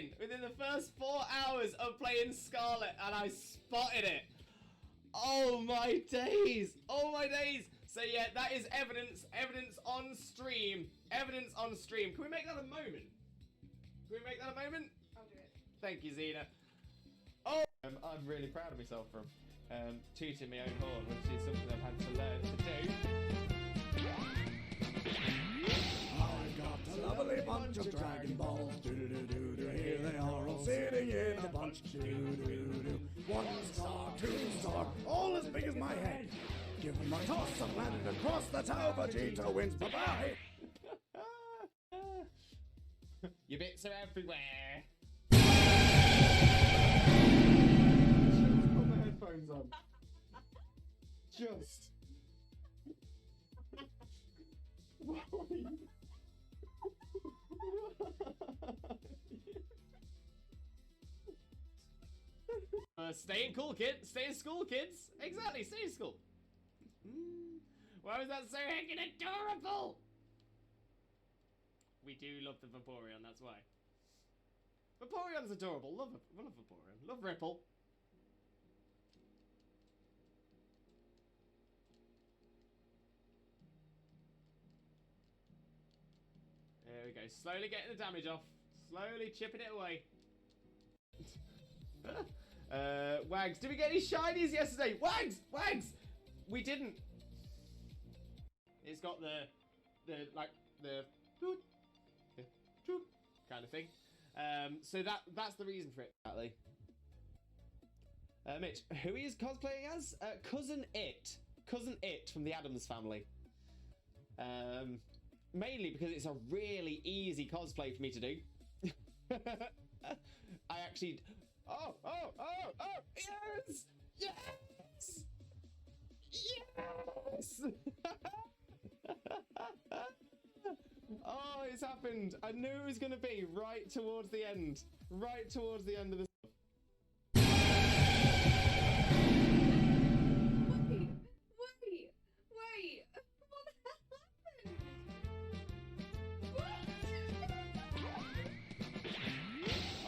playing within the first 4 hours of playing Scarlet, and I spotted it. Oh my days! Oh my days! So yeah, that is evidence. Evidence on stream. Evidence on stream. Can we make that a moment? Can we make that a moment? I'll do it. Thank you, Zena. Oh, I'm really proud of myself for tooting my own horn, which is something I've had to learn to do. I've got a lovely bunch of Dragon Balls. Do-do-do-do-do. Here they are all sitting in a bunch. Do-do-do-do. 1 star, 2 star, all as big as my head. Give them a toss and landed across the tower. Vegeta wins. Bye-bye. Your bits are everywhere. Just put my headphones on. Just. Stay in cool, kid. Stay in school, kids. Exactly, stay in school. Why was that so heckin' adorable? We do love the Vaporeon, that's why. Vaporeon's adorable. Love Vaporeon. Love Ripple. There we go. Slowly getting the damage off. Slowly chipping it away. Wags, did we get any shinies yesterday? Wags! We didn't. It's got the kind of thing. So that's the reason for it. Exactly. Mitch, who he is cosplaying as? Cousin It from the Addams Family. Mainly because it's a really easy cosplay for me to do. I actually. Oh! Yes! Oh, it's happened. I knew it was going to be right towards the end. Right towards the end of the... Wait. What happened?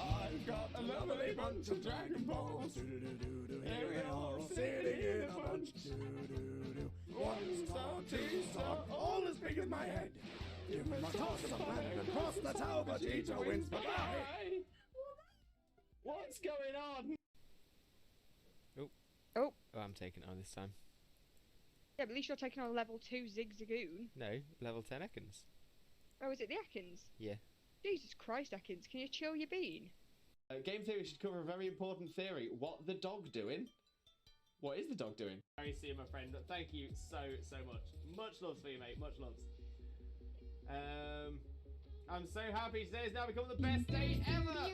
I've got a lovely bunch of Dragon Balls. Do-do-do-do-do. Here they are all sitting in a bunch. Do-do-do-do. 1 star, 2 star, all as big as my head. Give them a toss and landed across the tower. Vegeta wins. Bye-bye. What's going on? Oh, I'm taking it on this time. yeah, but at least you're taking on level 2 Zigzagoon. No, level 10 Ekans. Oh, is it the Ekans? Yeah. Jesus Christ, Ekans, can you chill your bean? Game theory should cover a very important theory. What the dog doing? What is the dog doing? Very soon, my friend. Thank you so much. Much loves for you, mate. Much loves. I'm so happy today has now become the best day ever.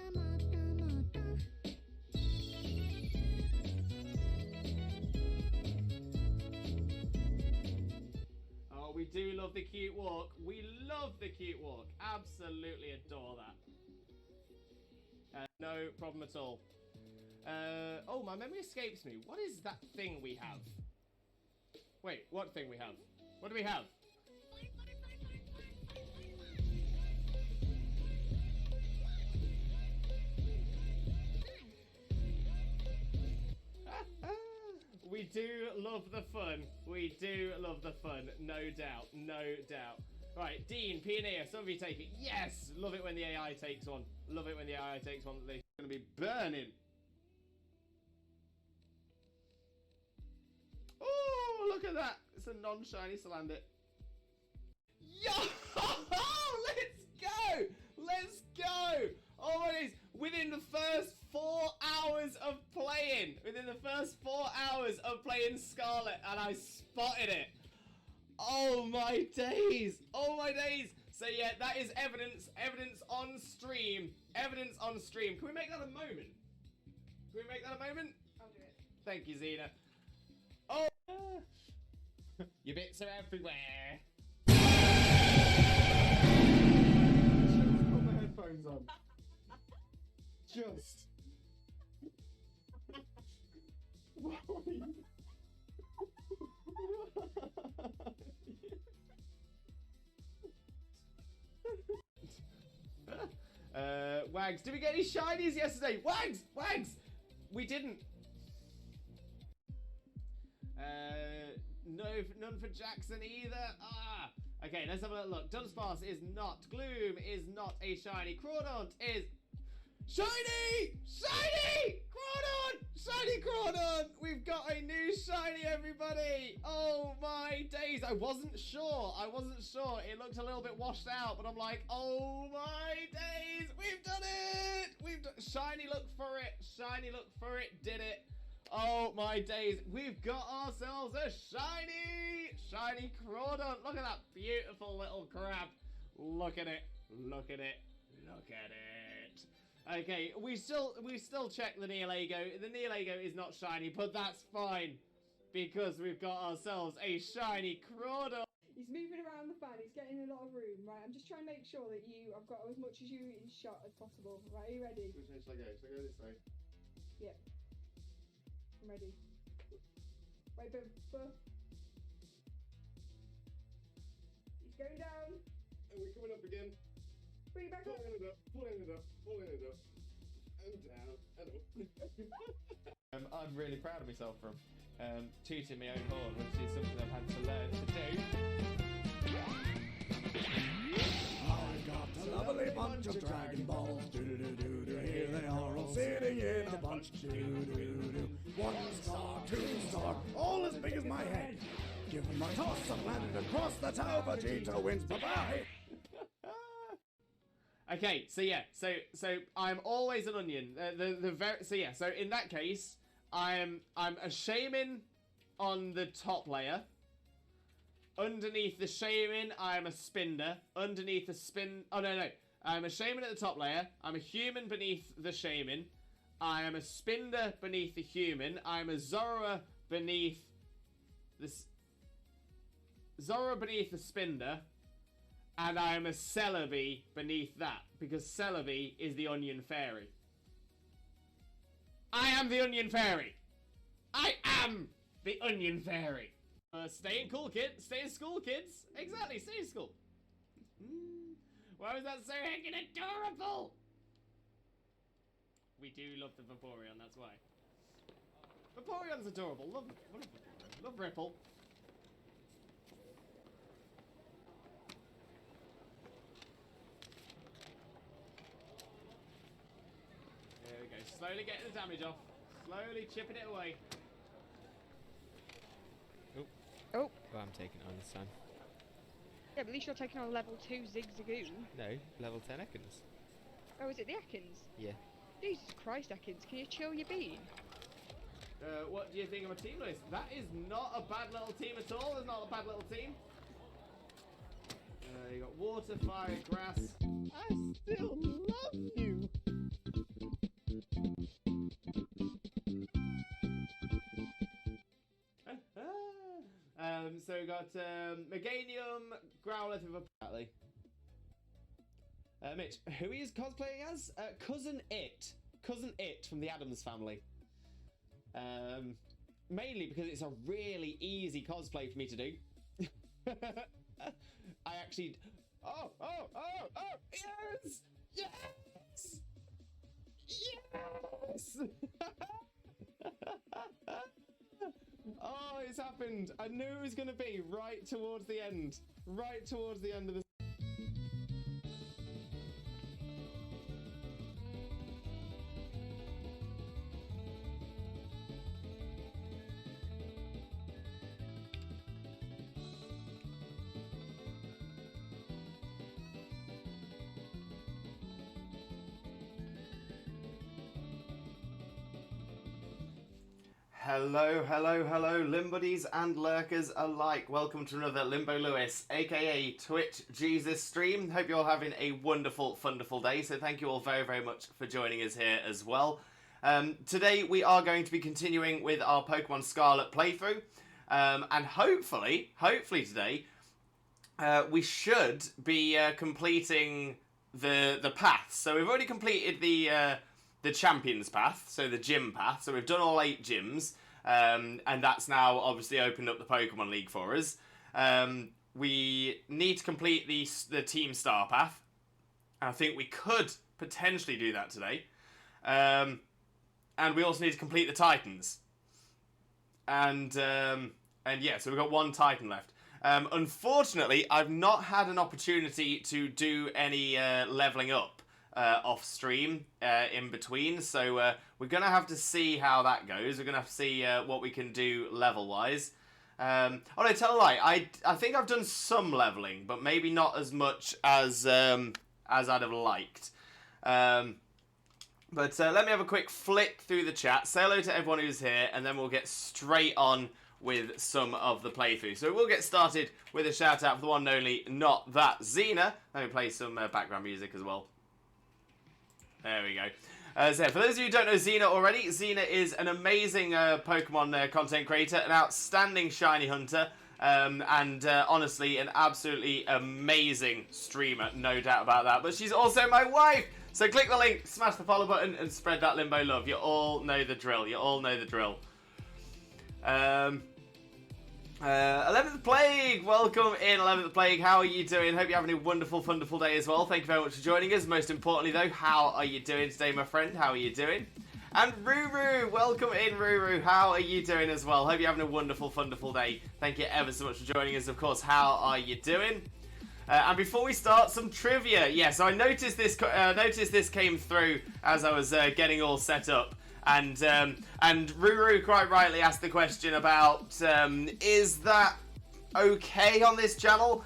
Oh, we do love the cute walk. We love the cute walk. Absolutely adore that. No problem at all. Oh, my memory escapes me. What is that thing we have? Wait, what thing we have? What do we have? We do love the fun. We do love the fun. No doubt. No doubt. Right, Dean, Pioneer, some of you take it. Yes! Love it when the AI takes one. Love it when the AI takes one that they're going to be burning. Oh, look at that. It's a non-shiny Salandit. Yo! Let's go! Let's go! Oh, it is within the first 4 hours of playing. Within the first 4 hours of playing Scarlet, and I spotted it. Oh my days! Oh my days! So yeah, that is evidence. Evidence on stream. Evidence on stream. Can we make that a moment? Can we make that a moment? I'll do it. Thank you, Zena. Oh! Your bits are everywhere. Just put my headphones on. Just. Wags. Did we get any shinies yesterday? Wags! Wags! We didn't. No, none for Jackson either. Ah. Okay, let's have a little look. Dunsparce is not. Gloom is not a shiny. Crawdaunt is shiny! Shiny! Crawdaunt! Shiny Crawdaunt! We've got a new shiny, everybody! Oh my days! I wasn't sure. It looked a little bit washed out, but I'm like, oh my days! We've done it! We've done shiny. Look for it. Shiny. Look for it. Did it? Oh my days! We've got ourselves a shiny Crawdaunt. Look at that beautiful little crab. Look at it. Look at it. Look at it. Okay, we still check the Neolago. The Neolago is not shiny, but that's fine because we've got ourselves a shiny Crawdaunt. He's moving around the fan. He's getting a lot of room. Right, I'm just trying to make sure that I've got as much as you in shot as possible. Right, are you ready? Which way should I go? Should I go this way? Yep. I'm ready. Wait, but he's going down. And we're coming up again. Bring it back up. Pulling it up, pulling it up, pulling it up. And down, and up. I'm really proud of myself from tooting my own horn, which is something I've had to learn to do. I've got a lovely bunch of Dragon Balls. Do-do-do-do-do. Here they are all sitting in a bunch. Do-do-do-do. 1 star, 2 star, all as big as my head. Give them a toss and land across the tower. Vegeta wins. Bye-bye. Okay, so yeah, so I'm always an onion. So in that case, I'm a shaman on the top layer. Underneath the shaman, I'm a spinner. Underneath the I'm a shaman at the top layer. I'm a human beneath the shaman. I am a spinner beneath the human. I'm a Zora beneath the spinner. And I am a Celebi beneath that, because Celebi is the onion fairy. I am the onion fairy. I am the onion fairy. Stay in cool, kids. Stay in school, kids. Exactly, stay in school. Why was that so heckin' adorable? We do love the Vaporeon, that's why. Vaporeon's adorable. Love Ripple. There we go. Slowly getting the damage off. Slowly chipping it away. Oh. Well, I'm taking it on this time. Yeah, but at least you're taking on level 2 Zigzagoon. No, level 10 Ekans. Oh, is it the Ekans? Yeah. Jesus Christ, Ekans, can you chill your bean? What do you think of my team list? That is not a bad little team at all. It's not a bad little team. You got water, fire, grass. I still love you. So we got Meganium, Growlithe with a Mitch, who he is cosplaying as? Cousin It from the Addams Family. Mainly because it's a really easy cosplay for me to do. I actually. Oh! Yes! Yes! Yes! Oh, it's happened. I knew it was going to be right towards the end. Right towards the end of the... Hello, Limbodies and Lurkers alike. Welcome to another Limbo Lewis, aka Twitch Jesus stream. Hope you're all having a wonderful, wonderful day. So thank you all very, very much for joining us here as well. Today we are going to be continuing with our Pokemon Scarlet playthrough. And hopefully today, we should be completing the path. So we've already completed the Champions path, so the gym path. So we've done all 8 gyms, and that's now obviously opened up the Pokemon League for us. We need to complete the Team Star path. I think we could potentially do that today. And we also need to complete the Titans. And yeah, so we've got one Titan left. Unfortunately, I've not had an opportunity to do any leveling up off stream in between, so we're going to have to see how that goes. We're going to have to see what we can do level-wise. Oh no, tell a lie. I think I've done some leveling, but maybe not as much as I'd have liked. But let me have a quick flick through the chat, say hello to everyone who's here, and then we'll get straight on with some of the playthrough. So we'll get started with a shout out for the one and only Not That Xena. Let me play some background music as well. There we go. So for those of you who don't know Xena already, Xena is an amazing Pokemon content creator, an outstanding shiny hunter, and honestly an absolutely amazing streamer, no doubt about that. But she's also my wife! So click the link, smash the follow button, and spread that Limbo love. You all know the drill. You all know the drill. 11th Plague, welcome in 11th Plague. How are you doing? Hope you're having a wonderful, wonderful day as well. Thank you very much for joining us. Most importantly though, how are you doing today, my friend? How are you doing? And Ruru, welcome in Ruru. How are you doing as well? Hope you're having a wonderful, wonderful day. Thank you ever so much for joining us. Of course, how are you doing? And before we start, some trivia. Yeah, so I noticed this came through as I was getting all set up. And Ruru quite rightly asked the question about, is that okay on this channel?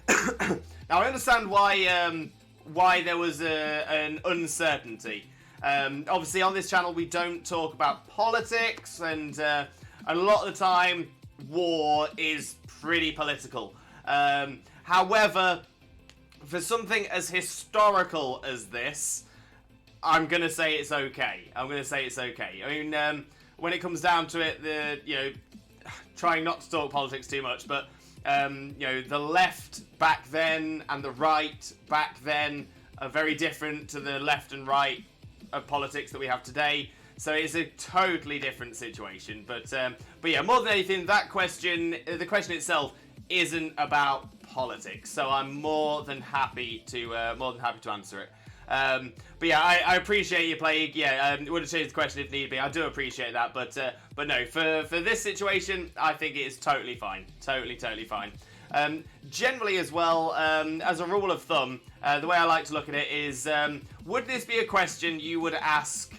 Now, I understand why there was an uncertainty. Obviously, on this channel, we don't talk about politics, and a lot of the time, war is pretty political. However, for something as historical as this, I'm going to say it's okay. I'm going to say it's okay. I mean, when it comes down to it, trying not to talk politics too much, but, the left back then and the right back then are very different to the left and right of politics that we have today. So it's a totally different situation. But yeah, more than anything, the question itself isn't about politics. So I'm more than happy to answer it. But yeah, I appreciate you playing. Yeah, would have changed the question if need be. I do appreciate that, but no, for this situation, I think it is totally fine. Totally fine. Generally as well, as a rule of thumb, the way I like to look at it is, would this be a question you would ask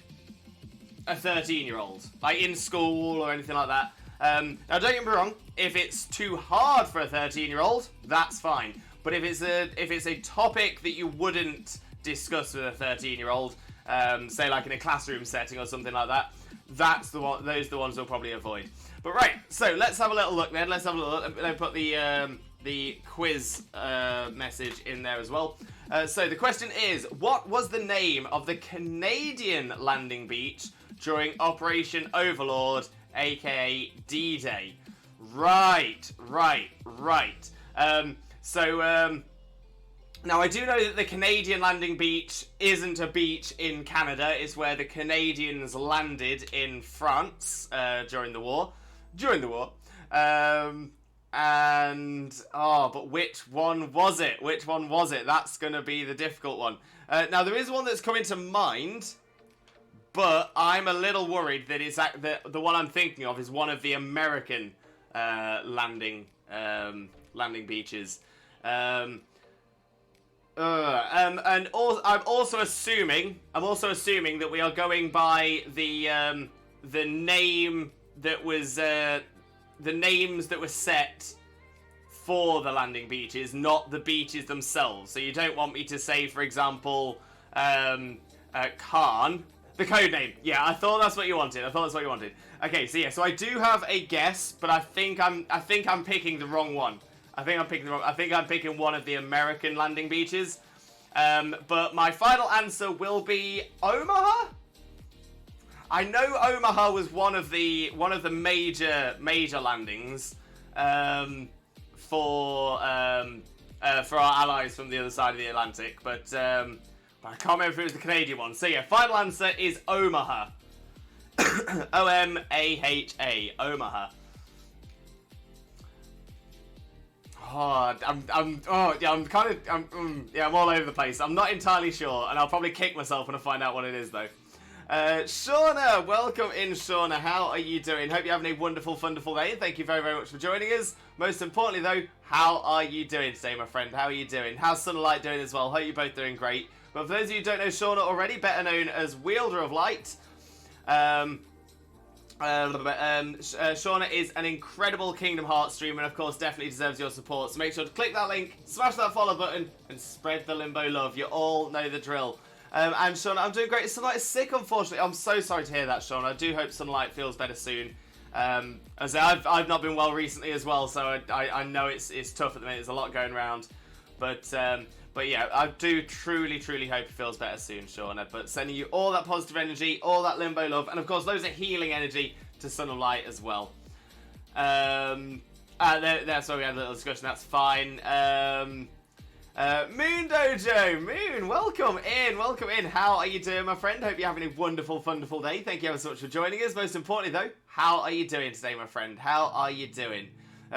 a 13-year-old, like in school or anything like that? Now, don't get me wrong. If it's too hard for a 13-year-old, that's fine. But if it's a topic that you wouldn't discuss with a 13-year-old, say like in a classroom setting or something like that, those are the ones we'll probably avoid. But right, so let's have a little look then. Let's have a little look. Let me put the quiz message in there as well. So the question is, what was the name of the Canadian landing beach during Operation Overlord, aka D-Day? Right. Now, I do know that the Canadian landing beach isn't a beach in Canada. It's where the Canadians landed in France during the war. But which one was it? Which one was it? That's going to be the difficult one. Now, there is one that's coming to mind, but I'm a little worried that it's the one I'm thinking of is one of the American landing beaches. I'm also assuming that we are going by the name that was the names that were set for the landing beaches, not the beaches themselves. So you don't want me to say, for example, Khan, the code name. Yeah, I thought that's what you wanted. Okay, so yeah, so I do have a guess, but I think I'm picking the wrong one. I think I'm picking one of the American landing beaches. But my final answer will be Omaha. I know Omaha was one of the major landings for our allies from the other side of the Atlantic, but I can't remember if it was the Canadian one. So yeah, final answer is Omaha. Omaha. Omaha. Oh, I'm all over the place. I'm not entirely sure, and I'll probably kick myself when I find out what it is, though. Shauna, welcome in, Shauna. How are you doing? Hope you're having a wonderful, wonderful day. Thank you very, very much for joining us. Most importantly, though, how are you doing today, my friend? How are you doing? How's Sunlight doing as well? Hope you're both doing great. But for those of you who don't know Shauna already, better known as Wielder of Light, Shauna is an incredible Kingdom Hearts streamer and of course definitely deserves your support. So make sure to click that link, smash that follow button and spread the Limbo love. You all know the drill. And Shauna, I'm doing great. Sunlight is sick, unfortunately. I'm so sorry to hear that, Shauna. I do hope Sunlight feels better soon. As I've not been well recently as well, so I know it's tough at the minute. There's a lot going around. But yeah, I do truly, truly hope it feels better soon, Shauna. But sending you all that positive energy, all that Limbo love, and of course loads of healing energy to Sun of Light as well. That's why we had a little discussion. That's fine. Moon Dojo, Moon, welcome in. How are you doing, my friend? Hope you're having a wonderful, wonderful day. Thank you ever so much for joining us. Most importantly, though, how are you doing today, my friend? How are you doing?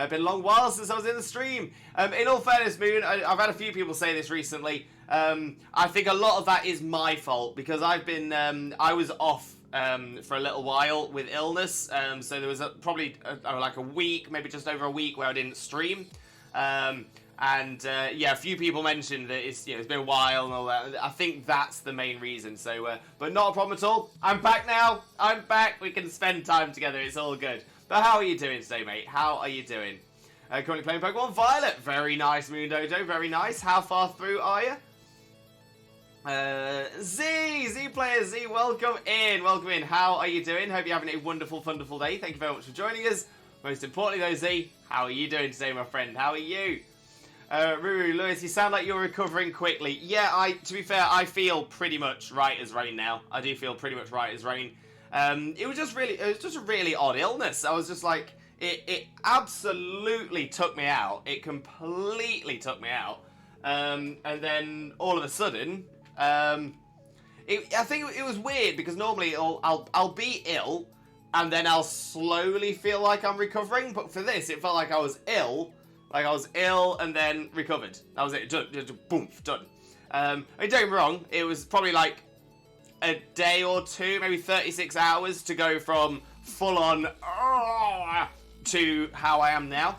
Been a long while since I was in the stream. In all fairness, Moon, I've had a few people say this recently. I think a lot of that is my fault because I've been, I was off for a little while with illness. So there was probably like a week, maybe just over a week where I didn't stream. Yeah, a few people mentioned that it's been a while and all that. I think that's the main reason. So, but not a problem at all. I'm back now. I'm back. We can spend time together. It's all good. But how are you doing today, mate? How are you doing? Currently playing Pokemon Violet. Very nice, Moon Dojo. Very nice. How far through are you? Z player Z, welcome in. How are you doing? Hope you're having a wonderful, wonderful day. Thank you very much for joining us. Most importantly, though, Z, how are you doing today, my friend? How are you? Ruru, Lewis, you sound like you're recovering quickly. Yeah, to be fair, I feel pretty much right as rain now. I do feel pretty much right as rain. It was just a really odd illness. I was just like, it absolutely took me out. It completely took me out. And then all of a sudden, I think it was weird because normally I'll be ill and then I'll slowly feel like I'm recovering. But for this, it felt like I was ill. Like I was ill and then recovered. That was it. Done. Boom. Done. Don't get me wrong. It was probably like a day or two, maybe 36 hours to go from full on to how I am now.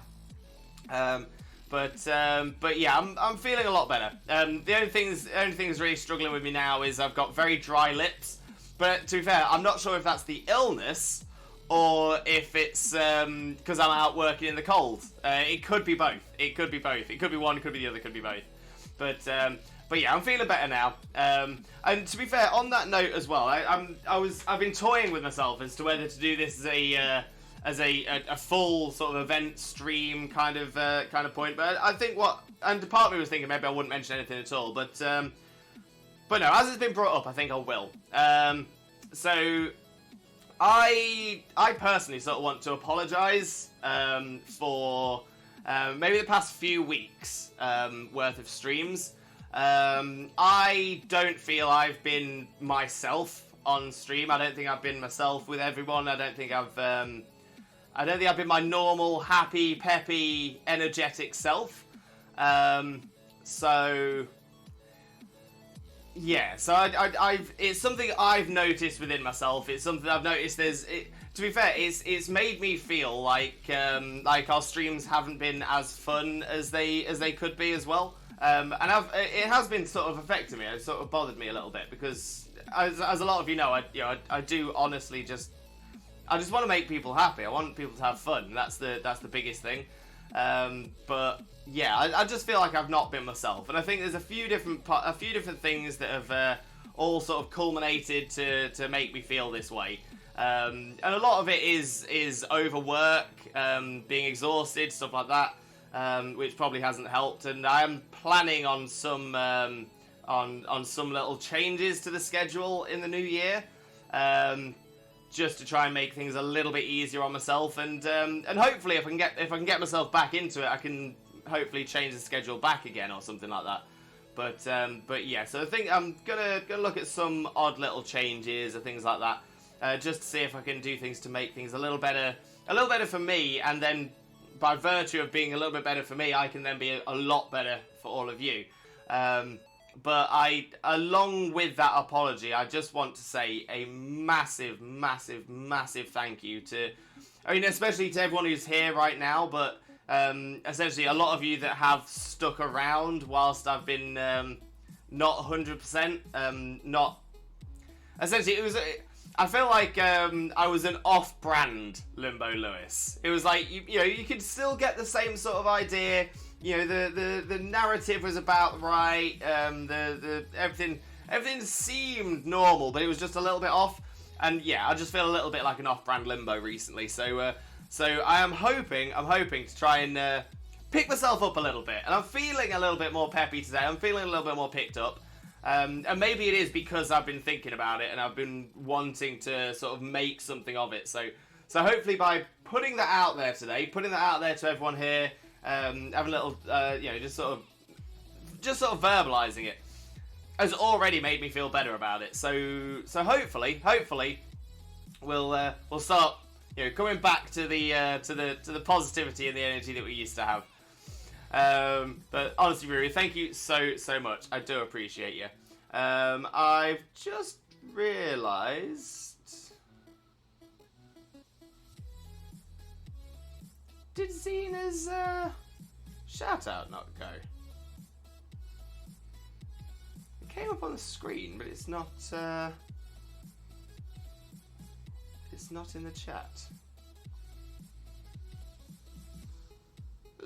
But yeah, I'm feeling a lot better. The only thing that's really struggling with me now is I've got very dry lips. But to be fair, I'm not sure if that's the illness or if it's because I'm out working in the cold. It could be both. It could be both. It could be one, it could be the other, it could be both. But yeah, I'm feeling better now. And to be fair, on that note as well, I've been toying with myself as to whether to do this as a full sort of event stream kind of point. But I think and part of me was thinking maybe I wouldn't mention anything at all. But no, as it's been brought up, I think I will. So I personally sort of want to apologise for maybe the past few weeks worth of streams. I don't feel I've been myself on stream. I don't think I've been myself with everyone. I don't think I've been my normal, happy, peppy, energetic self. So yeah, so it's something I've noticed within myself. It's something I've noticed. To be fair, it's made me feel like our streams haven't been as fun as they could be as well. And it has been sort of affecting me. It sort of bothered me a little bit because, as a lot of you know, I do honestly I just want to make people happy. I want people to have fun. That's the biggest thing. But yeah, I just feel like I've not been myself, and I think there's a few different things that have all sort of culminated to make me feel this way. And a lot of it is overwork, being exhausted, stuff like that, which probably hasn't helped. And I am planning on some on some little changes to the schedule in the new year. Just to try and make things a little bit easier on myself, and hopefully if I can get myself back into it, I can hopefully change the schedule back again or something like that. But yeah, so I think I'm gonna look at some odd little changes or things like that, just to see if I can do things to make things a little better for me, and then by virtue of being a little bit better for me, I can then be a lot better for all of you. But along with that apology, I just want to say a massive, massive, massive thank you to, I mean, especially to everyone who's here right now, but essentially a lot of you that have stuck around whilst I've been not 100%, not, essentially it was, I feel like I was an off-brand Limbo Lewis. It was like, you know, you could still get the same sort of idea. You know, the narrative was about right. Everything seemed normal, but it was just a little bit off. And yeah, I just feel a little bit like an off-brand Limbo recently. So I am hoping to try and pick myself up a little bit. And I'm feeling a little bit more peppy today. I'm feeling a little bit more picked up. And maybe it is because I've been thinking about it and I've been wanting to sort of make something of it. So hopefully by putting that out there today, putting that out there to everyone here, have a little, you know, just sort of verbalizing it, has already made me feel better about it. So hopefully we'll start, you know, coming back to the positivity and the energy that we used to have. But honestly, Ruru, thank you so much. I do appreciate you. I've just realised. Did Xena's shout out not go? It came up on the screen, but it's not. It's not in the chat.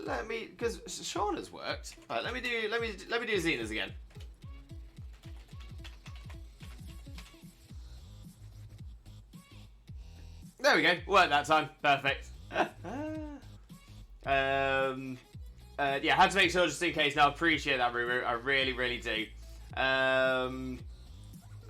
Let me, because Shauna's worked. Right, let me do Xena's again. There we go. Worked that time. Perfect. Yeah, had to make sure just in case. Now, I appreciate that, Ruru. I really do.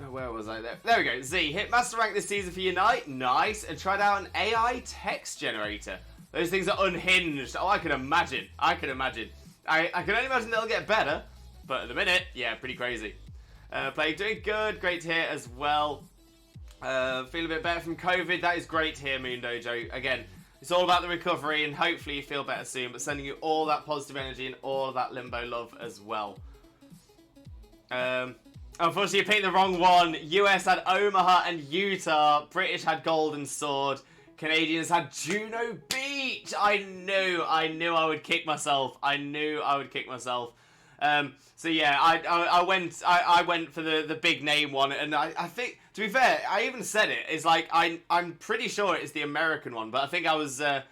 Where was I there? There we go. Z, hit Master Rank this season for Unite. Nice. And tried out an AI text generator. Those things are unhinged. Oh, I can imagine. I can only imagine they'll get better. But at the minute, yeah, pretty crazy. Doing good. Great to hear as well. Feel a bit better from COVID. That is great to hear, Moon Dojo. Again, it's all about the recovery, and hopefully you feel better soon. But sending you all that positive energy and all that Limbo love as well. Unfortunately, you picked the wrong one. US had Omaha and Utah. British had Golden Sword. Canadians had Juno Beach. I knew I would kick myself. So yeah, I went for the big name one, and I think, to be fair, I even said it. It's like I'm pretty sure it's the American one, but I think I was there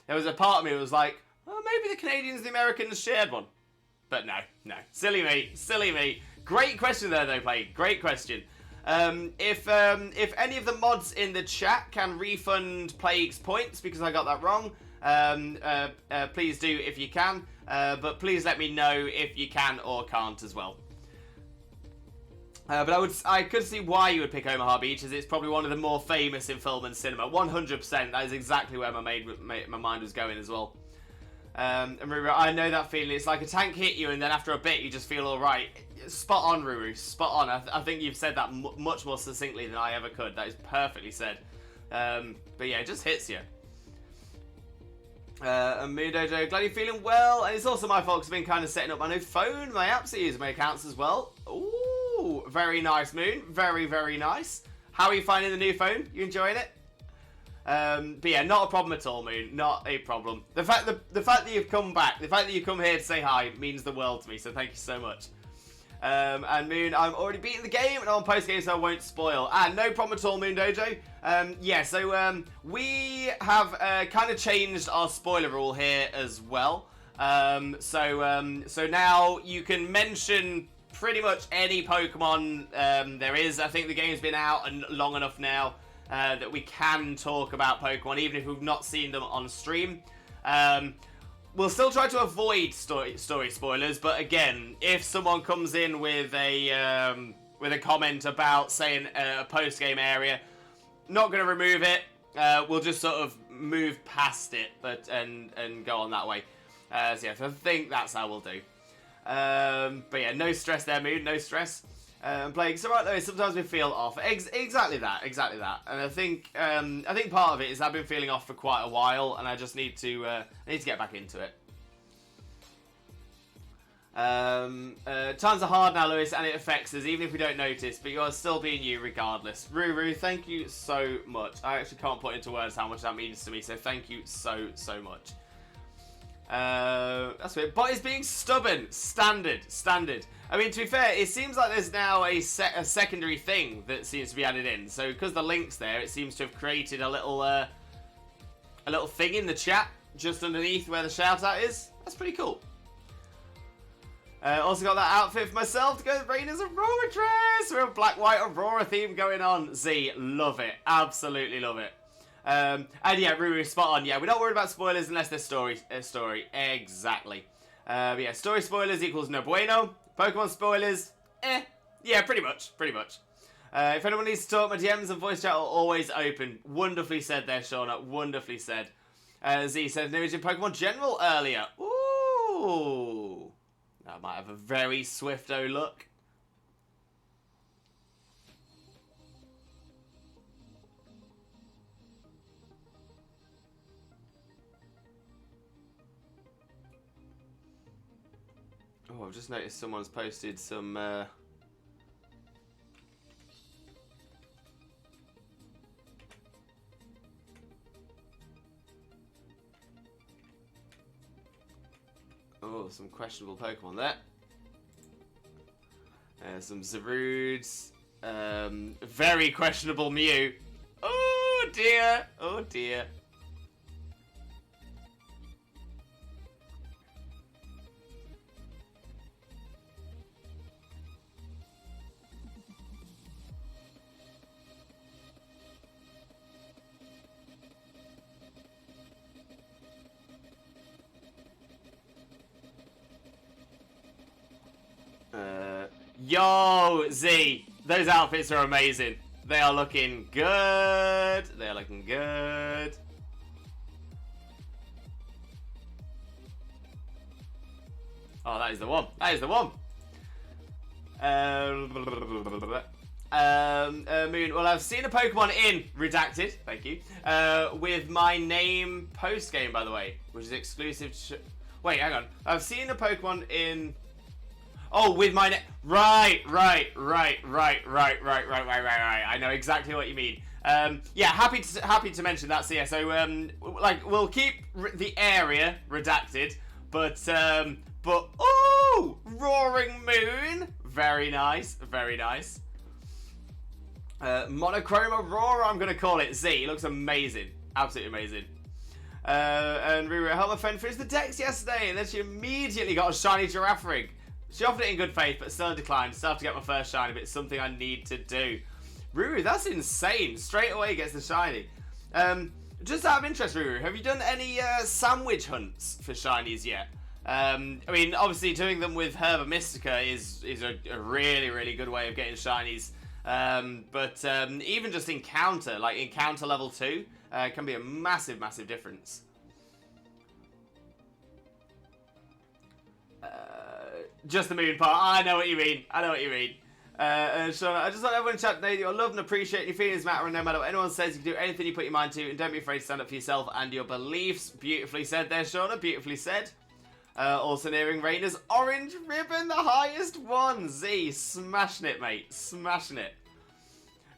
was a part of me that was like, oh, maybe the Canadians and the Americans shared one, but no, silly me. Great question there though, Play. Great question. If any of the mods in the chat can refund Plague's points because I got that wrong, please do if you can. But please let me know if you can or can't as well. But I could see why you would pick Omaha Beach, as it's probably one of the more famous in film and cinema. 100%. That is exactly where my mind was going as well. And Ruru, I know that feeling. It's like a tank hit you, and then after a bit, you just feel all right. Spot on, Ruru. Spot on. I think you've said that much more succinctly than I ever could. That is perfectly said. But yeah, it just hits you. And Moon Dojo, glad you're feeling well. And it's also my fault 'cause I've been kind of setting up my new phone, my apps I use, my accounts as well. Ooh, very nice, Moon. Very, very nice. How are you finding the new phone? You enjoying it? But yeah, not a problem at all, Moon. Not a problem. The fact that you've come back, the fact that you come here to say hi means the world to me. So thank you so much. And Moon, I'm already beating the game and I'm on post game, so I won't spoil. No problem at all, Moon Dojo. Yeah, so we have kind of changed our spoiler rule here as well. So now you can mention pretty much any Pokemon there is. I think the game's been out and long enough now that we can talk about Pokemon, even if we've not seen them on stream. We'll still try to avoid story spoilers, but again, if someone comes in with a comment about, say, a post-game area, not going to remove it. We'll just sort of move past it, and go on that way. So yeah, so I think that's how we'll do. But yeah, no stress there, Moon. No stress. playing. So right, Lewis, sometimes we feel off. Exactly that. And I think part of it is I've been feeling off for quite a while, and I just need to get back into it. Times are hard now, Lewis, and it affects us even if we don't notice. But you're still being you regardless. Ruru, thank you so much. I actually can't put into words how much that means to me. So thank you so much. That's weird. But it's being stubborn. Standard. I mean, to be fair, it seems like there's now a secondary thing that seems to be added in. So because the link's there, it seems to have created a little thing in the chat just underneath where the shout out is. That's pretty cool. Also got that outfit for myself to go with Raina's Aurora dress. We're a black-white Aurora theme going on. Z, love it. Absolutely love it. And yeah, Ruru, spot on. Yeah, we're not worried about spoilers unless there's story. Exactly. But yeah, story spoilers equals no bueno. Pokemon spoilers, yeah, pretty much. If anyone needs to talk, my DMs and voice chat are always open. Wonderfully said there, Shauna. Wonderfully said. Z said news in Pokemon General earlier. Ooh. That might have a very Swifto look. Oh, I've just noticed someone's posted some some questionable Pokemon there. Some Zarudes. Very questionable Mew. Oh dear. Oh dear. Yo, Z, those outfits are amazing. They are looking good. Oh, that is the one. Moon. Well, I've seen a Pokemon in redacted. Thank you. With my name post game, by the way, which is exclusive. Wait, hang on. I've seen a Pokemon in. Oh, with my name. Right. I know exactly what you mean. Yeah, happy to mention that. So yeah, like we'll keep the area redacted, but oh, Roaring Moon, very nice. Monochrome Aurora, I'm gonna call it. Z, it looks amazing, absolutely amazing. And Ruru helped my friend finish the decks yesterday, and then she immediately got a shiny Giraffe ring. She offered it in good faith, but still declined. Still have to get my first shiny, but it's something I need to do. Ruru, that's insane. Straight away gets the shiny. Just out of interest, Ruru, have you done any sandwich hunts for shinies yet? I mean, obviously doing them with Herba Mystica is a really good way of getting shinies. But even just encounter, like encounter level 2, can be a massive difference. Just the moon part. I know what you mean. Sean, I just want everyone to chat today that you're loved and appreciate your feelings matter, and no matter what anyone says, you can do anything you put your mind to, and don't be afraid to stand up for yourself and your beliefs. Beautifully said there, Shauna. Beautifully said. Also nearing Raina's orange ribbon, the highest one. Z, smashing it, mate. Smashing it.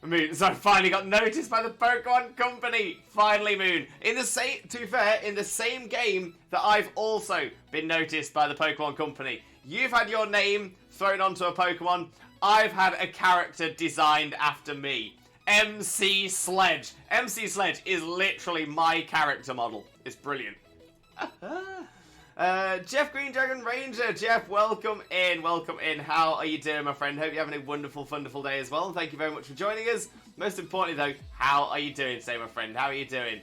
Moon, so I finally got noticed by the Pokemon Company. Finally, Moon. To be fair, in the same game that I've also been noticed by the Pokemon Company. You've had your name thrown onto a Pokemon. I've had a character designed after me. MC Sledge. MC Sledge is literally my character model. It's brilliant. Jeff Green Dragon Ranger. Jeff, welcome in. How are you doing, my friend? Hope you're having a wonderful day as well. And thank you very much for joining us. Most importantly, though, how are you doing today, my friend? How are you doing?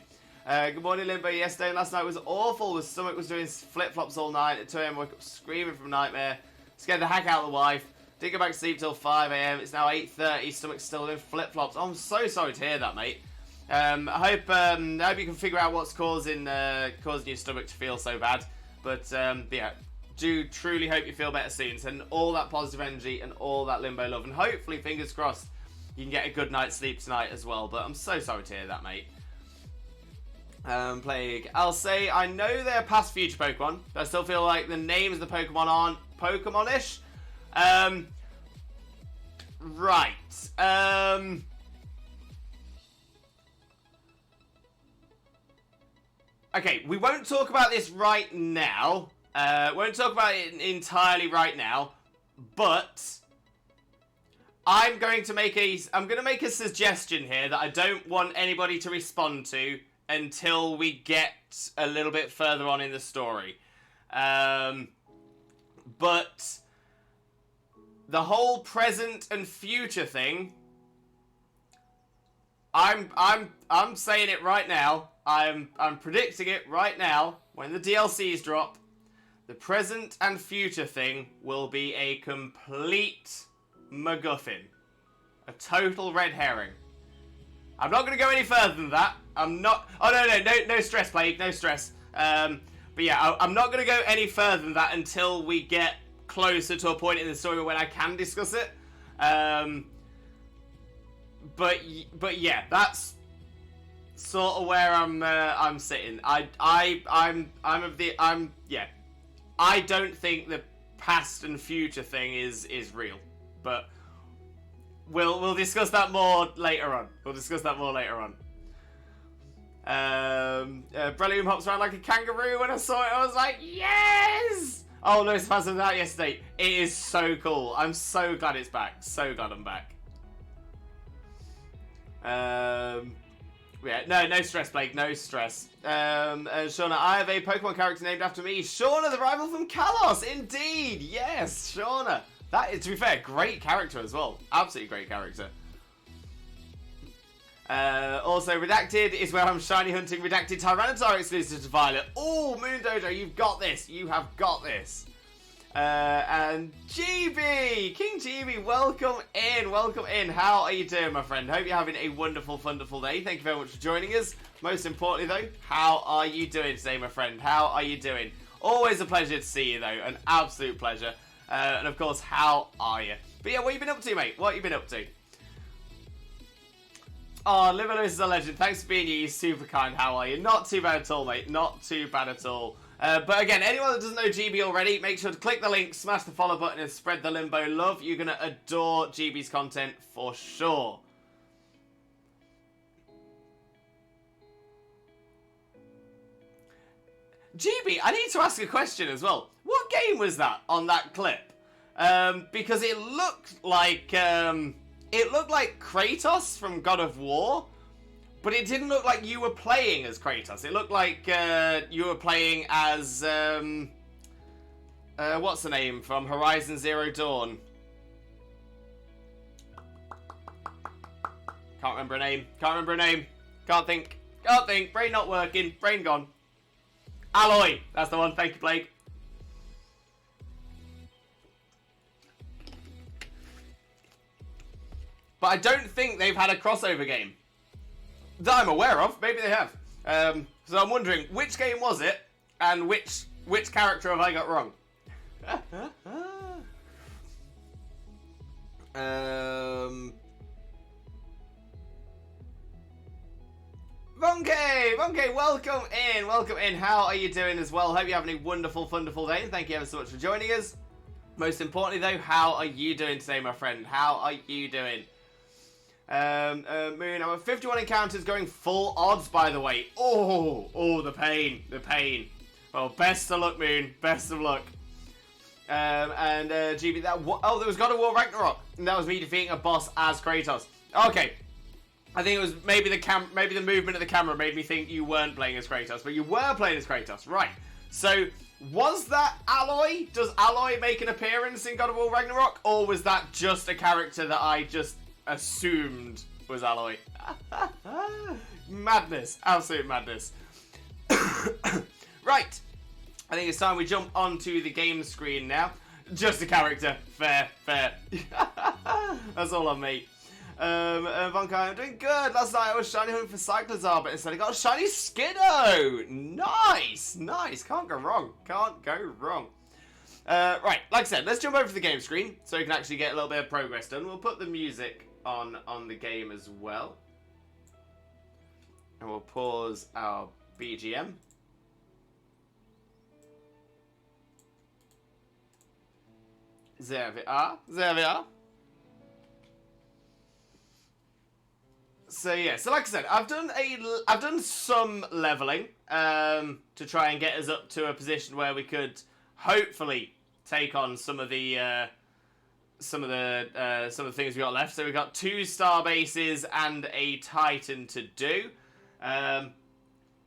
Good morning, Limbo. Yesterday and last night was awful. The stomach was doing flip-flops all night. At 2 a.m. I woke up screaming from nightmare. Scared the heck out of the wife. Didn't go back to sleep till 5 a.m. It's now 8:30. Stomach's still doing flip-flops. Oh, I'm so sorry to hear that, mate. I hope you can figure out what's causing your stomach to feel so bad. But yeah, do truly hope you feel better soon. Send all that positive energy and all that limbo love. And hopefully, fingers crossed, you can get a good night's sleep tonight as well. But I'm so sorry to hear that, mate. Plague. I'll say, I know they're past future Pokemon, but I still feel like the names of the Pokemon aren't Pokemon-ish. Right. Okay, we won't talk about this right now. Won't talk about it entirely right now, but I'm going to make a suggestion here that I don't want anybody to respond to until we get a little bit further on in the story. But the whole present and future thing, I'm saying it right now. I'm predicting it right now. When the DLCs drop, the present and future thing will be a complete MacGuffin. A total red herring. I'm not going to go any further than that. I'm not... Oh, no stress, Plague, no stress. But yeah, I'm not going to go any further than that until we get closer to a point in the story when I can discuss it. But yeah, that's sort of where I'm sitting. Yeah. I don't think the past and future thing is real, but we'll discuss that more later on. Breloom hops around like a kangaroo. When I saw it, I was like, yes! Oh, no, it's faster than that yesterday. It is so cool. I'm so glad it's back. So glad I'm back. Yeah, no stress, Blake. No stress. Shauna, I have a Pokemon character named after me. Shauna, the rival from Kalos. Indeed. Yes, Shauna. That is, to be fair, great character as well. Absolutely great character. Also, Redacted is where I'm shiny hunting Redacted Tyranitar exclusive to Violet. Oh, Moon Dojo, you've got this. You have got this. And GB, King GB, welcome in. How are you doing, my friend? Hope you're having a wonderful, wonderful day. Thank you very much for joining us. Most importantly, though, how are you doing today, my friend? How are you doing? Always a pleasure to see you, though. An absolute pleasure. And of course, how are you? But yeah, what have you been up to, mate? What have you been up to? Oh, Liverlose is a legend. Thanks for being here. You're super kind. How are you? Not too bad at all, mate. Not too bad at all. But again, anyone that doesn't know GB already, make sure to click the link, smash the follow button, and spread the limbo love. You're going to adore GB's content for sure. GB, I need to ask a question as well. What game was that on that clip? Because it looked like Kratos from God of War. But it didn't look like you were playing as Kratos. It looked like you were playing as... what's the name from Horizon Zero Dawn? Can't remember a name. Can't think. Brain not working. Brain gone. Aloy. That's the one. Thank you, Blake. But I don't think they've had a crossover game that I'm aware of. Maybe they have. So I'm wondering, which game was it, and which character have I got wrong? Vonke, welcome in. How are you doing as well? Hope you're having a wonderful, wonderful day, and thank you ever so much for joining us. Most importantly, though, how are you doing today, my friend? How are you doing? Moon, I'm at 51 encounters going full odds, by the way. Oh, the pain. Well, best of luck, Moon. Best of luck. GB, there was God of War Ragnarok, and that was me defeating a boss as Kratos. Okay. I think it was maybe the movement of the camera made me think you weren't playing as Kratos, but you were playing as Kratos, right? So, was that Aloy? Does Aloy make an appearance in God of War Ragnarok, or was that just a character that I just assumed was Aloy? Madness. Absolute madness. Right. I think it's time we jump onto the game screen now. Just a character. Fair. That's all on me. Vonkai, I'm doing good. Last night I was shiny hunting for Cyclozar, but instead I got a shiny Skiddo. Nice. Can't go wrong. Right, like I said, let's jump over to the game screen so we can actually get a little bit of progress done. We'll put the music on the game as well. And we'll pause our BGM. There we are. There we are. So yeah, so like I said, I've done some leveling to try and get us up to a position where we could hopefully take on some of the things we got left. So we've got 2 star bases and a Titan to do. Now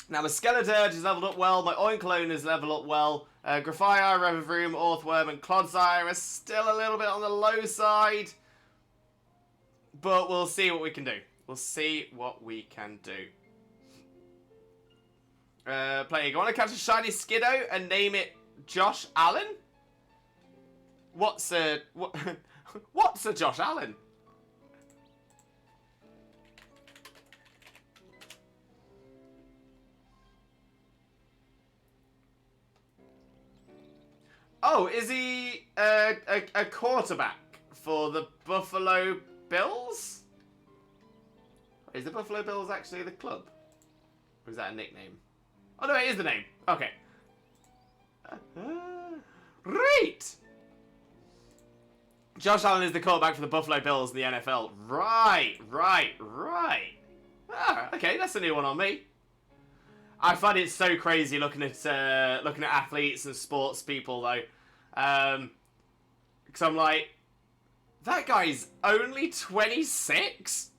my Skeleturge is leveled up well, my Oinkologne is leveled up well, Graphia, Revivroom, Orthworm and Clodsire are still a little bit on the low side, but we'll see what we can do. We'll see what we can do. Player, you want to catch a shiny Skiddo and name it Josh Allen? What's a Josh Allen? Oh, is he a quarterback for the Buffalo Bills? Is the Buffalo Bills actually the club? Or is that a nickname? Oh no, it is the name. Okay. Right! Josh Allen is the quarterback for the Buffalo Bills in the NFL. Right. Ah, okay, that's a new one on me. I find it so crazy looking at athletes and sports people though, because I'm like, that guy's only 26.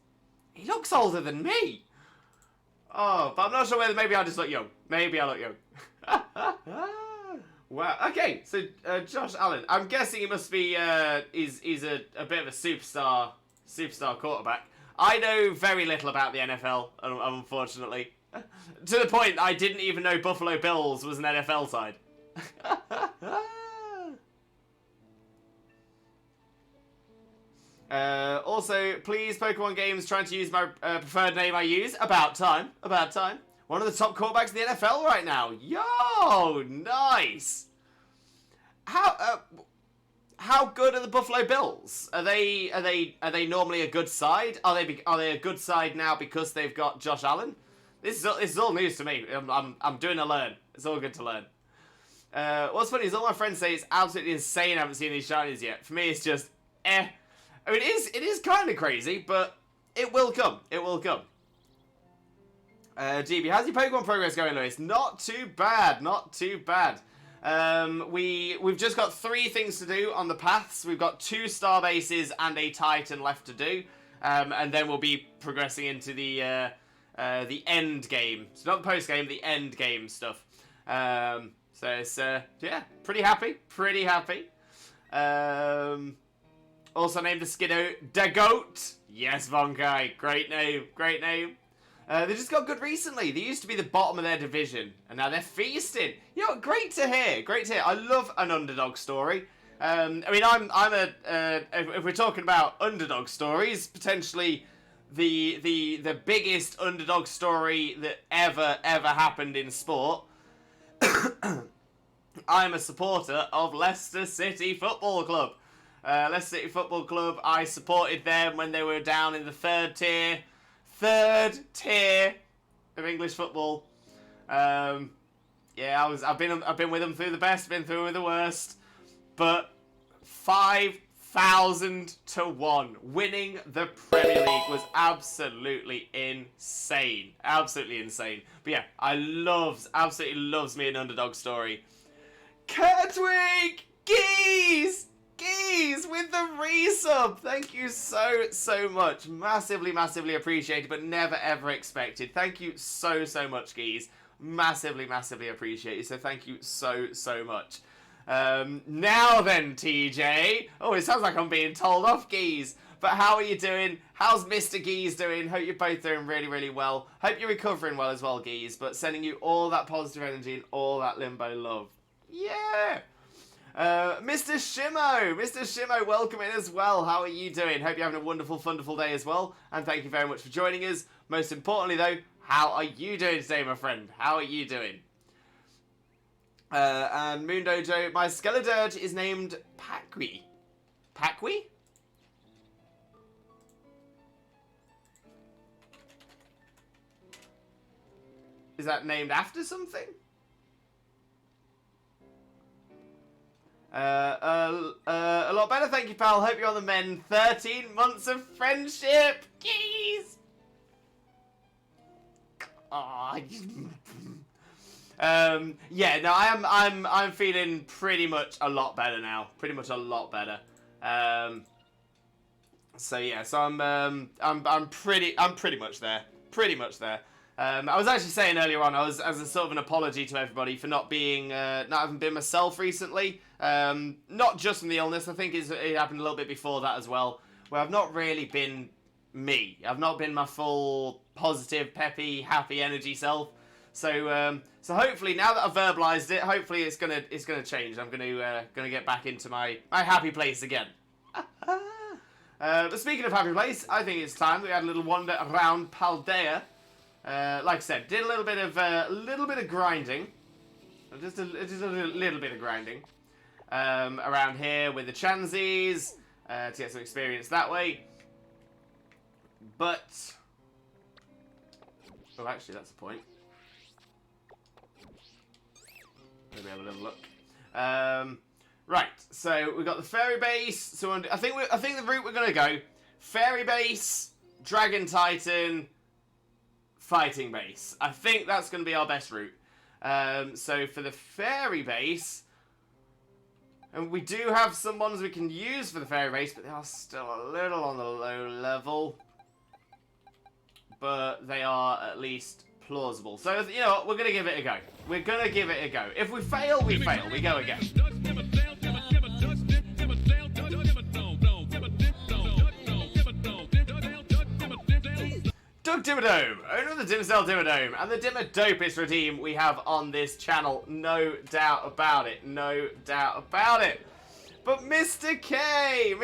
He looks older than me. Oh, but I'm not sure whether maybe I just look young. Maybe I look young. Wow. Okay, so Josh Allen. I'm guessing he must be he's a bit of a superstar quarterback. I know very little about the NFL, unfortunately. To the point that I didn't even know Buffalo Bills was an NFL side. Also, please, Pokemon Games, trying to use my preferred name I use. About time. About time. One of the top quarterbacks in the NFL right now. Yo, nice. How good are the Buffalo Bills? Are they normally a good side? Are they a good side now because they've got Josh Allen? This is all news to me. I'm doing a learn. It's all good to learn. What's funny is all my friends say it's absolutely insane I haven't seen these shinies yet. For me, it's just, eh. I mean, it is kind of crazy, but it will come. It will come. GB, how's your Pokemon progress going, Lewis? Not too bad. Not too bad. We've just got 3 things to do on the paths. We've got 2 star bases and a Titan left to do. And then we'll be progressing into the end game. So not the post game, the end game stuff. So it's yeah, pretty happy. Pretty happy. Also named the Skiddo De Goat. Yes, Vonkai. Great name. Great name. They just got good recently. They used to be the bottom of their division, and now they're feasting. You know, great to hear. Great to hear. I love an underdog story. I mean, if we're talking about underdog stories, potentially the biggest underdog story that ever happened in sport. I'm a supporter of Leicester City Football Club. Leicester City Football Club, I supported them when they were down in the third tier of English football. Yeah, I've been with them through the best, been through with the worst, but 5,000 to 1 winning the Premier League was absolutely insane. Absolutely insane. But yeah, absolutely loves me an underdog story. Kurtwig! Geese with the resub. Thank you so much. Massively appreciated, but never ever expected. Thank you so much, Geese. Massively appreciated. So thank you so much. Now then, TJ. Oh, it sounds like I'm being told off, Geese. But how are you doing? How's Mr. Geese doing? Hope you're both doing really well. Hope you're recovering well as well, Geese. But sending you all that positive energy and all that Limbo love. Yeah. Mr. Shimo, welcome in as well. How are you doing? Hope you're having a wonderful day as well. And thank you very much for joining us. Most importantly, though, how are you doing today, my friend? How are you doing? And Moon Dojo, my Skeledirge is named Pakwi. Pakwi? Is that named after something? A lot better, thank you, pal. Hope you're on the mend. 13 months of friendship. Keys. Oh, yeah, no, I'm feeling pretty much a lot better now. Pretty much a lot better. So yeah, so I'm pretty much there. Pretty much there. I was actually saying earlier on, I was as a sort of an apology to everybody for not being, not having been myself recently. Not just from the illness. I think it happened a little bit before that as well, where I've not really been me. I've not been my full positive, peppy, happy energy self. So so hopefully now that I've verbalized it, hopefully it's gonna change. I'm gonna get back into my happy place again. But speaking of happy place, I think it's time that we had a little wander around Paldea. Like I said, did a little bit of grinding, just a little bit of grinding around here with the Chansies to get some experience that way. But oh, actually, that's the point. Maybe have a little look. Right, so we've got the fairy base. So I think the route we're gonna go: fairy base, dragon titan, fighting base. I think that's going to be our best route. So for the fairy base, and we do have some ones we can use for the fairy base, but they are still a little on the low level. But they are at least plausible. So, you know what, we're going to give it a go. We're going to give it a go. If we fail, we fail. We go again. Doug Dimmadome, owner of the Dimsdale Dimmadome, and the Dimmadopest redeem we have on this channel. No doubt about it. No doubt about it. But Mr. K,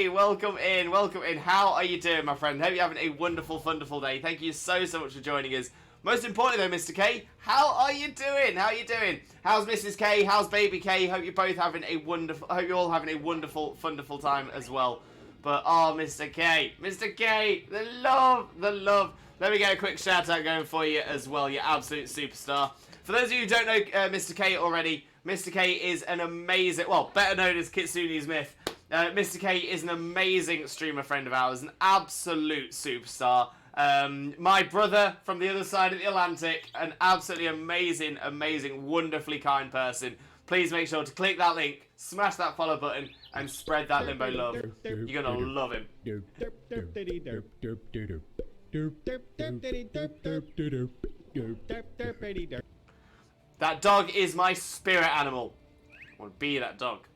welcome in, welcome in. How are you doing, my friend? Hope you're having a wonderful, wonderful day. Thank you so much for joining us. Most importantly, though, Mr. K, how are you doing? How are you doing? How's Mrs. K? How's Baby K? Hope you're both having a wonderful. Hope you're all having a wonderful, wonderful time as well. But oh, Mr. K, the love. Let me get a quick shout out going for you as well. You absolute superstar. For those of you who don't know Mr. K already, Mr. K is an amazing, well, better known as Kitsune's Myth. Mr. K is an amazing streamer friend of ours, an absolute superstar. My brother from the other side of the Atlantic, an absolutely amazing, wonderfully kind person. Please make sure to click that link, smash that follow button, and spread that Limbo love. You're gonna love him. That dog is my spirit animal. I want to be that dog.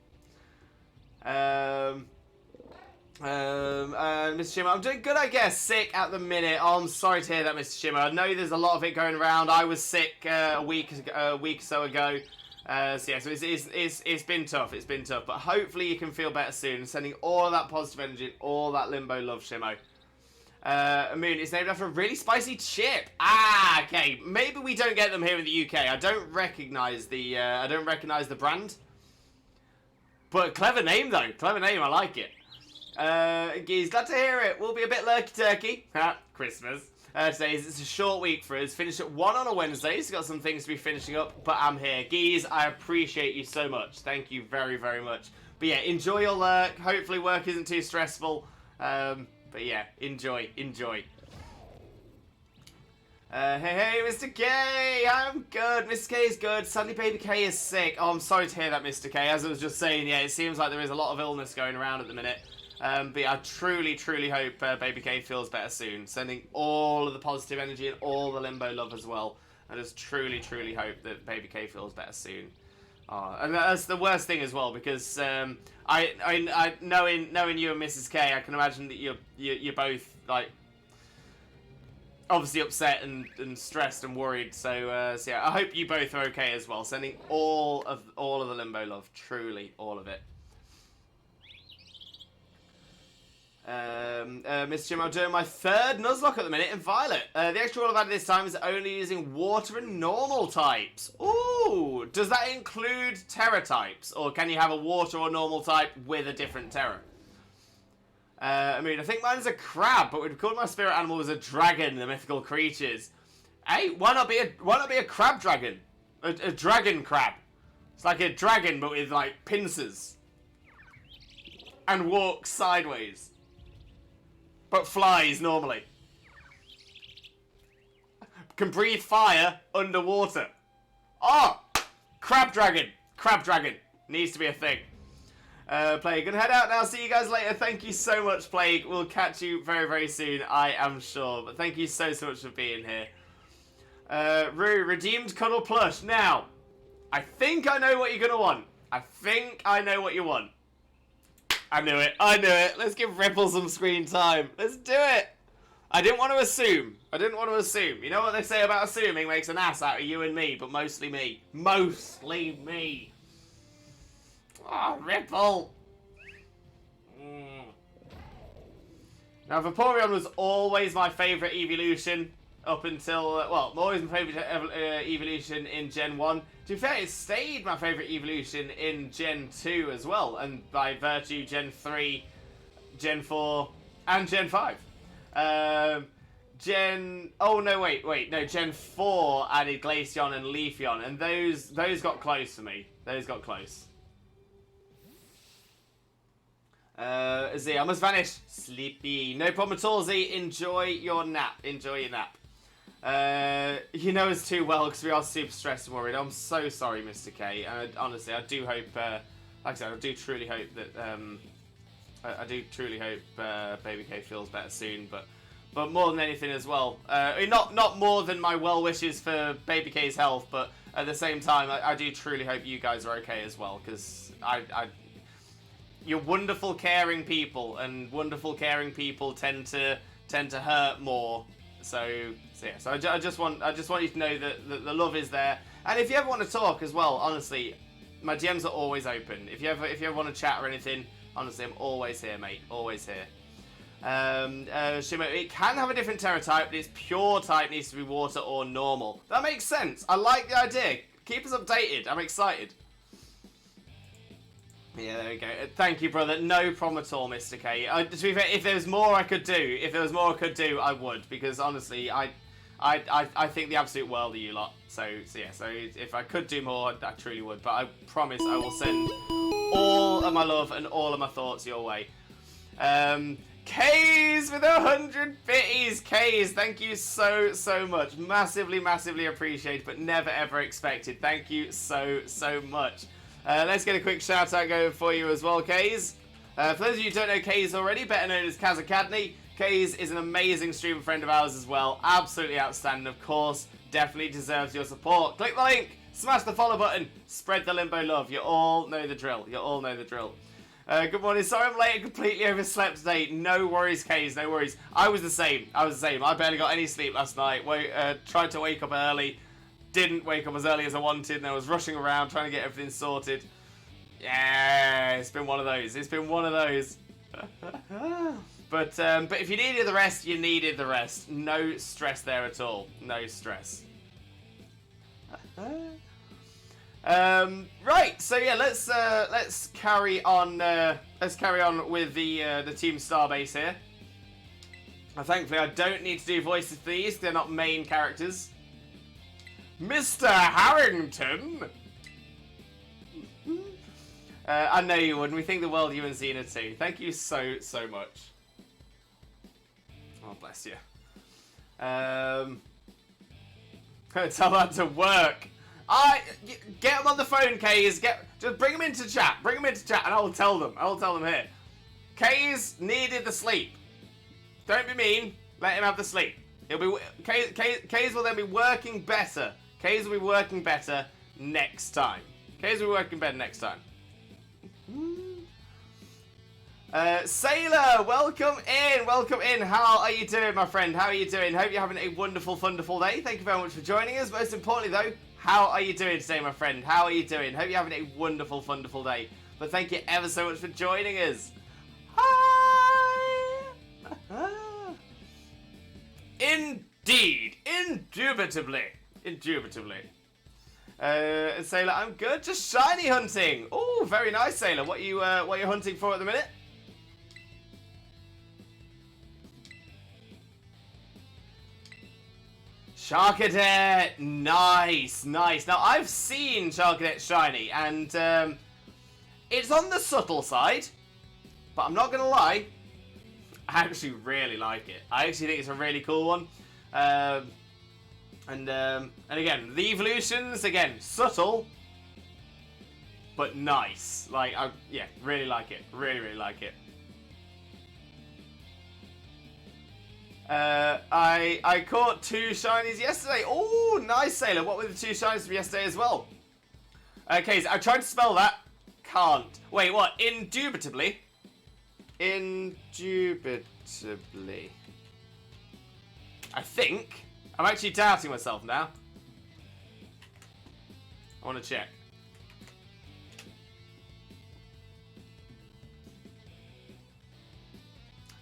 Mr. Shimmer, I'm doing good, I guess. Sick at the minute. Oh, I'm sorry to hear that, Mr. Shimmer. I know there's a lot of it going around. I was sick a week or so ago. So yeah, so it's been tough. It's been tough, but hopefully you can feel better soon. Sending all of that positive energy, all that Limbo love, Shimo. Moon is named after a really spicy chip. Ah, okay. Maybe we don't get them here in the UK. I don't recognise the brand. But clever name though. Clever name. I like it. Geez, glad to hear it. We'll be a bit lurky turkey. Ha, Christmas. Today it's a short week for us. Finished at 1 on a Wednesday, so got some things to be finishing up, but I'm here. Geez, I appreciate you so much. Thank you very, very much. But yeah, enjoy your lurk. Hopefully work isn't too stressful. But yeah, enjoy. Hey, Mr. K, I'm good. Mr. K is good. Sadly, Baby K is sick. Oh, I'm sorry to hear that, Mr. K. As I was just saying, yeah, it seems like there is a lot of illness going around at the minute. But yeah, I truly hope Baby K feels better soon. Sending all of the positive energy and all the Limbo love as well. I just truly hope that Baby K feels better soon. And that's the worst thing as well, because I knowing you and Mrs. K, I can imagine that you're both like obviously upset and stressed and worried. So yeah, I hope you both are okay as well. Sending all of the Limbo love, truly all of it. Mr. Jim, I'm doing my third Nuzlocke at the minute in Violet. The extra rule I've added this time is only using water and normal types. Ooh, does that include terror types? Or can you have a water or normal type with a different terror? I mean, I think mine's a crab, but we'd call my spirit animal as a dragon, the mythical creatures. Hey, why not be a crab dragon? A dragon crab. It's like a dragon, but with, like, pincers. And walks sideways. But flies normally. Can breathe fire underwater. Oh! Crab dragon. Crab dragon. Needs to be a thing. Plague, gonna head out now. See you guys later. Thank you so much, Plague. We'll catch you very, very soon, I am sure. But thank you so much for being here. Rue, redeemed cuddle plush. Now, I think I know what you're gonna want. I think I know what you want. I knew it. I knew it. Let's give Ripple some screen time. Let's do it. I didn't want to assume. You know what they say about assuming makes an ass out of you and me, but mostly me. Mostly me. Oh, Ripple. Now, Vaporeon was always my favourite evolution up until, well, always my favourite evolution in Gen 1. To be fair, it stayed my favourite evolution in Gen 2 as well, and by virtue, Gen 3, Gen 4, and Gen 5. Gen 4 added Glaceon and Leafeon, and those got close for me. Those got close. Z, I must vanish. Sleepy. No problem at all, Z. Enjoy your nap. Enjoy your nap. You know us too well because we are super stressed and worried. I'm so sorry, Mr. K. Honestly, I do hope, like I said, I do truly hope that, Baby K feels better soon, but more than anything as well, not more than my well wishes for Baby K's health, but at the same time, I do truly hope you guys are okay as well, because you're wonderful, caring people, and wonderful, caring people tend to hurt more. So I just want you to know that the love is there, and if you ever want to talk as well, honestly, my DMs are always open. If you ever want to chat or anything, honestly, I'm always here, mate. Always here. Shimo, it can have a different terror type, but its pure type needs to be water or normal. That makes sense. I like the idea. Keep us updated. I'm excited. Yeah, there we go. Thank you, brother. No problem at all, Mr. K. To be fair, if there was more I could do, I would, because honestly, I think the absolute world of you lot. So if I could do more, I truly would. But I promise I will send all of my love and all of my thoughts your way. Kays with 100 bitties. Kays, thank you so much. Massively appreciated, but never ever expected. Thank you so much. Let's get a quick shout out going for you as well, Kays. For those of you who don't know Kays already, better known as Kazakadney, Kays is an amazing streamer friend of ours as well. Absolutely outstanding, of course. Definitely deserves your support. Click the link, smash the follow button, spread the Limbo love. You all know the drill. Good morning. Sorry I'm late and completely overslept today. No worries, Kays, no worries. I was the same. I barely got any sleep last night. Tried to wake up early. Didn't wake up as early as I wanted, and I was rushing around trying to get everything sorted. Yeah, it's been one of those. But if you needed the rest, you needed the rest. No stress there at all. No stress. Right. So yeah, let's carry on. Let's carry on with the Team Starbase here. Thankfully, I don't need to do voices for these. They're not main characters. Mr. Harrington! I know you would, and we think the world of you and Xena too. Thank you so much. Oh, bless you. Tell that to work. Get them on the phone, Kays. Just bring them into chat. And I'll tell them here. Kays needed the sleep. Don't be mean. Let him have the sleep. Kays will then be working better. Kays will be working better next time. Sailor, welcome in. How are you doing, my friend? Hope you're having a wonderful day. Thank you very much for joining us. Most importantly, though, how are you doing today, my friend? Hope you're having a wonderful day. But thank you ever so much for joining us. Hi! Ah. Indeed. Indubitably. Sailor, I'm good. Just shiny hunting. Oh, very nice, Sailor. What you hunting for at the minute? Sharkadet. Nice. Now, I've seen Sharkadet shiny, and it's on the subtle side, but I'm not going to lie. I actually really like it. I actually think it's a really cool one. And again, the evolutions, again, subtle, but nice. Like, yeah, really like it. Really like it. I caught 2 shinies yesterday. Oh, nice, Sailor. What were the 2 shinies from yesterday as well? Okay, so I tried to spell that. Can't. Wait, what? Indubitably? Indubitably. I think. I'm actually doubting myself now. I want to check.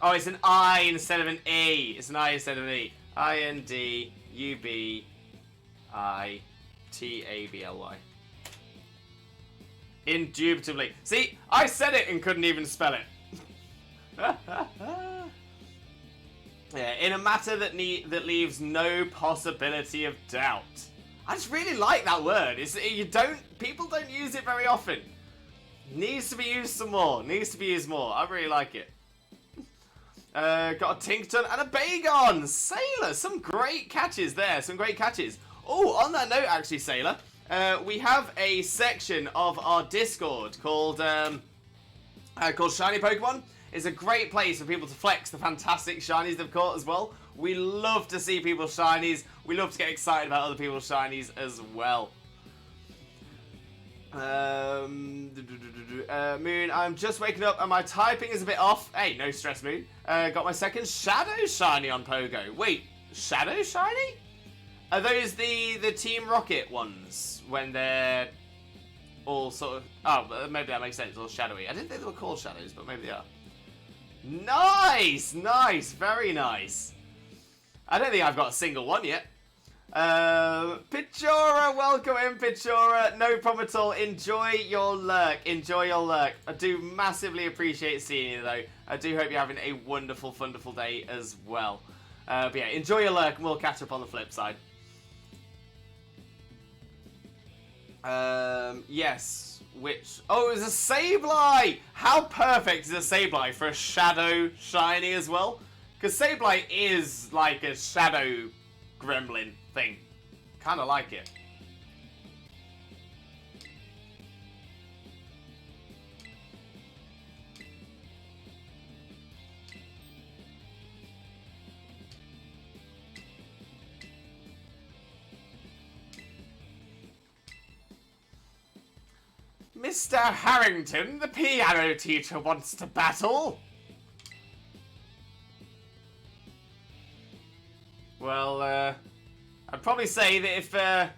Oh, it's an I instead of an E. It's an I instead of an E. INDUBITABLY. Indubitably. See, I said it and couldn't even spell it. Yeah, in a matter that leaves no possibility of doubt. I just really like that word. People don't use it very often. Needs to be used some more. I really like it. Got a Tinkton and a Bagon. Sailor, some great catches there. Oh, on that note, actually, Sailor, we have a section of our Discord called Shiny Pokemon. It's a great place for people to flex the fantastic shinies they've caught as well. We love to see people's shinies. We love to get excited about other people's shinies as well. Moon, I'm just waking up and my typing is a bit off. Hey, no stress, Moon. Got my second Shadow Shiny on Pogo. Wait, Shadow Shiny? Are those the Team Rocket ones? When they're all sort of... Oh, maybe that makes sense. All shadowy. I didn't think they were called shadows, but maybe they are. Nice! Very nice. I don't think I've got a single one yet. Pichora, welcome in, Pichora. No problem at all. Enjoy your lurk. I do massively appreciate seeing you, though. I do hope you're having a wonderful, wonderful day as well. But yeah, enjoy your lurk, and we'll catch up on the flip side. Yes. Which... Oh, it was a Sableye! How perfect is a Sableye for a Shadow Shiny as well? Because Sableye is like a Shadow Gremlin thing. Kind of like it. Mr. Harrington, the piano teacher, wants to battle. Well, I'd probably say that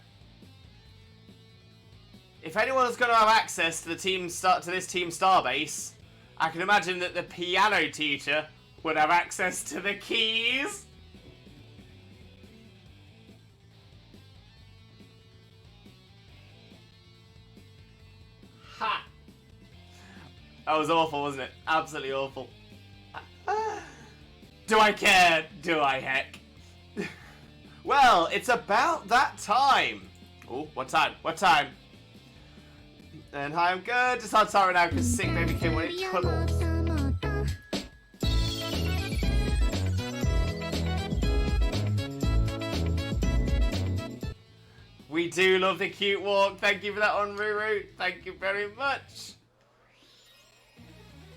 if anyone's going to have access to this Team Starbase, I can imagine that the piano teacher would have access to the keys. Ha! That was awful, wasn't it? Absolutely awful. Do I care? Do I heck? Well, it's about that time. Oh, what time? And hi, I'm good. Just hard sorry now because Sick Baby Kim when it cuddles. We do love the cute walk. Thank you for that one, Ruru. Thank you very much.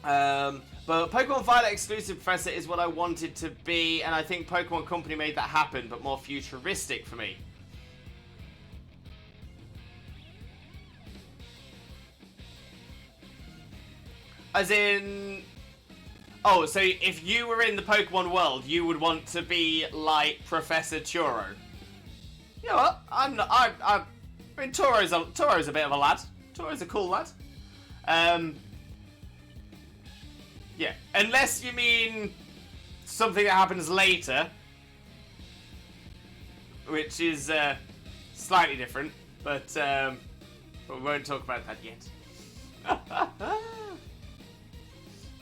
But Pokemon Violet exclusive professor is what I wanted to be, and I think Pokemon Company made that happen, but more futuristic for me. As in... Oh, so if you were in the Pokemon world, you would want to be like Professor Churro. You know what? I mean, Toro's a bit of a lad. Toro's a cool lad. Yeah, unless you mean something that happens later, which is slightly different, but we won't talk about that yet.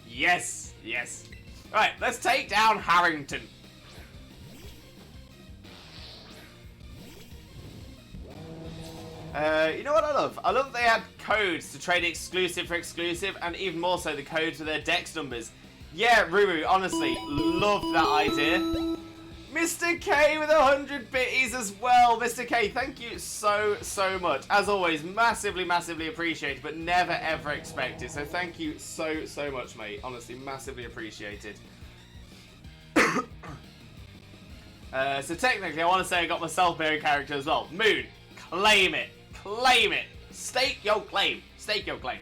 Yes, yes. Right, let's take down Harrington. You know what I love? I love they had codes to trade exclusive for exclusive, and even more so the codes for their dex numbers. Yeah, Ruru, honestly, love that idea. Mr. K with 100 bitties as well. Mr. K, thank you so much. As always, massively appreciated, but never ever expected. So thank you so much, mate. Honestly, massively appreciated. So technically, I want to say I got myself a character as well. Moon, claim it. Claim it. Stake your claim. Stake your claim.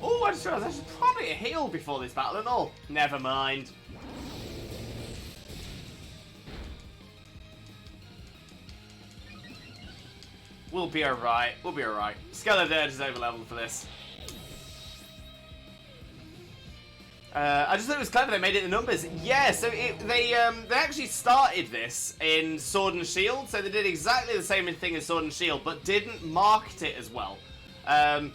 Oh, I just realised I should probably heal before this battle and all. Never mind. We'll be alright. We'll be alright. Skeledirge is over leveled for this. I just thought it was clever they made it the numbers. Yeah, so they actually started this in Sword and Shield, so they did exactly the same thing as Sword and Shield, but didn't market it as well. That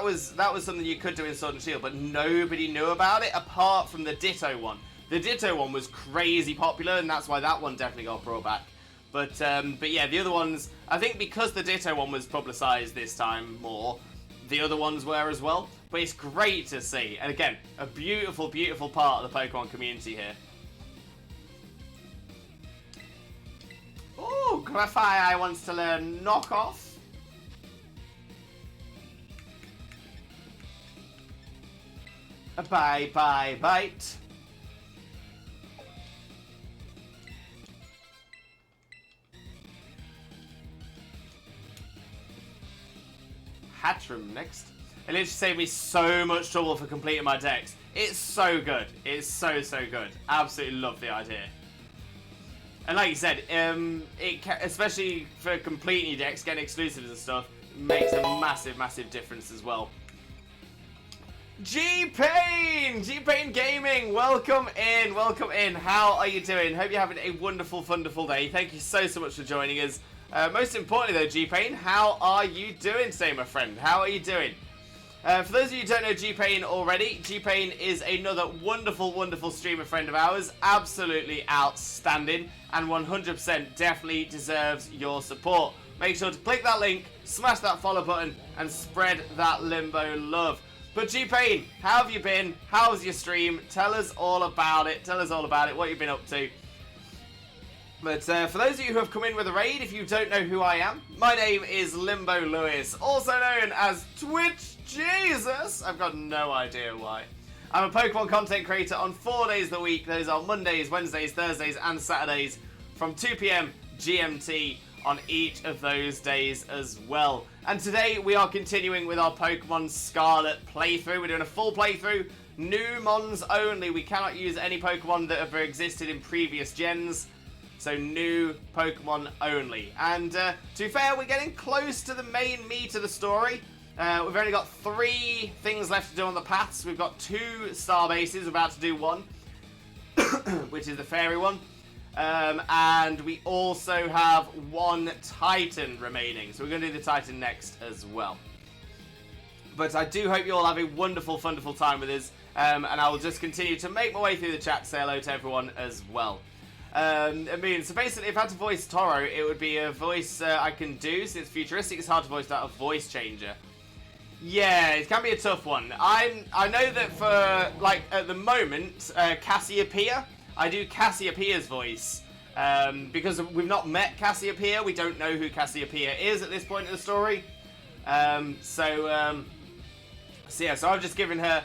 was something you could do in Sword and Shield, but nobody knew about it apart from the Ditto one. The Ditto one was crazy popular, and that's why that one definitely got brought back. But yeah, the other ones, I think because the Ditto one was publicised this time more, the other ones were as well. But it's great to see. And again, a beautiful part of the Pokemon community here. Ooh, Grafai wants to learn Knockoff. Bite. Hatchroom next. It literally saved me so much trouble for completing my decks. It's so good. It's so good. Absolutely love the idea. And like you said, especially for completing your decks, getting exclusives and stuff, makes a massive difference as well. G-Pain Gaming, welcome in. How are you doing? Hope you're having a wonderful day. Thank you so much for joining us. Most importantly though, G-Pain, how are you doing today, my friend? How are you doing? For those of you who don't know G-Pain already, G-Pain is another wonderful streamer friend of ours. Absolutely outstanding, and 100% definitely deserves your support. Make sure to click that link, smash that follow button, and spread that Limbo love. But G-Pain, how have you been? How was your stream? Tell us all about it. What you've been up to. But for those of you who have come in with a raid, if you don't know who I am, my name is Limbo Lewis, also known as Twitch Jesus. I've got no idea why. I'm a Pokemon content creator on 4 days a week. Those are Mondays, Wednesdays, Thursdays, and Saturdays from 2 PM GMT on each of those days as well. And today we are continuing with our Pokemon Scarlet playthrough. We're doing a full playthrough, new mons only. We cannot use any Pokemon that have existed in previous gens. So new Pokemon only. And to be fair, we're getting close to the main meat of the story. We've only got 3 things left to do on the paths. We've got 2 star bases. We're about to do 1, which is the fairy one. And we also have 1 Titan remaining. So we're going to do the Titan next as well. But I do hope you all have a wonderful time with us. And I will just continue to make my way through the chat to say hello to everyone as well. So basically, if I had to voice Toro, it would be a voice I can do. Since futuristic, it's hard to voice without a voice changer. Yeah, it can be a tough one. I know that for, like, at the moment, Cassiopeia, I do Cassiopeia's voice. Because we've not met Cassiopeia, we don't know who Cassiopeia is at this point in the story. So I've just given her,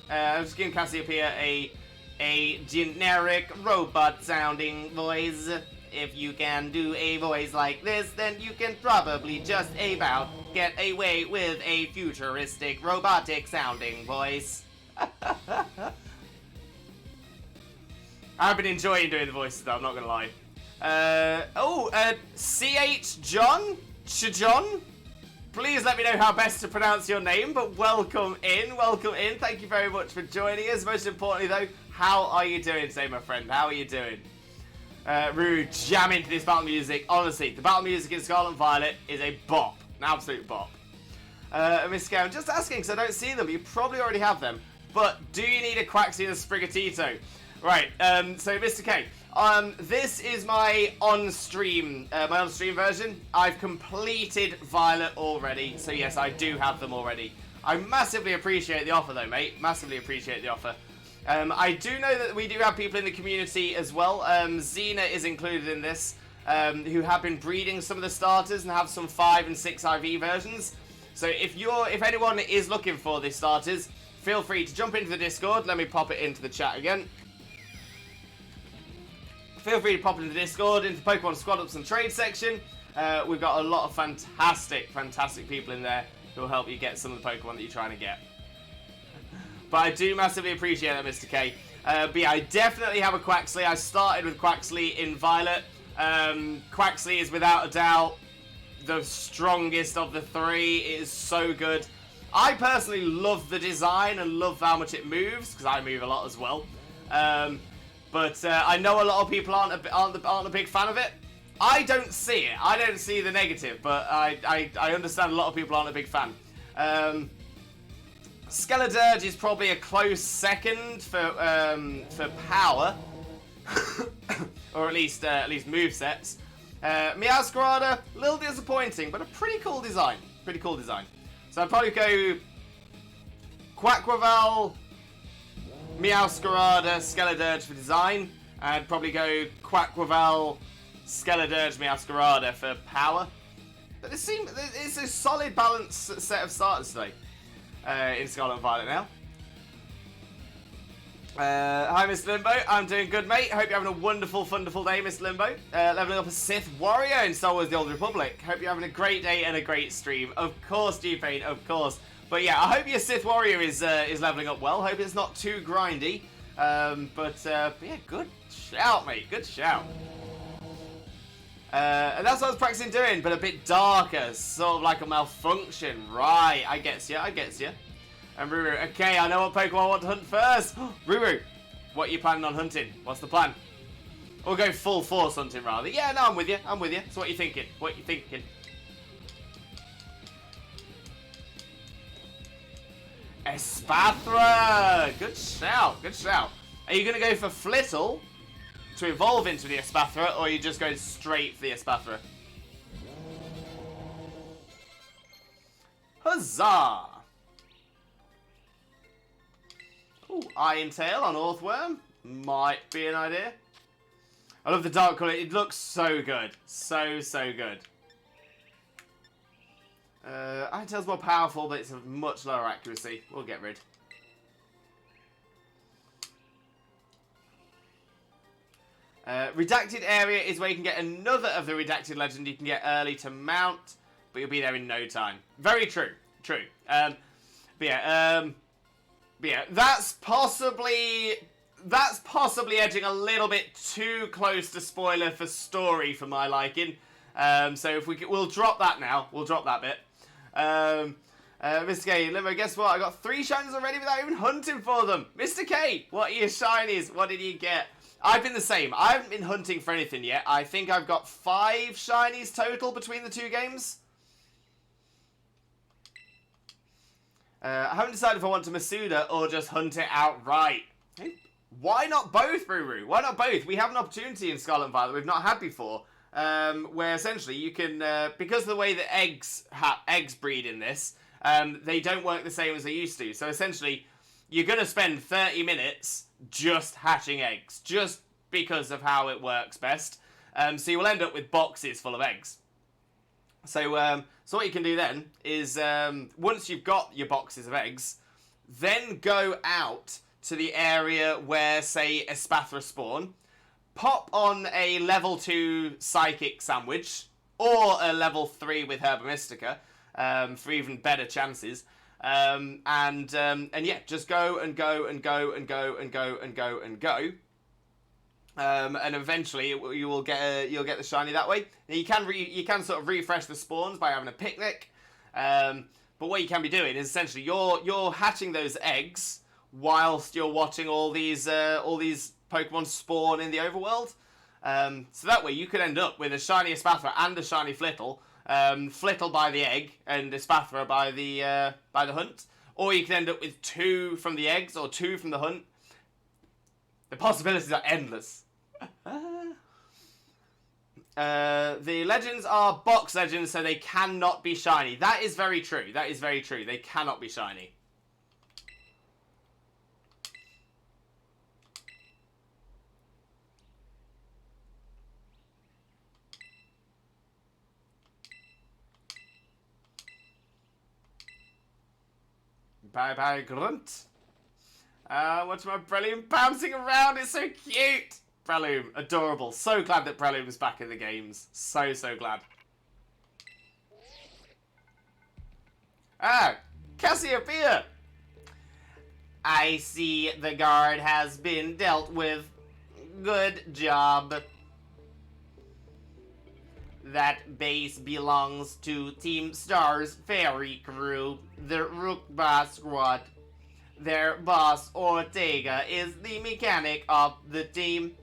Cassiopeia a generic robot-sounding voice. If you can do a voice like this, then you can probably just about get away with a futuristic, robotic-sounding voice. I've been enjoying doing the voices, though, I'm not gonna lie. CH John? Chajon? Please let me know how best to pronounce your name, but welcome in, welcome in. Thank you very much for joining us. Most importantly, though, how are you doing today, my friend? How are you doing? Ruru, jam into this battle music. Honestly, the battle music in Scarlet and Violet is a bop. An absolute bop. Miss Gale, just asking, because I don't see them. You probably already have them. But do you need a Quaxley and a Sprigatito? Right, so Mr. K, this is my on-stream version. I've completed Violet already, so yes, I do have them already. I massively appreciate the offer though, mate. Massively appreciate the offer. I do know that we do have people in the community as well. Xena is included in this, who have been breeding some of the starters and have some 5 and 6 IV versions. So if anyone is looking for the starters, feel free to jump into the Discord. Let me pop it into the chat again. Feel free to pop into the Discord, into the Pokemon Squad Ups and Trade section. We've got a lot of fantastic people in there who will help you get some of the Pokemon that you're trying to get. But I do massively appreciate that, Mr. K. But yeah, I definitely have a Quaxley. I started with Quaxley in Violet. Quaxley is without a doubt the strongest of the 3. It is so good. I personally love the design and love how much it moves, because I move a lot as well. But I know a lot of people aren't a big fan of it. I don't see it. I don't see the negative, but I understand a lot of people aren't a big fan. Skeledirge is probably a close second for power, or at least movesets. Meowscarada, a little disappointing, but a pretty cool design. Pretty cool design. So I'd probably go Quaquaval, Meowscarada, Skeledirge for design. I'd probably go Quaquaval, Skeledirge, Meowscarada for power. But it's a solid balanced set of starters today in Scarlet and Violet now. Hi, Mr. Limbo. I'm doing good, mate. Hope you're having a wonderful day, Mr. Limbo. Leveling up a Sith Warrior in Star Wars The Old Republic. Hope you're having a great day and a great stream. Of course, G-Pain, of course. But yeah, I hope your Sith Warrior is leveling up well. Hope it's not too grindy. But yeah, good shout, mate. Good shout. And that's what I was practicing doing, but a bit darker. Sort of like a malfunction. Right, I gets ya, I gets ya. And Ruru, okay, I know what Pokemon I want to hunt first. Ruru, what are you planning on hunting? What's the plan? Or go full force hunting, rather. Yeah, no, I'm with you. I'm with you. So what are you thinking? What are you thinking? Espathra! Good shout, good shout. Are you going to go for Flittle to evolve into the Espathra, or are you just going straight for the Espathra? Huzzah! Ooh, Iron Tail on Orthworm. Might be an idea. I love the dark colour. It looks so good. So good. Iron Tail's more powerful, but it's a much lower accuracy. We'll get rid. Redacted area is where you can get another of the Redacted Legend you can get early to mount, but you'll be there in no time. Very true. True. But yeah, that's possibly edging a little bit too close to spoiler for story for my liking. So if we'll drop that now. We'll drop that bit. Mr. K, Limbo, guess what? I got 3 shinies already without even hunting for them. Mr. K, what are your shinies? What did you get? I've been the same. I haven't been hunting for anything yet. I think I've got 5 shinies total between the 2 games. I haven't decided if I want to Masuda or just hunt it outright. Why not both, Ruru? Why not both? We have an opportunity in Scarlet and Violet we've not had before, where essentially you can, because of the way that eggs breed in this, they don't work the same as they used to. So essentially, you're going to spend 30 minutes just hatching eggs, just because of how it works best. So you will end up with boxes full of eggs. So what you can do then is, once you've got your boxes of eggs, then go out to the area where, say, Espathra spawn, pop on a level 2 Psychic Sandwich, or a level 3 with Herba Mystica, for even better chances. And yeah, just go and go and go and go and go and go and go. And eventually you'll get the shiny that way. Now you can sort of refresh the spawns by having a picnic, But what you can be doing is essentially you're hatching those eggs whilst you're watching all these Pokemon spawn in the overworld. So that way you could end up with a shiny Espathra and a shiny Flittle. Flittle by the egg and Espathra by the hunt. Or you can end up with 2 from the eggs or 2 from the hunt. The possibilities are endless. The legends are box legends, so they cannot be shiny. That is very true. That is very true. They cannot be shiny. Bye bye, Grunt. Watch my Breloom bouncing around. It's so cute. Breloom, adorable. So glad that Breloom is back in the games. So glad. Ah, Cassiopeia. I see the guard has been dealt with. Good job. That base belongs to Team Star's Fairy Crew, the Rookba Squad. Their boss, Ortega, is the mechanic of the team.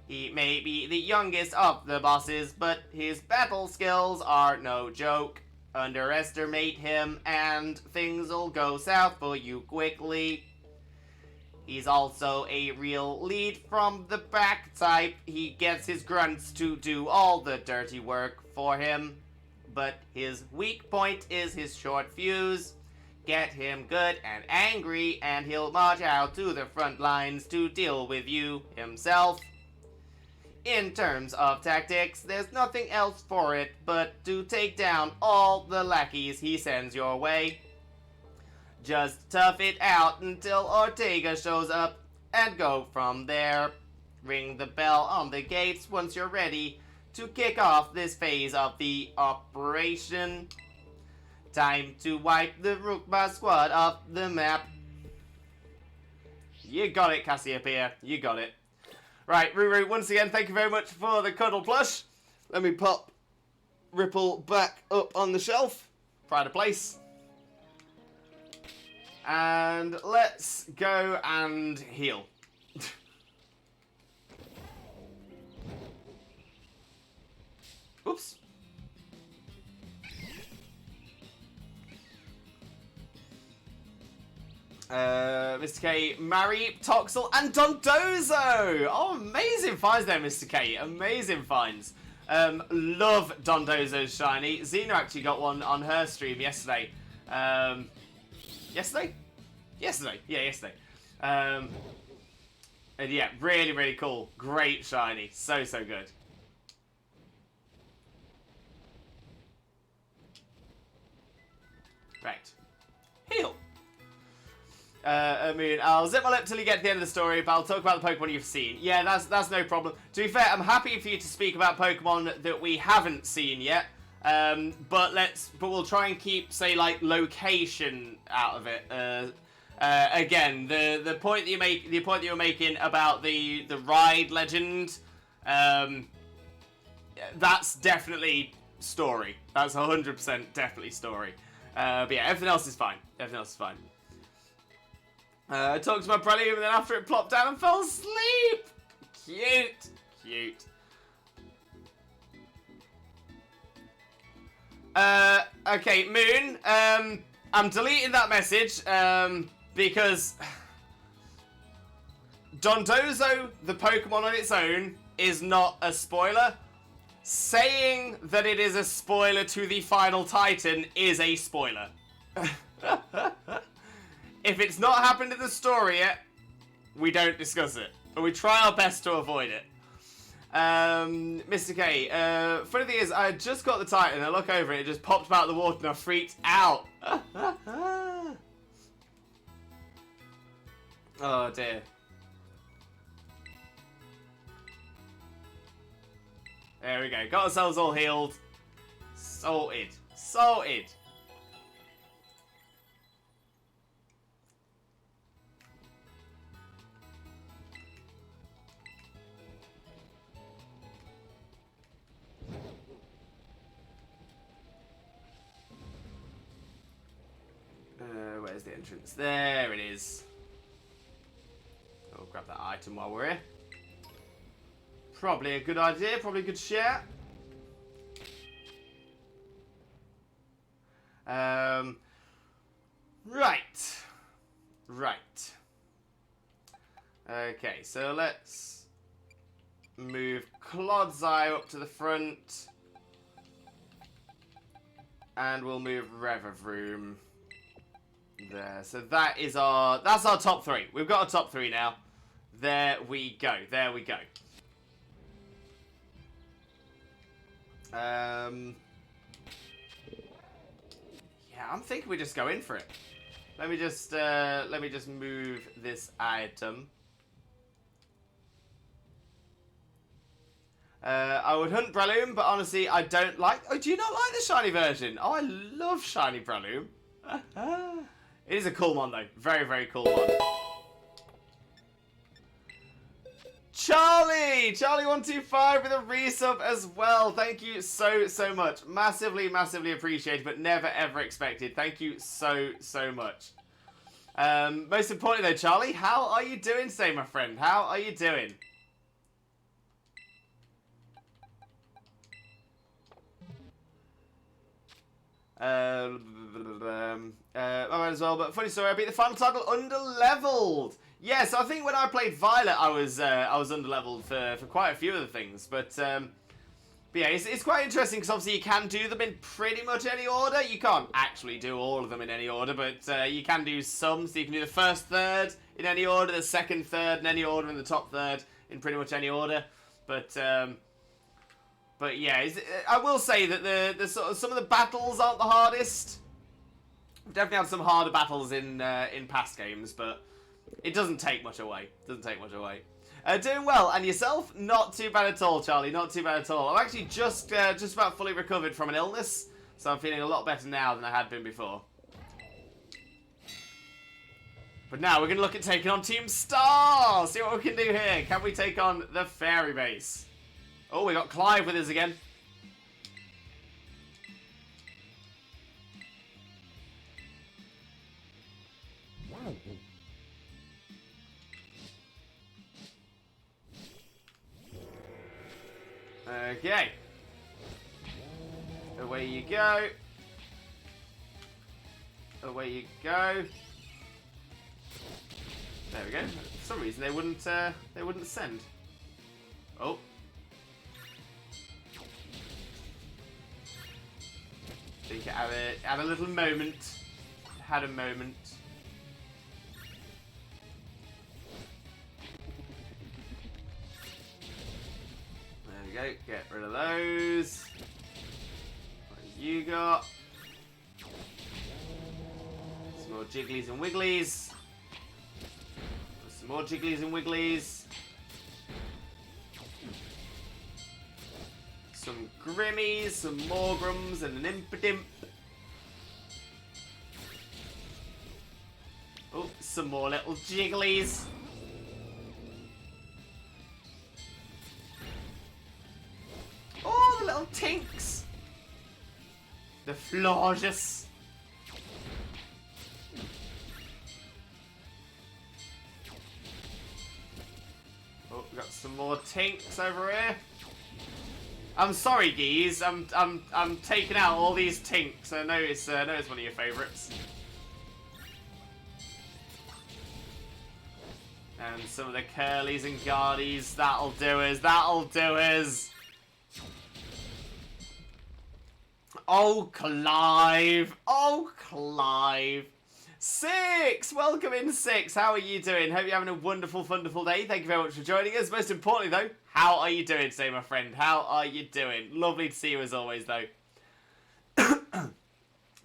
He may be the youngest of the bosses, but his battle skills are no joke. Underestimate him and things'll go south for you quickly. He's also a real lead from the back type. He gets his grunts to do all the dirty work for him. But his weak point is his short fuse. Get him good and angry and he'll march out to the front lines to deal with you himself. In terms of tactics, there's nothing else for it but to take down all the lackeys he sends your way. Just tough it out until Ortega shows up and go from there. Ring the bell on the gates once you're ready to kick off this phase of the operation. Time to wipe the Rookba Squad off the map. You got it, Cassiopeia. You got it. Right, Ruru, once again, thank you very much for the cuddle plush. Let me pop Ripple back up on the shelf. Pride of place. And let's go and heal. Oops. Mr. K, Mary, Toxel, and Dondozo! Oh, amazing finds there, Mr. K. Amazing finds. Love Dondozo's shiny. Xena actually got one on her stream yesterday. Yesterday? Yesterday. Yeah, yesterday. And yeah, really, really cool. Great shiny. So good. Right. Heal. I mean, I'll zip my lip till you get to the end of the story, but I'll talk about the Pokemon you've seen. Yeah, that's no problem. To be fair, I'm happy for you to speak about Pokemon that we haven't seen yet. But we'll try and keep, say, like, location out of it. Again, the point that you're making about the ride legend, that's definitely story. That's 100% definitely story. But yeah, everything else is fine. Everything else is fine. I talked to my Breloom and then after it plopped down and fell asleep. Cute. Cute. Okay, Moon, I'm deleting that message, because Dondozo, the Pokemon on its own, is not a spoiler. Saying that it is a spoiler to the final Titan is a spoiler. If it's not happened in the story yet, we don't discuss it. But we try our best to avoid it. Mr. K, funny thing is, I just got the Titan, I look over it, it just popped out of the water and I freaked out. Oh dear. There we go, got ourselves all healed. Sorted. Sorted. entrance. There it is. I'll grab that item while we're here. Probably a good idea. Probably a good share. Right. Right. Okay, so let's move Clod's Eye up to the front. And we'll move Revavroom there. So that's our top 3. We've got a top 3 now. There we go. There we go. Yeah, I'm thinking we just go in for it. Let me just move this item. I would hunt Breloom, but honestly, I don't like... Oh, do you not like the shiny version? Oh, I love shiny Breloom. It is a cool one, though. Very, very cool one. Charlie125 with a resub as well. Thank you so, so much. Massively, massively appreciated, but never, ever expected. Thank you so, so much. Most importantly, though, Charlie, how are you doing today, my friend? How are you doing? I might as well, but funny story, I beat the final title under-leveled. Yeah, so I think when I played Violet, I was under-leveled for quite a few of the things, but yeah, it's quite interesting because obviously you can do them in pretty much any order. You can't actually do all of them in any order, but you can do some, so you can do the first third in any order, the second third in any order, and the top third in pretty much any order, but yeah, I will say that the sort of, some of the battles aren't the hardest. I've definitely had some harder battles in past games, but it doesn't take much away. Doing well, and yourself? Not too bad at all, Charlie. Not too bad at all. I'm actually just about fully recovered from an illness, so I'm feeling a lot better now than I had been before. But now we're going to look at taking on Team Star. See what we can do here. Can we take on the Fairy Base? Oh, we got Clive with us again. Okay. Away you go. Away you go. There we go. For some reason they wouldn't send. Oh. I think it had a little moment. It had a moment. There we go. Get rid of those. What have you got? Some more jigglies and wigglies. Some more jigglies and wigglies. Some Grimmies, some Morgrums, and an Impidimp. Oh, some more little Jigglies. Oh, the little Tinks. The Florges. Oh, we got some more Tinks over here. I'm sorry, Geese. I'm taking out all these Tinks. I know it's one of your favourites. And some of the Curlies and Guardies. That'll do us. That'll do us. Oh, Clive. Oh, Clive. Six! Welcome in, Six. How are you doing? Hope you're having a wonderful, wonderful day. Thank you very much for joining us. Most importantly, though, how are you doing today, my friend? How are you doing? Lovely to see you as always, though.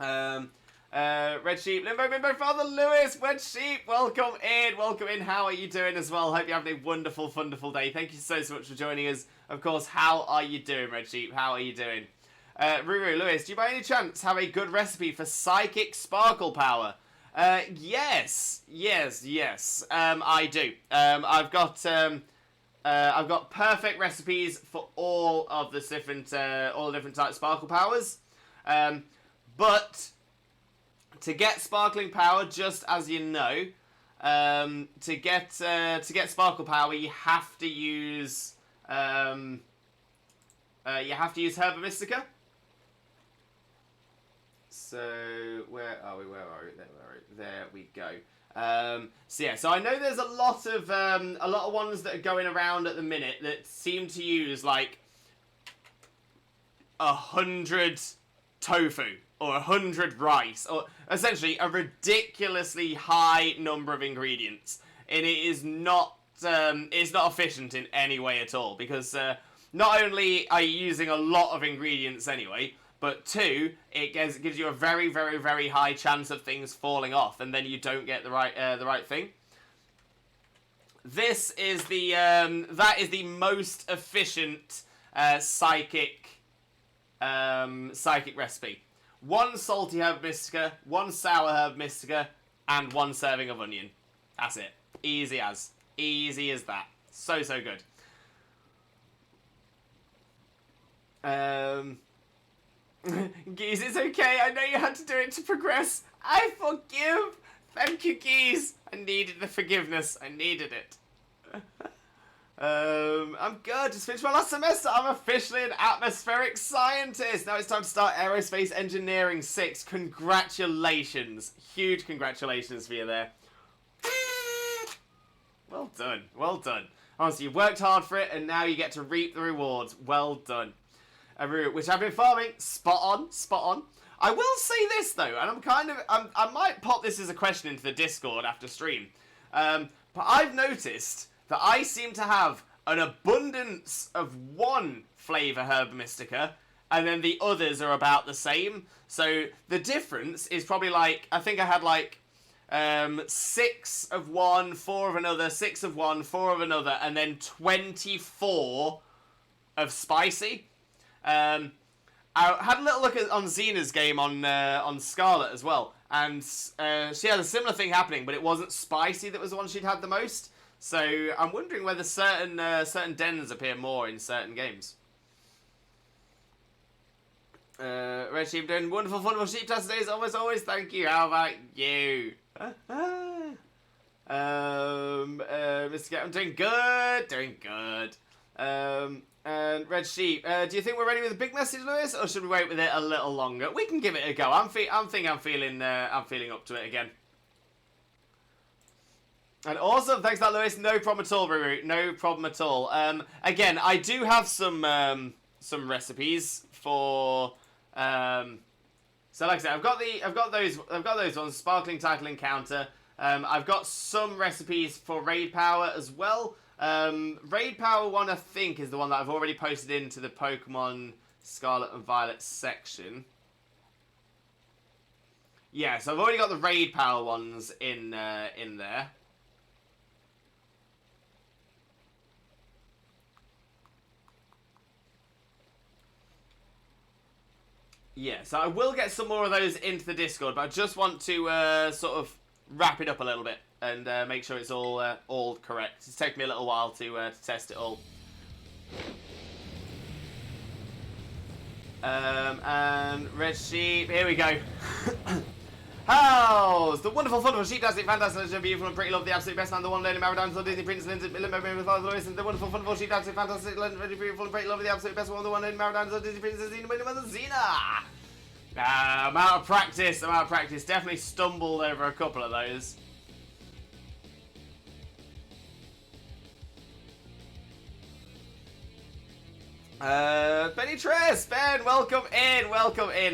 Red Sheep, Limbo, Mimbo, Father Lewis, Red Sheep, welcome in, welcome in. How are you doing as well? Hope you're having a wonderful, wonderful day. Thank you so much for joining us. Of course, how are you doing, Red Sheep? How are you doing? Ruru, Lewis, do you by any chance have a good recipe for Psychic Sparkle Power? Yes, I do. I've got perfect recipes for all of the different types of Sparkle Powers. But To get Sparkling Power, just as you know, to get Sparkle Power, you have to use Herba Mystica. So where are we? There we go. So I know there's a lot of ones that are going around at the minute that seem to use like 100 tofu or 100 rice, or essentially a ridiculously high number of ingredients, and it is not it's not efficient in any way at all, because not only are you using a lot of ingredients anyway, but two, it gives you a very, very, very high chance of things falling off, and then you don't get the right thing. This is that is the most efficient psychic recipe. 1 salty herb mystica, 1 sour herb mystica, and 1 serving of onion. That's it. Easy as that. So good. Geese, it's okay. I know you had to do it to progress. I forgive. Thank you, Geese. I needed the forgiveness. I needed it. I'm good. Just finished my last semester. I'm officially an atmospheric scientist. Now it's time to start Aerospace Engineering 6. Congratulations. Huge congratulations for you there. Well done. Well done. Honestly, you've worked hard for it, and now you get to reap the rewards. Well done. A route which I've been farming. Spot on. Spot on. I will say this, though, and I might pop this as a question into the Discord after stream. But I've noticed that I seem to have an abundance of one flavour Herba Mystica, and then the others are about the same. So the difference is probably like, I think I had like 6 of one, 4 of another, 6 of one, 4 of another, and then 24 of spicy. I had a little look on Xena's game on Scarlet as well, and she had a similar thing happening, but it wasn't spicy that was the one she'd had the most. So I'm wondering whether certain dens appear more in certain games. Red Sheep doing wonderful sheep test today, always. Thank you. How about you? Mr. Get, I'm doing good. And Red Sheep, do you think we're ready with a big message, Lewis, or should we wait with it a little longer? We can give it a go. I'm feeling up to it again. And awesome, thanks for that, Lewis. No problem at all, Ruru. No problem at all. Again, I do have some recipes for. So like I said, I've got those ones. Sparkling Title Encounter. I've got some recipes for Raid Power as well. Raid Power 1, I think, is the one that I've already posted into the Pokemon Scarlet and Violet section. Yeah, so I've already got the Raid Power ones in there. Yeah, so I will get some more of those into the Discord, but I just want to sort of wrap it up a little bit and make sure it's all correct. It's taken me a little while to test it all. And Red Sheep, here we go. How's the wonderful, fantastic, beautiful, and pretty lovely, the absolute best man, the one lady, Maradine, the Disney Princess, Lindsay, the wonderful, fantastic, fantastic, beautiful, and pretty lovely, the absolute best one, the one lady, Maradine, the Disney Princess, Xena. I'm out of practice. Definitely stumbled over a couple of those. Benny Tress, Ben, welcome in.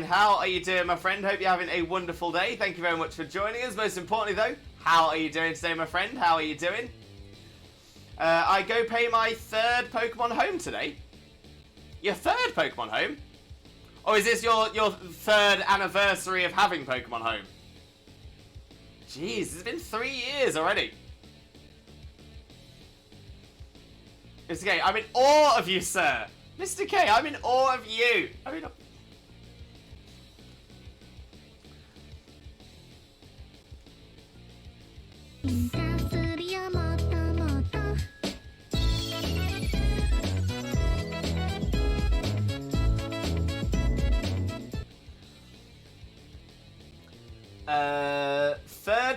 How are you doing, my friend? Hope you're having a wonderful day. Thank you very much for joining us. Most importantly, though, how are you doing today, my friend? How are you doing? I go pay my 3rd Pokemon home today. Your 3rd Pokemon home? Or is this your 3rd anniversary of having Pokemon home? Jeez, it's been 3 years already. Mr. K, I'm in awe of you, sir. Mr. K, I'm in awe of you.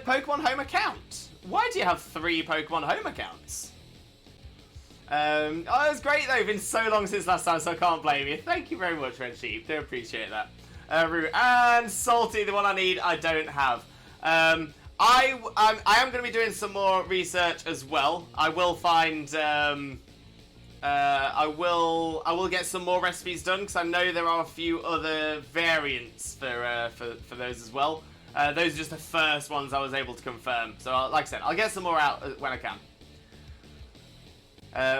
Pokemon Home account. Why do you have 3 Pokemon Home accounts? Oh, it was great though. Been so long since last time, so I can't blame you. Thank you very much, Red Sheep. Do appreciate that. And Salty, the one I need, I don't have. I am going to be doing some more research as well. I will find. I will get some more recipes done because I know there are a few other variants for those as well. Those are just the first ones I was able to confirm. So, like I said, I'll get some more out when I can.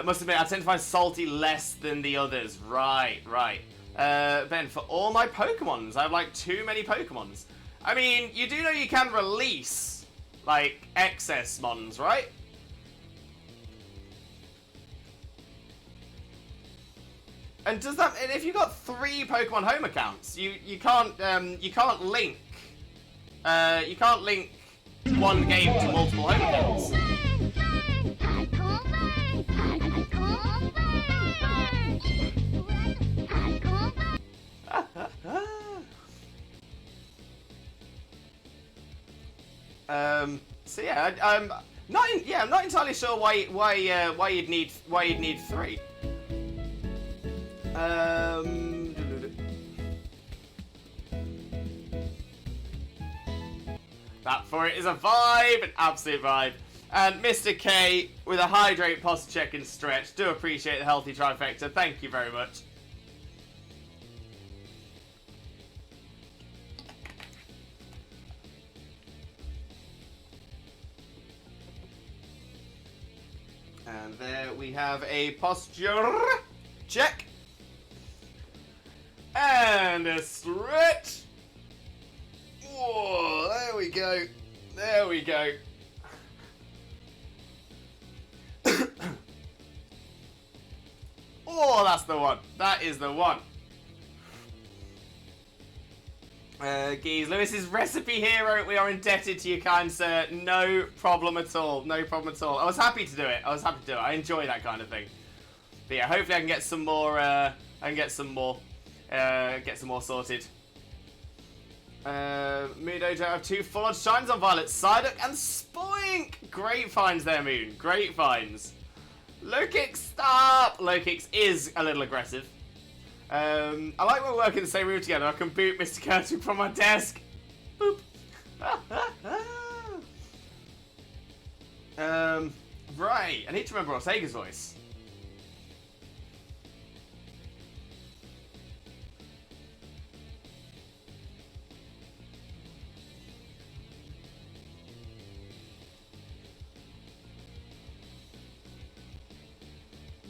Must admit, I tend to find Salty less than the others. Right. Ben, for all my Pokemons, I have like too many Pokemons. I mean, you do know you can release like excess mons, right? And does that? And if you've got 3 Pokemon Home accounts, you can't link one game to multiple home accounts. So yeah, I'm not entirely sure why you'd need 3. That for it is a vibe, an absolute vibe. And Mr. K with a hydrate, posture check, and stretch. Do appreciate the healthy trifecta. Thank you very much. And there we have a posture check. And a stretch. Whoa, there we go. There we go. Oh, that's the one. That is the one. Geez, Lewis's recipe hero. We are indebted to you, kind sir. No problem at all. No problem at all. I was happy to do it. I enjoy that kind of thing. But yeah, hopefully I can get some more. Get some more sorted. Moodojo have 2 full-on shines on Violet, Psyduck and Spoink. Great finds there, Moon. Great finds. Low-kick, stop! Low-kicks is a little aggressive. I like when we're working the same room together. I can boot Mr. Kurtuk from my desk. Boop. Right. I need to remember Ortega's voice.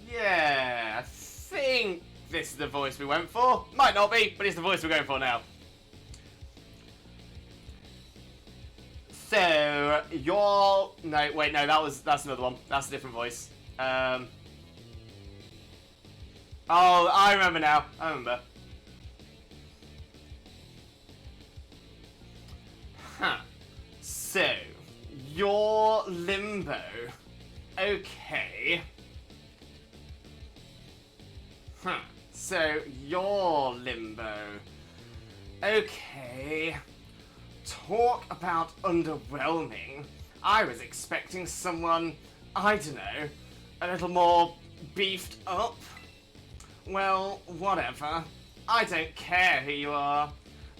Yeah, I think this is the voice we went for. Might not be, but it's the voice we're going for now. So, you're... No, wait, no, that's another one. That's a different voice. Oh, I remember now. I remember. Huh. So, you're Limbo. Okay. Huh. So, you're Limbo. Okay. Talk about underwhelming. I was expecting someone, I don't know, a little more beefed up. Well, whatever. I don't care who you are.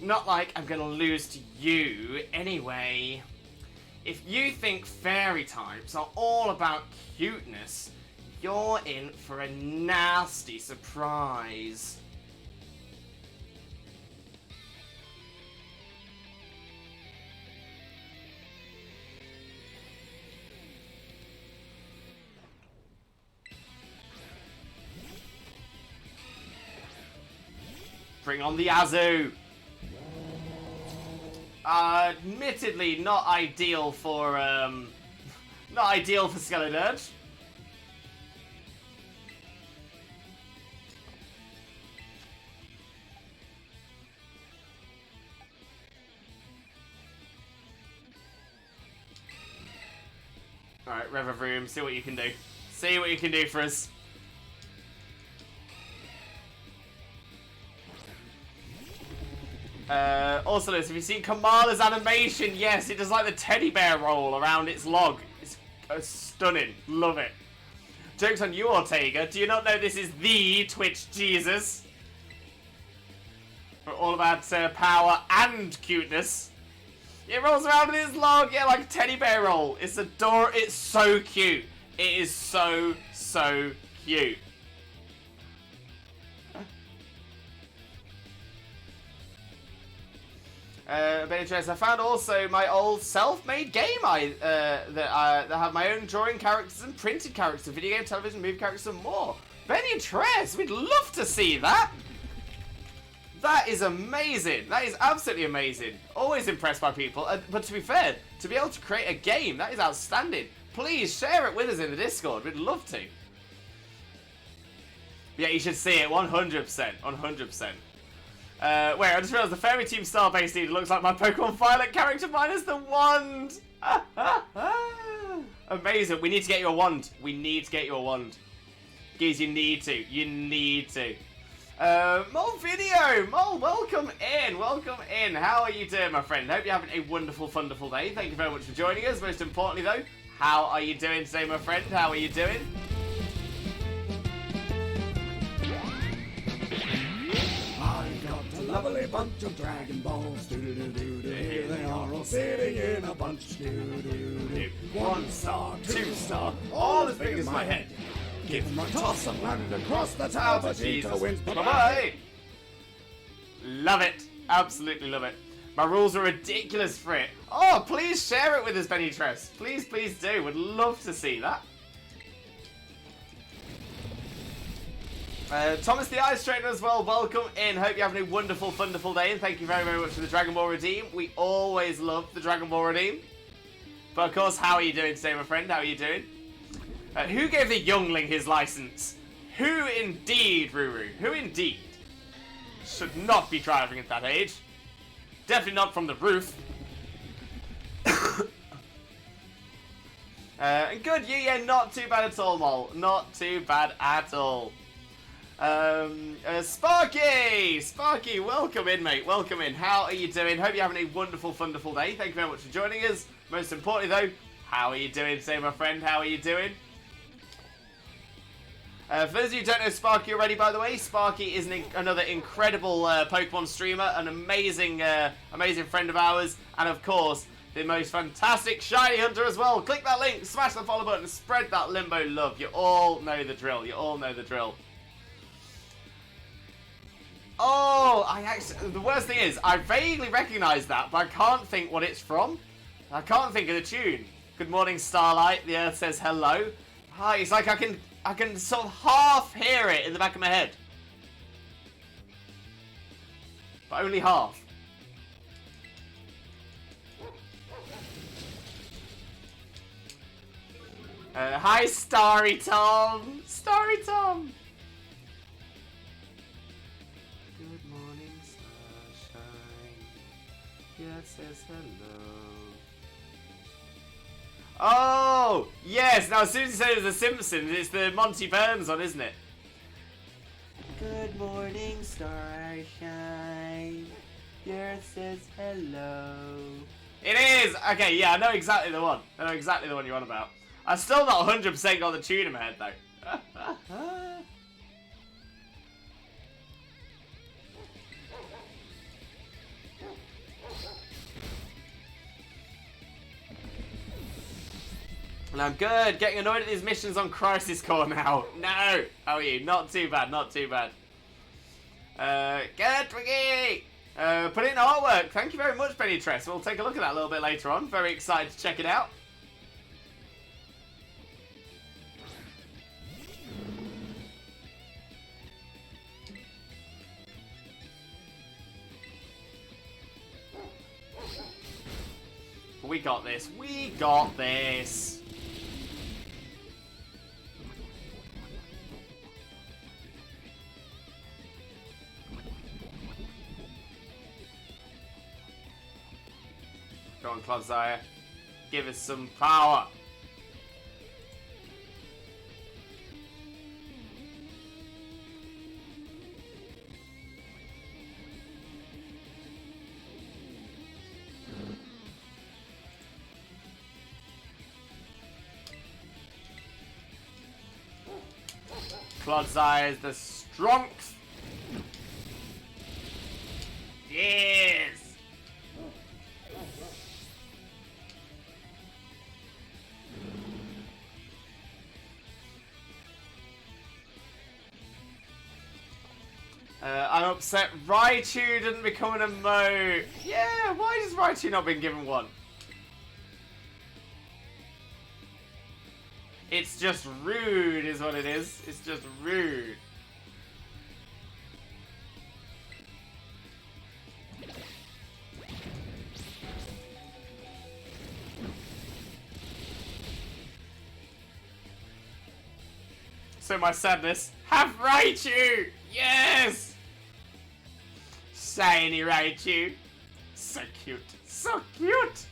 Not like I'm gonna lose to you anyway. If you think fairy types are all about cuteness, you're in for a nasty surprise. Bring on the Azu! Admittedly, not ideal for Skeledirge. Alright, Revavroom, see what you can do. See what you can do for us. Also, if you've seen Kamala's animation, yes, it does like the teddy bear roll around its log. It's stunning. Love it. Joke's on you, Ortega. Do you not know this is the Twitch Jesus? For all about power and cuteness. It rolls around in its log, yeah, like a teddy bear roll. It's adorable. It's so cute. It is so cute. I found also my old self-made game that have my own drawing characters and printed characters, video game, television, movie characters, and more. Benny and Tress, we'd love to see that. That is amazing. That is absolutely amazing. Always impressed by people. But to be fair, to be able to create a game, that is outstanding. Please share it with us in the Discord. We'd love to. Yeah, you should see it. 100%. 100%. Wait, I just realised the Fairy Team Starbase leader looks like my Pokemon Violet character minus the wand. Amazing. We need to get you a wand. We need to get you a wand. Geez, you need to. You need to. Mole Video! Mole, welcome in. Welcome in. How are you doing, my friend? Hope you're having a wonderful, wonderful day. Thank you very much for joining us. Most importantly, though, how are you doing today, my friend? How are you doing? Lovely bunch of Dragon Balls, do-do-do-do-do. Here they are all sitting in a bunch, do-do-do-do. 1 star, 2 star, all as big as my head. Give them a toss and land across the tower, Vegeta wins. Bye-bye! Love it. Absolutely love it. My rules are ridiculous for it. Oh, please share it with us, Benny Tress. Please, please do. Would love to see that. Thomas the Ice Trainer as well, welcome in. Hope you're having a wonderful, wonderful day, and thank you very, very much for the Dragon Ball Redeem. We always love the Dragon Ball Redeem. But of course, how are you doing today, my friend? How are you doing? Who gave the youngling his license? Who indeed, Ruru? Who indeed? Should not be driving at that age. Definitely not from the roof. And good, yeah, not too bad at all, Mol. Not too bad at all. Sparky! Sparky, welcome in, mate. Welcome in. How are you doing? Hope you're having a wonderful, wonderful day. Thank you very much for joining us. Most importantly, though, how are you doing today, my friend? How are you doing? For those of you who don't know Sparky already, by the way, Sparky is another incredible Pokemon streamer, an amazing, amazing friend of ours, and of course, the most fantastic shiny hunter as well. Click that link, smash the follow button, spread that Limbo love. You all know the drill. You all know the drill. Oh, the worst thing is, I vaguely recognise that, but I can't think what it's from. I can't think of the tune. Good morning, Starlight. The Earth says hello. Hi, it's like I can sort of half hear it in the back of my head. But only half. Hi, Starry Tom. Starry Tom. Good morning, sunshine. Yeah, it says hello. Oh, yes. Now, as soon as you said it was The Simpsons, it's the Monty Burns one, isn't it? Good morning, starshine. The Earth says hello. It is! Okay, yeah, I know exactly the one. I know exactly the one you're on about. I've still not 100% got the tune in my head, though. And I'm good. Getting annoyed at these missions on Crisis Core now. No! How are you? Not too bad, not too bad. Good, Twiggy! Put in artwork. Thank you very much, Benny Tress. We'll take a look at that a little bit later on. Very excited to check it out. We got this. We got this. Go on, Clodzire. Give us some power. Clodsire is the strength. Yes. I'm upset Raichu didn't become an emote. Yeah, why has Raichu not been given one? It's just rude is what it is. It's just rude. So my sadness, have Raichu! Yes! Shiny Raichu. So cute. So cute!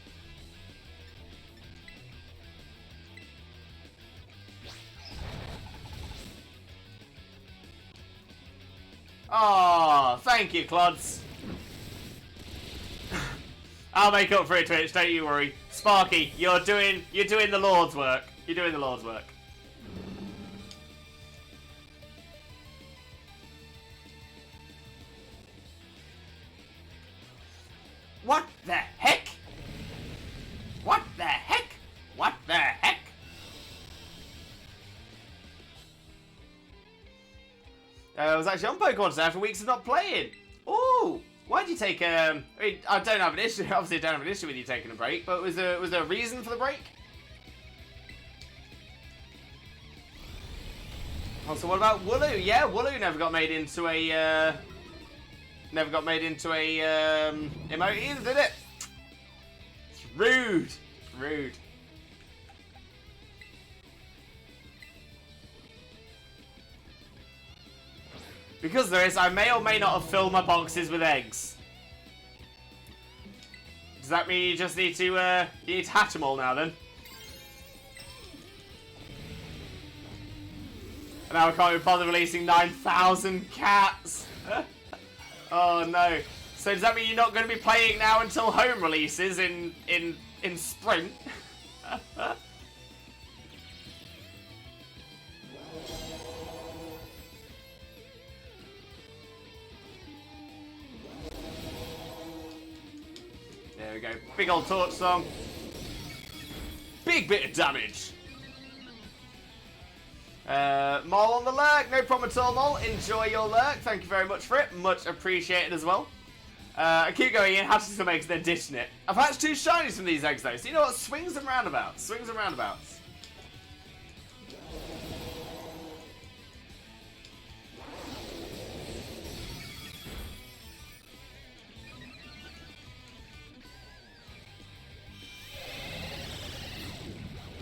Oh, thank you, Clods. I'll make up for it, Twitch, don't you worry. Sparky, you're doing the Lord's work. You're doing the Lord's work. What the heck? What the heck? What the heck? I was actually on Pokemon today after weeks of not playing. Ooh, why'd you take I mean, I don't have an issue. Obviously, I don't have an issue with you taking a break. But was there a reason for the break? Oh, so what about Wooloo? Yeah, Wooloo never got made into a emote either, did it? It's rude. It's rude. Because there is, I may or may not have filled my boxes with eggs. Does that mean you just need to hatch them all now then? And now I can't even bother releasing 9,000 cats. Oh no. So does that mean you're not going to be playing now until home releases in spring? There we go. Big old torch song. Big bit of damage. Mole on the lurk. No problem at all, Mole. Enjoy your lurk. Thank you very much for it. Much appreciated as well. I keep going in, hatching some eggs, then ditching it. I've hatched 2 shinies from these eggs though, so you know what? Swings and roundabouts. Swings and roundabouts.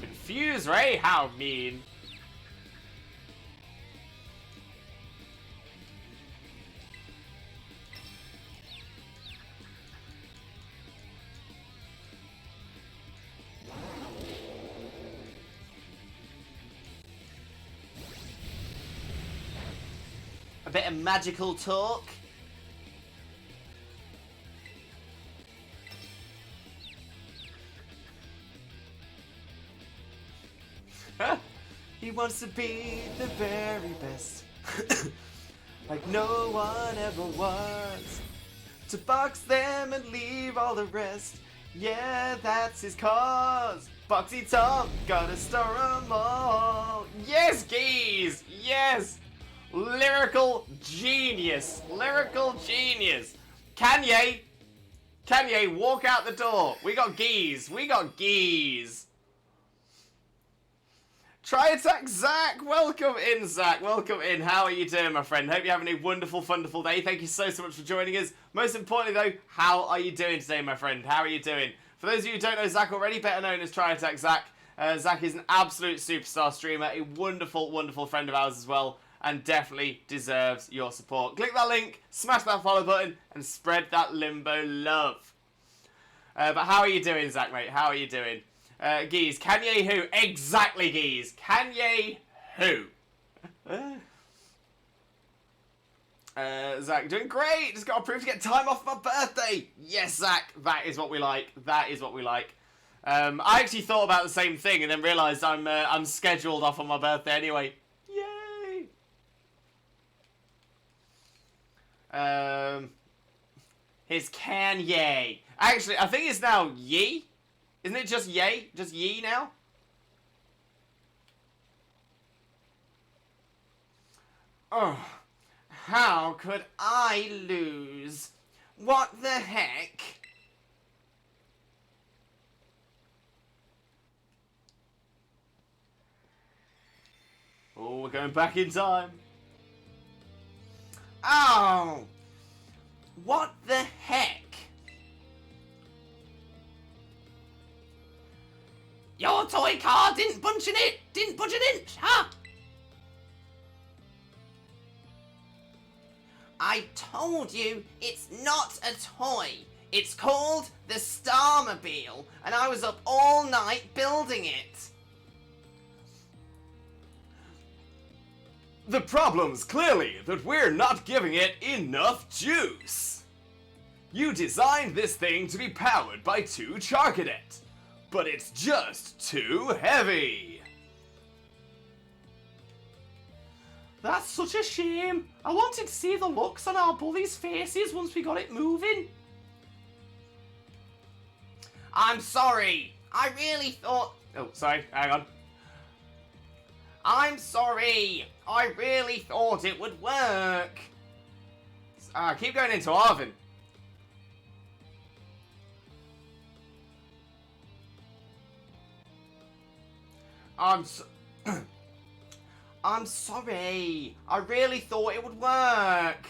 Confuse Ray? How mean. A bit of magical talk. He wants to be the very best. Like no one ever was. To box them and leave all the rest. Yeah, that's his cause. Boxy Tom, gotta store 'em all. Yes, geez! Yes! Lyrical genius. Lyrical genius. Kanye, walk out the door. We got geese. We got geese. Try attack Zach. Welcome in, Zach. Welcome in. How are you doing, my friend? Hope you're having a wonderful, wonderful day. Thank you so much for joining us. Most importantly, though, how are you doing today, my friend? How are you doing? For those of you who don't know Zach already, better known as Try attack Zach. Zach is an absolute superstar streamer, a wonderful, wonderful friend of ours as well, and definitely deserves your support. Click that link, smash that follow button, and spread that Limbo love. But how are you doing, Zach, mate? How are you doing? Geese, Kanye who? Exactly, Geese. Kanye who? Zach, doing great. Just got approved to get time off my birthday. Yes, Zach, that is what we like. That is what we like. I actually thought about the same thing and then realised I'm scheduled off on my birthday anyway. Yay! His Kanye. Actually, I think it's now Ye. Isn't it just Ye? Just Ye now? Oh, how could I lose? What the heck? Oh, we're going back in time. Oh, what the heck? Your toy car didn't budge an inch, huh? I told you, it's not a toy. It's called the Starmobile, and I was up all night building it. The problem's clearly that we're not giving it enough juice. You designed this thing to be powered by 2 Charcadet, but it's just too heavy. That's such a shame. I wanted to see the looks on our bullies' faces once we got it moving. I'm sorry. I really thought... Oh, sorry. Hang on. I'm sorry. I really thought it would work. Keep going into Arvin. I'm sorry. I really thought it would work.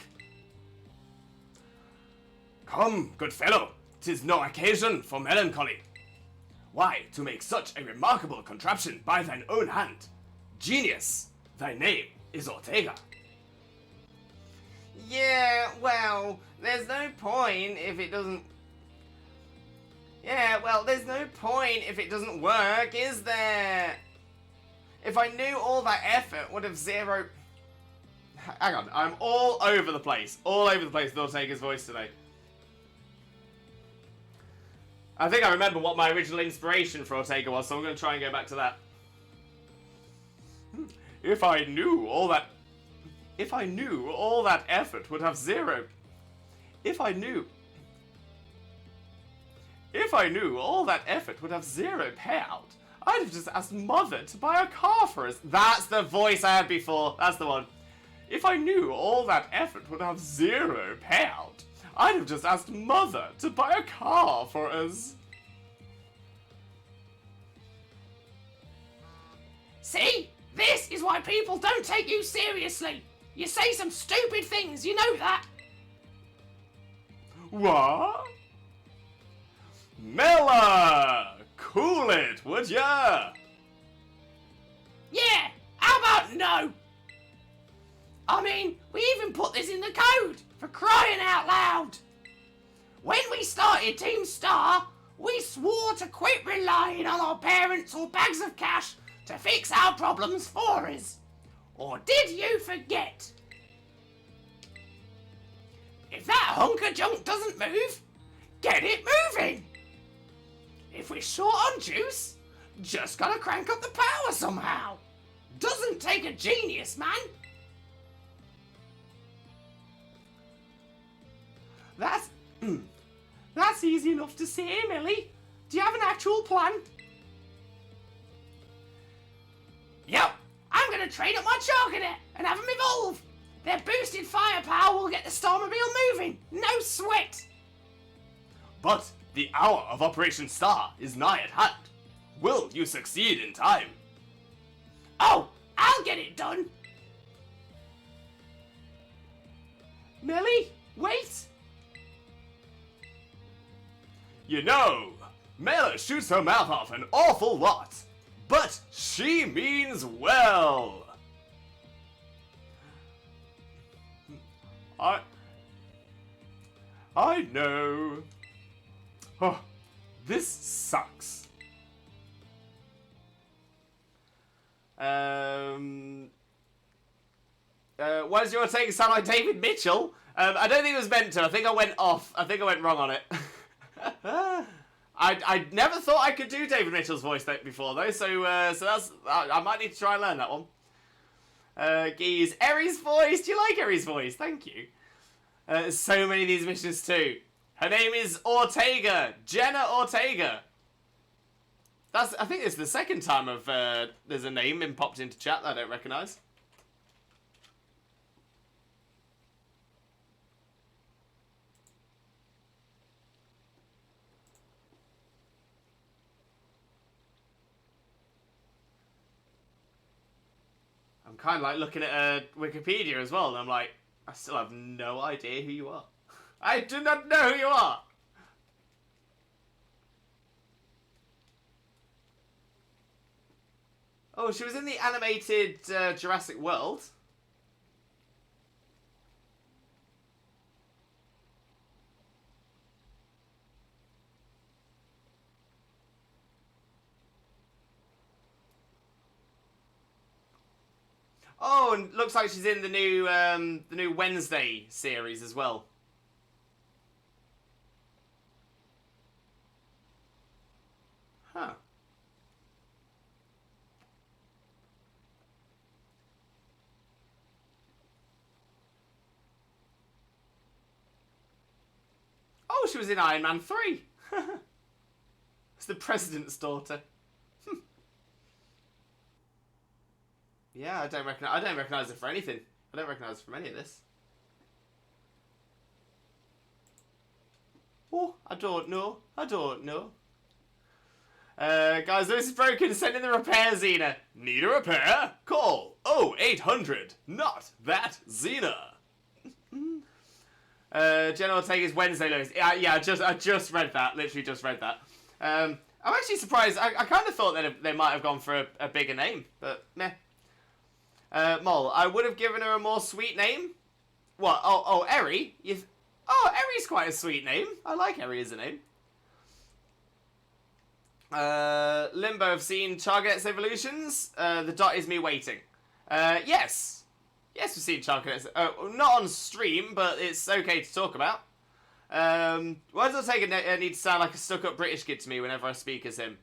Come, good fellow. 'Tis no occasion for melancholy. Why, to make such a remarkable contraption by thine own hand. Genius, thy name is Ortega. Yeah, well, there's no point if it doesn't... Yeah, well, there's no point if it doesn't work, is there? If I knew all that effort would have zero... Hang on, I'm all over the place. All over the place with Ortega's voice today. I think I remember what my original inspiration for Ortega was, so I'm going to try and go back to that. If I knew all that effort would have zero... If I knew all that effort would have zero payout, I'd have just asked Mother to buy a car for us. That's the voice I had before. That's the one. If I knew all that effort would have zero payout, I'd have just asked Mother to buy a car for us. See? This is why people don't take you seriously. You say some stupid things, you know that. What? Mela! Cool it, would ya? Yeah, how about no? I mean, we even put this in the code, for crying out loud. When we started Team Star, we swore to quit relying on our parents or bags of cash to fix our problems for us. Or did you forget? If that hunk of junk doesn't move, get it moving. If we're short on juice, just gotta crank up the power somehow. Doesn't take a genius, man. That's easy enough to say, Millie. Do you have an actual plan? Yep, I'm gonna train up my Charcadet and have them evolve. Their boosted firepower will get the Starmobile moving. No sweat. But the hour of Operation Star is nigh at hand. Will you succeed in time? Oh, I'll get it done. Millie, wait. You know, Mela shoots her mouth off an awful lot, but she means well. I know. Oh, this sucks. Why does your take sound like David Mitchell? I don't think it was meant to. I think I went off. I think I went wrong on it. I never thought I could do David Mitchell's voice before though, so that's I might need to try and learn that one. Geez, Eri's voice. Do you like Eri's voice? Thank you. So many of these missions too. Her name is Ortega. Jenna Ortega. I think it's the second time there's a name been popped into chat that I don't recognise. I'm kind of like looking at Wikipedia as well, and I'm like, I still have no idea who you are. I do not know who you are! Oh, she was in the animated Jurassic World. Oh, and looks like she's in the new Wednesday series as well. Huh. Oh, she was in Iron Man 3. It's the president's daughter. Yeah, I don't recognize her for anything. I don't recognize her from any of this. Oh, I don't know. I don't know. Guys, this is broken. Send in the repair, Xena. Need a repair? Call 0800. Not that Xena. Jenna Ortega's Wednesday Lois. Yeah, I just read that. Literally just read that. I'm actually surprised. I kind of thought that they might have gone for a bigger name, but meh. Mol, I would have given her a more sweet name. What? Oh, Eri? Eri's quite a sweet name. I like Eri as a name. Limbo have seen Chargadet's evolutions. The dot is me waiting. Yes. Yes, we've seen Chargadet's. Not on stream, but it's okay to talk about. Why does Ortega need to sound like a stuck-up British kid to me whenever I speak as him?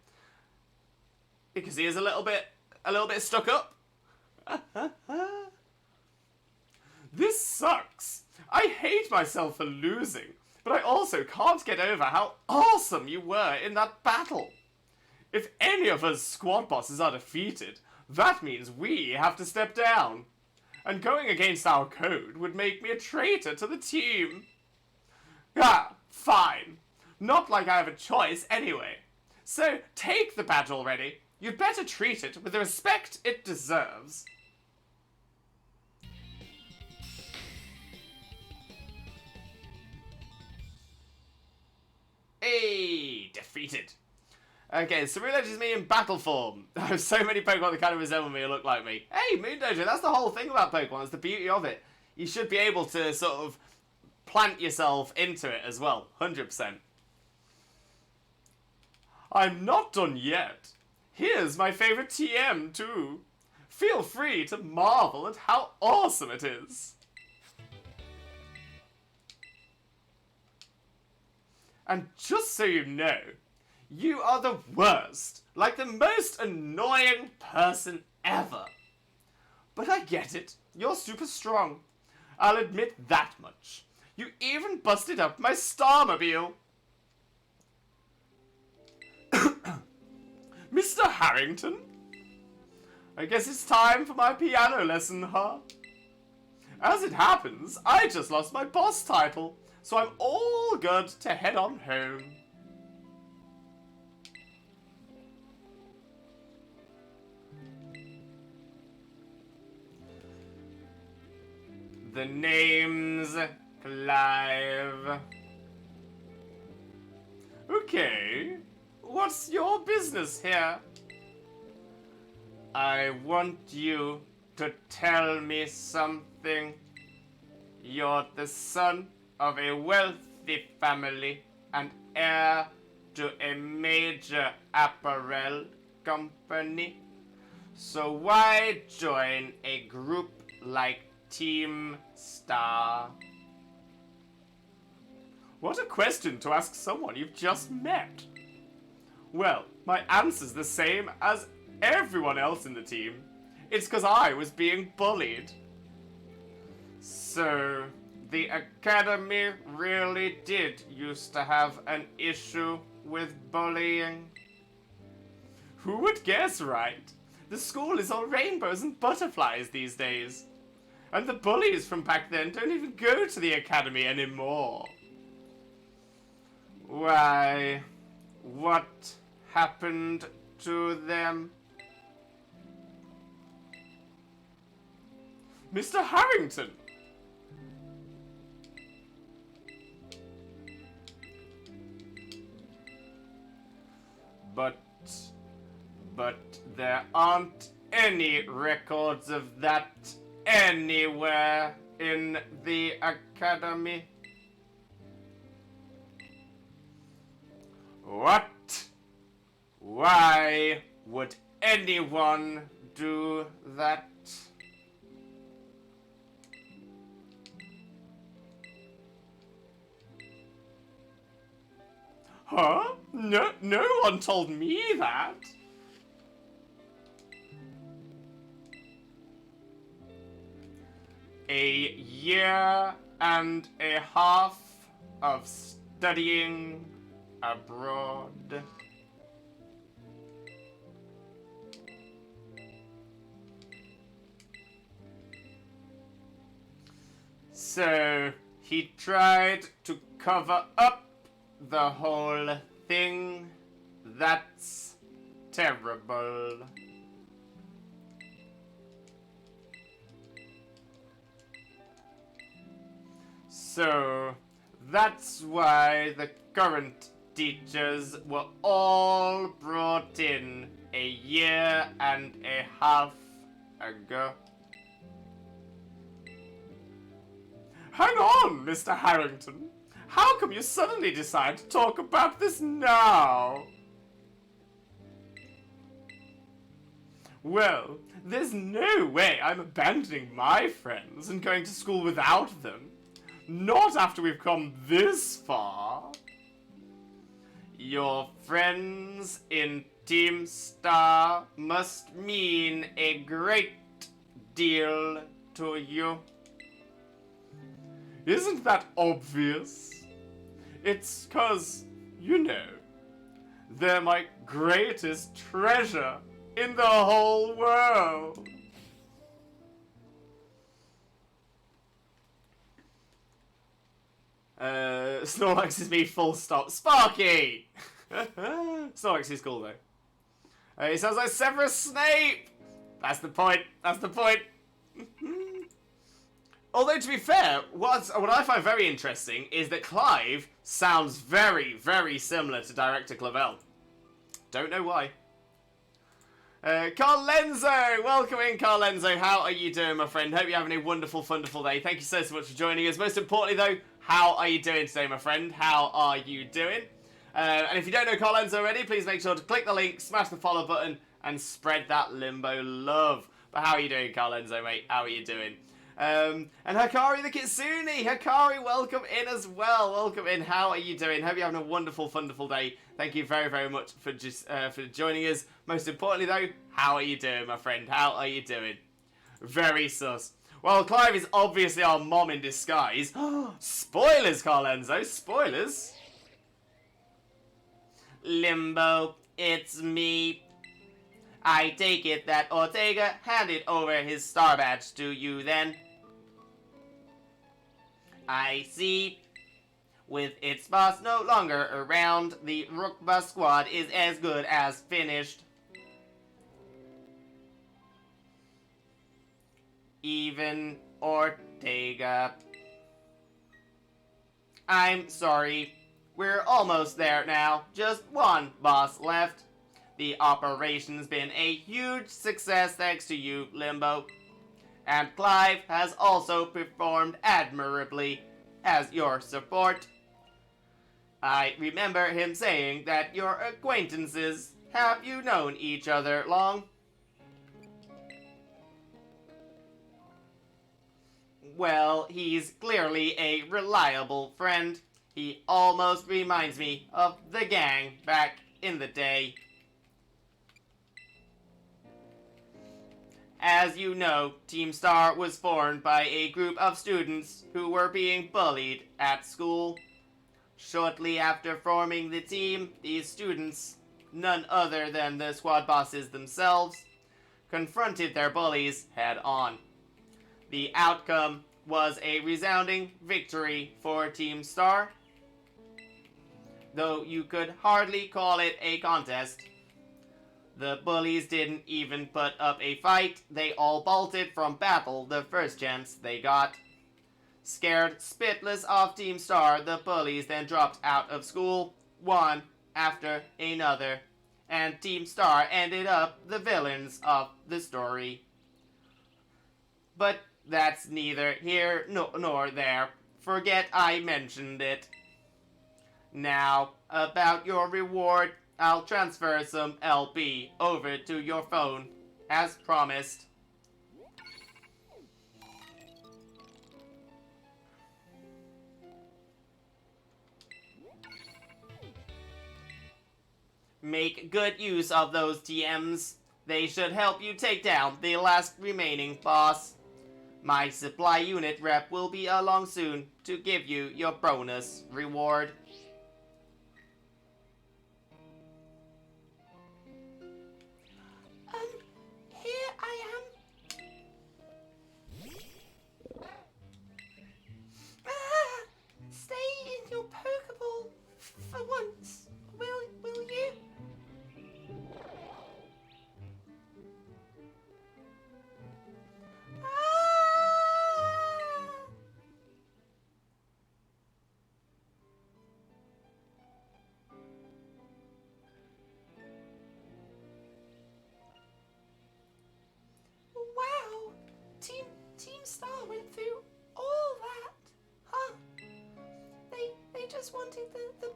Because he is a little bit stuck up. This sucks. I hate myself for losing, but I also can't get over how awesome you were in that battle. If any of us squad bosses are defeated, that means we have to step down. And going against our code would make me a traitor to the team. Ah, fine. Not like I have a choice anyway. So take the badge already. You'd better treat it with the respect it deserves. Hey, defeated. Okay, so realizes me in battle form. I have so many Pokemon that kind of resemble me or look like me. Hey, Moon Dojo, that's the whole thing about Pokemon. It's the beauty of it. You should be able to sort of plant yourself into it as well. 100%. I'm not done yet. Here's my favorite TM too. Feel free to marvel at how awesome it is. And just so you know, you are the worst, like the most annoying person ever. But I get it, you're super strong. I'll admit that much. You even busted up my Starmobile. Mr. Harrington? I guess it's time for my piano lesson, huh? As it happens, I just lost my boss title, so I'm all good to head on home. The name's Clive. Okay, what's your business here? I want you to tell me something. You're the son of a wealthy family and heir to a major apparel company. So why join a group like Team Star? What a question to ask someone you've just met. Well, my answer's the same as everyone else in the team. It's because I was being bullied. So, the academy really did used to have an issue with bullying. Who would guess, right? The school is all rainbows and butterflies these days. And the bullies from back then don't even go to the academy anymore. Why, what happened to them? Mr. Harrington! But there aren't any records of that anywhere in the academy. What? Why would anyone do that? Huh? No one told me that. A year and a half of studying abroad. So he tried to cover up the whole thing. That's terrible. So that's why the current teachers were all brought in a year and a half ago. Hang on, Mr. Harrington. How come you suddenly decide to talk about this now? Well, there's no way I'm abandoning my friends and going to school without them. Not after we've come this far. Your friends in Team Star must mean a great deal to you. Isn't that obvious? It's 'cause, you know, they're my greatest treasure in the whole world. Snorlax is me, full stop. Sparky! Snorlax is cool, though. He sounds like Severus Snape! That's the point. That's the point. Although, to be fair, what I find very interesting is that Clive sounds very, very similar to Director Clavel. Don't know why. Carl Lenzo! Welcome in, Carl Lenzo. How are you doing, my friend? Hope you're having a wonderful, wonderful day. Thank you so much for joining us. Most importantly, though, how are you doing today, my friend? How are you doing? And if you don't know Carl Lenzo already, please make sure to click the link, smash the follow button, and spread that Limbo love. But how are you doing, Carl Lenzo, mate? How are you doing? And Hikari the Kitsune. Hikari, welcome in as well. Welcome in. How are you doing? Hope you're having a wonderful, wonderful day. Thank you very, very much for for joining us. Most importantly, though, how are you doing, my friend? How are you doing? Very sus. Well, Clive is obviously our mom in disguise. Spoilers, Carl Enzo. Spoilers. Limbo, it's me. I take it that Ortega handed over his star badge to you then. I see. With its boss no longer around, the Rookba squad is as good as finished. Even Ortega. I'm sorry. We're almost there now. Just one boss left. The operation's been a huge success thanks to you, Limbo. And Clive has also performed admirably as your support. I remember him saying that your acquaintances. Have you known each other long? Well, he's clearly a reliable friend. He almost reminds me of the gang back in the day. As you know, Team Star was formed by a group of students who were being bullied at school. Shortly after forming the team, these students, none other than the squad bosses themselves, confronted their bullies head on. The outcome was a resounding victory for Team Star. Though you could hardly call it a contest. The bullies didn't even put up a fight, they all bolted from battle the first chance they got. Scared spitless of Team Star, the bullies then dropped out of school, one after another, and Team Star ended up the villains of the story. But that's neither here nor there. Forget I mentioned it. Now, about your reward, I'll transfer some LP over to your phone, as promised. Make good use of those TMs. They should help you take down the last remaining boss. My supply unit rep will be along soon to give you your bonus reward. Here I am. Stay in your Pokeball for once, will you? Wow, Team Star went through all that, huh? They just wanted the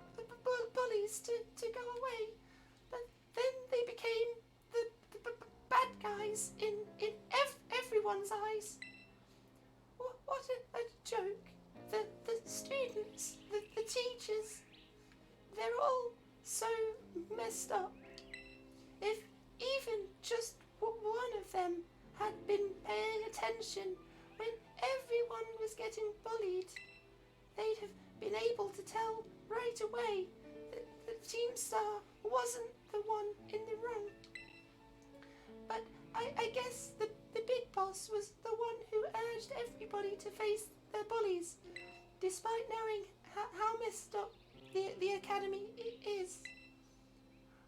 bullies to go away, but then they became the bad guys in everyone's eyes. What a joke! The students, the teachers, they're all so messed up. If even just one of them had been paying attention when everyone was getting bullied, they'd have been able to tell right away that Team Star wasn't the one in the wrong. But I guess the big boss was the one who urged everybody to face their bullies, despite knowing how messed up the academy is.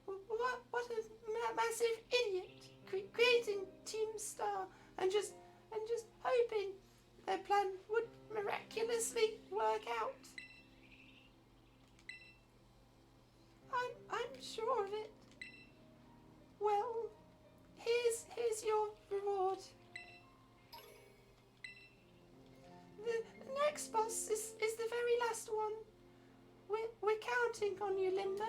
What a massive idiot, creating Team Star and just hoping their plan would miraculously work out. I'm sure of it. Well, here's your reward. The next boss is the very last one. We're counting on you, Limbo.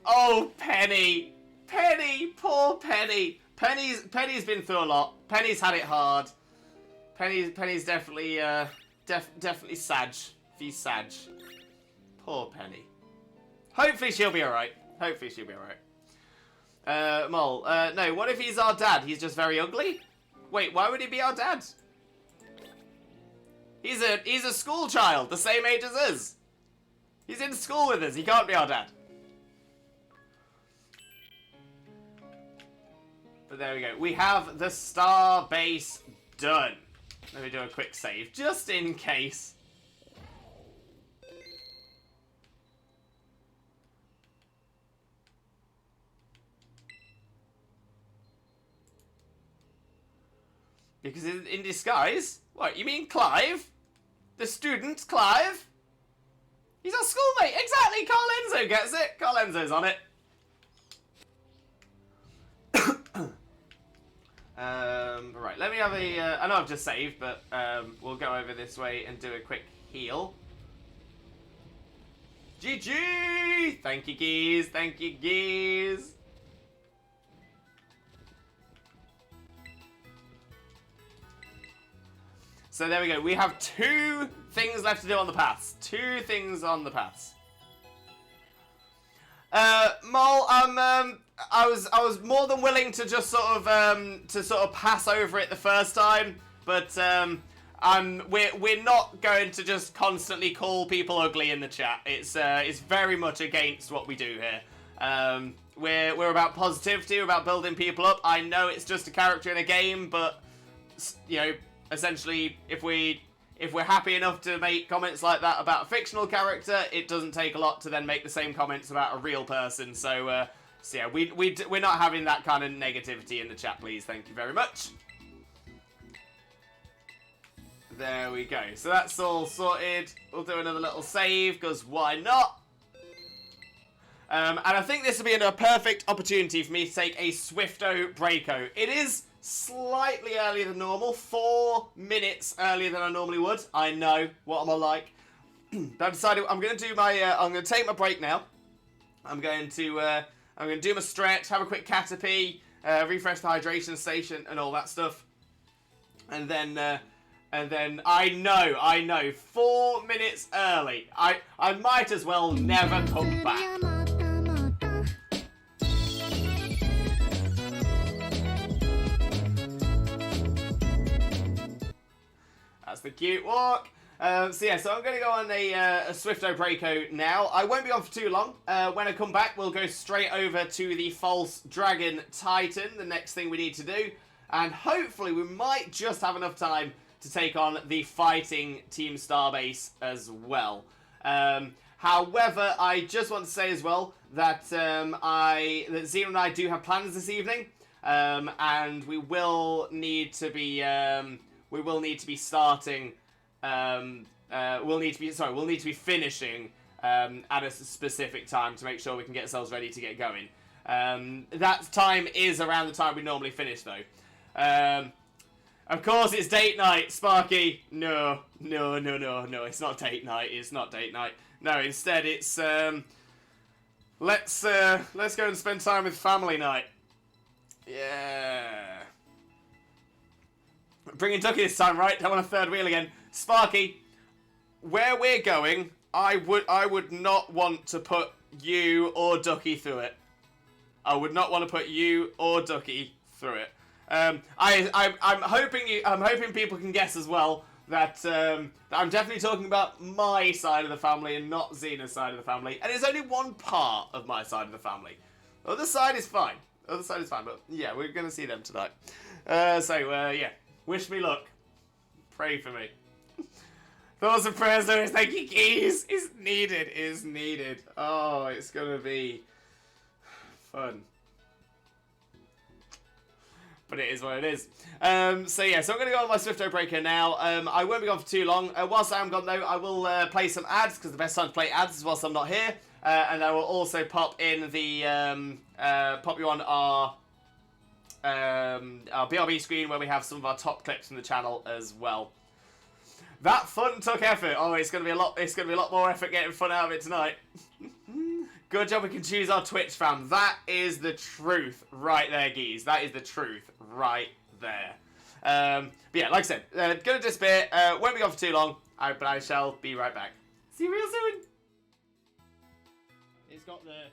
Oh, Penny! Penny, poor Penny. Penny's been through a lot. Penny's had it hard. Penny's definitely definitely Sag. She's Sag. Poor Penny. Hopefully she'll be alright. Mole. No, what if he's our dad? He's just very ugly? Wait, why would he be our dad? He's a school child, the same age as us. He's in school with us. He can't be our dad. But there we go. We have the star base done. Let me do a quick save, just in case. Because in disguise? What, you mean Clive? The student, Clive? He's our schoolmate! Exactly! Carl Enzo gets it! Carl Enzo's on it. Right, let me have a... I know I've just saved, but we'll go over this way and do a quick heal. GG! Thank you, geez. Thank you, geez. So there we go. We have 2 things left to do on the paths. 2 things on the paths. Mole, I was more than willing to just sort of pass over it the first time, but we're not going to just constantly call people ugly in the chat. It's very much against what we do here. We're about positivity, we're about building people up. I know it's just a character in a game, but you know, essentially, if we're happy enough to make comments like that about a fictional character, it doesn't take a lot to then make the same comments about a real person. So yeah, we're not having that kind of negativity in the chat, please. Thank you very much. There we go. So that's all sorted. We'll do another little save, because why not? And I think this will be a perfect opportunity for me to take a Swifto Breako. It is slightly earlier than normal, 4 minutes earlier than I normally would. I know, what am I like? But I've decided I'm going to do my, I'm going to take my break now. I'm going to do my stretch, have a quick caterpie, refresh the hydration station and all that stuff. And then I know, 4 minutes early. I might as well never come back. That's the cute walk. So yeah, so I'm going to go on a Swifto Breako now. I won't be on for too long. When I come back, we'll go straight over to the False Dragon Titan, the next thing we need to do. And hopefully we might just have enough time to take on the Fighting Team Starbase as well. However, I just want to say as well that that Zeno and I do have plans this evening, and we will need to be starting. We'll need to be finishing at a specific time to make sure we can get ourselves ready to get going. That time is around the time we normally finish, though. Of course, it's date night, Sparky. No, it's not date night. It's not date night. No, instead it's let's go and spend time with family night. Yeah. Bringing Ducky this time, right? Don't want a third wheel again. Sparky, where we're going, I would not want to put you or Ducky through it. I would not want to put you or Ducky through it. I'm hoping people can guess as well that I'm definitely talking about my side of the family and not Xena's side of the family. And it's only one part of my side of the family. The other side is fine. The other side is fine, but yeah, we're going to see them tonight. Yeah. Wish me luck. Pray for me. Thoughts and prayers, Lewis. Thank you, Keys. Is needed. Oh, it's going to be fun. But it is what it is. So yeah, so I'm going to go on my Swifto Breako now. I won't be gone for too long. Whilst I am gone though, I will play some ads, because the best time to play ads is whilst I'm not here. And I will also pop in the pop you on our BRB screen where we have some of our top clips from the channel as well. That fun took effort. Oh, it's gonna be a lot. It's gonna be a lot more effort getting fun out of it tonight. Good job we can choose our Twitch fam. That is the truth right there, geez. That is the truth right there. But yeah, like I said, gonna disappear. Won't be gone for too long. But I shall be right back. See you real soon. It's got the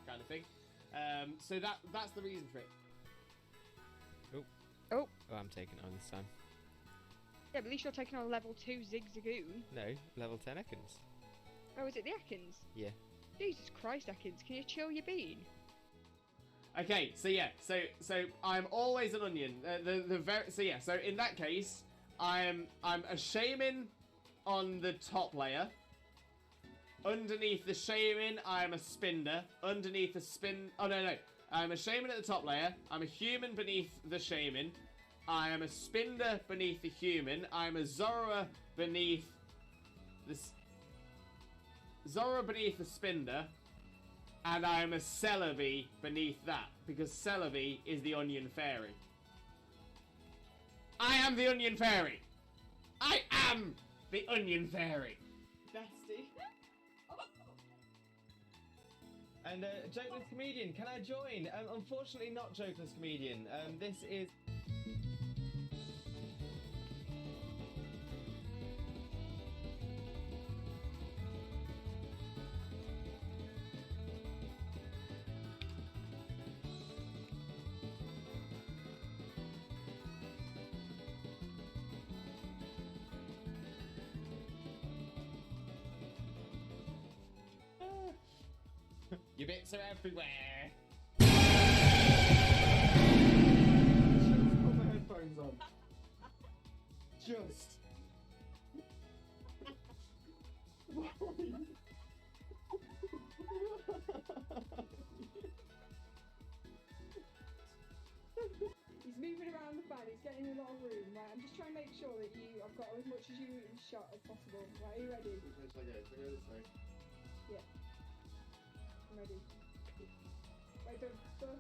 kind of thing. So that's the reason for it. Oh, I'm taking it on this time. Yeah, but at least you're taking on level 2 Zigzagoon. No, level 10 Ekans. Oh, is it the Ekans? Yeah. Jesus Christ, Ekans, can you chill your bean? Okay, so yeah, so I'm always an onion. So in that case, I'm a shaman on the top layer. Underneath the shaman, I'm a spinner. Underneath the spin... Oh, no. I'm a shaman at the top layer. I'm a human beneath the shaman. I am a spinner beneath the human. I'm a Zora beneath the... Zora beneath the spinner. And I am a Celebi beneath that. Because Celebi is the onion fairy. I am the onion fairy! I am the onion fairy! Bestie. And Jokeless Comedian, can I join? Unfortunately not Jokeless Comedian. This is... Your bits are everywhere. Just put my headphones on. Just. He's moving around the fan, he's getting a lot of room, right? I'm just trying to make sure that I've got as much as you in shot as possible. Right, are you ready? Which way should I go? Should I go this way? Yeah. I'm ready. Wait, don't stop.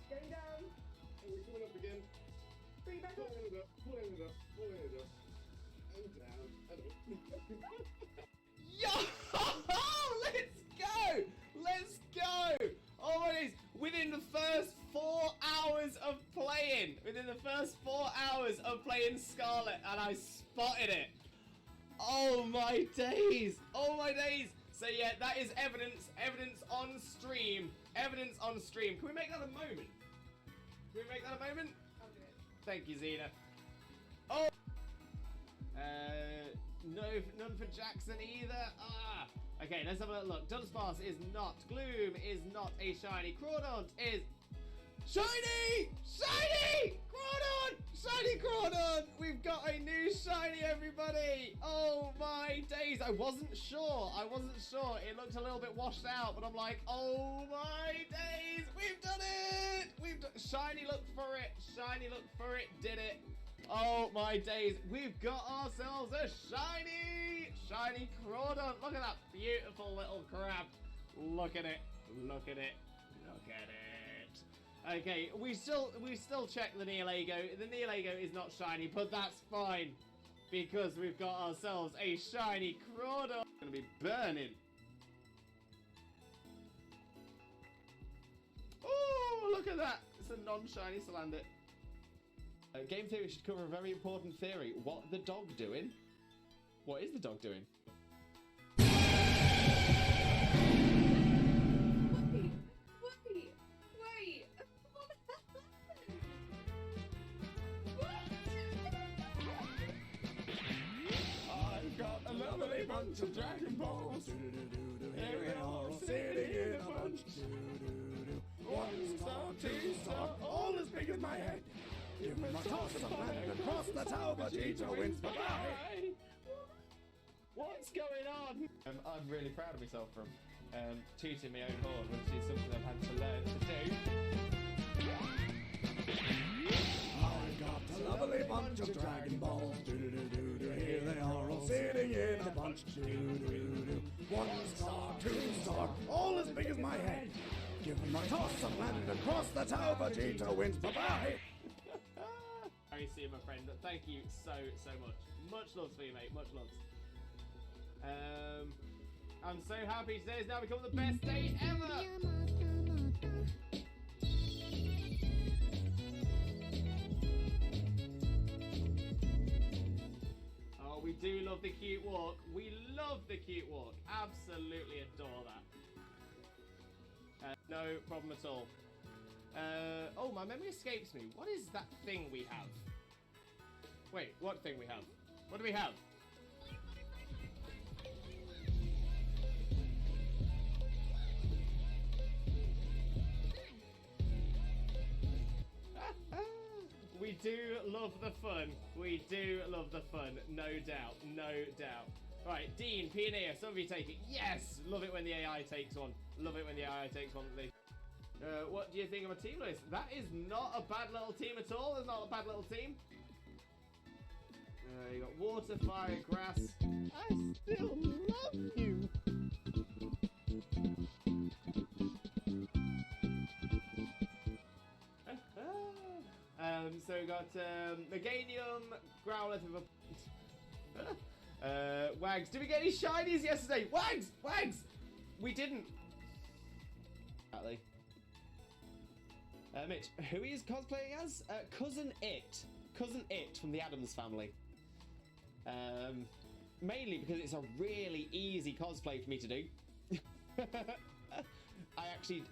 Going down. Oh, we're coming up again. Bring it back up. Pulling it up, pulling it up, pulling it up. And down, and up. Yo! Let's go! Let's go! Oh my days! Within the first 4 hours of playing, Scarlet, and I spotted it. Oh my days! Oh my days! So yeah, that is evidence on stream. Evidence on stream. Can we make that a moment? I'll do it. Thank you, Zena. Oh! No, none for Jackson either. Ah! Okay, let's have a look. Dunsparce is not. Gloom is not a shiny. Crawdaunt is... Shiny! Shiny! Crawdaunt! Shiny Crawdaunt! We've got a new shiny, everybody! Oh my days! I wasn't sure. It looked a little bit washed out, but I'm like, oh my days! We've done it! Shiny looked for it. Did it. Oh my days! We've got ourselves a shiny Crawdaunt. Look at that beautiful little crab. Look at it. Okay, we still check the Neolago. The Neolago is not shiny, but that's fine because we've got ourselves a shiny Crawdaunt. Gonna be burning. Oh, look at that! It's a non-shiny Salandit. Game theory should cover a very important theory. What the dog doing? What is the dog doing? Wait! I've got a lovely bunch of Dragon Balls. Here we are, all sitting in a bunch. 1 star, 2 star, all as big as my head. Give me my toss of land across the tower, Vegeta wins. Bye-bye. What's going on? I'm really proud of myself from tooting my own horn, which is something I've had to learn to do. I've got a lovely bunch of Dragon Balls. Here they are, all sitting in a bunch. 1 star, 2 star, all as big as my head. Give him a toss of land across the tower, Vegeta wins. Bye-bye. I see you, my friend. Thank you so much. Much love for you, mate. Much love. I'm so happy today has now become the best day ever. Oh, we do love the cute walk. Absolutely adore that. No problem at all. Oh, my memory escapes me. What is that thing we have? Wait, what thing we have? What do we have? We do love the fun. No doubt. Right, Dean, Pioneer, some of you take it. Yes! Love it when the AI takes one. What do you think of my team list? That is not a bad little team at all. It's not a bad little team. You got water, fire, grass. I still love you. So we got Meganium, Growlithe with a Wags. Did we get any shinies yesterday? Wags! We didn't. Exactly. Mitch, who he is cosplaying as? Cousin It from the Addams Family. Mainly because it's a really easy cosplay for me to do. I actually...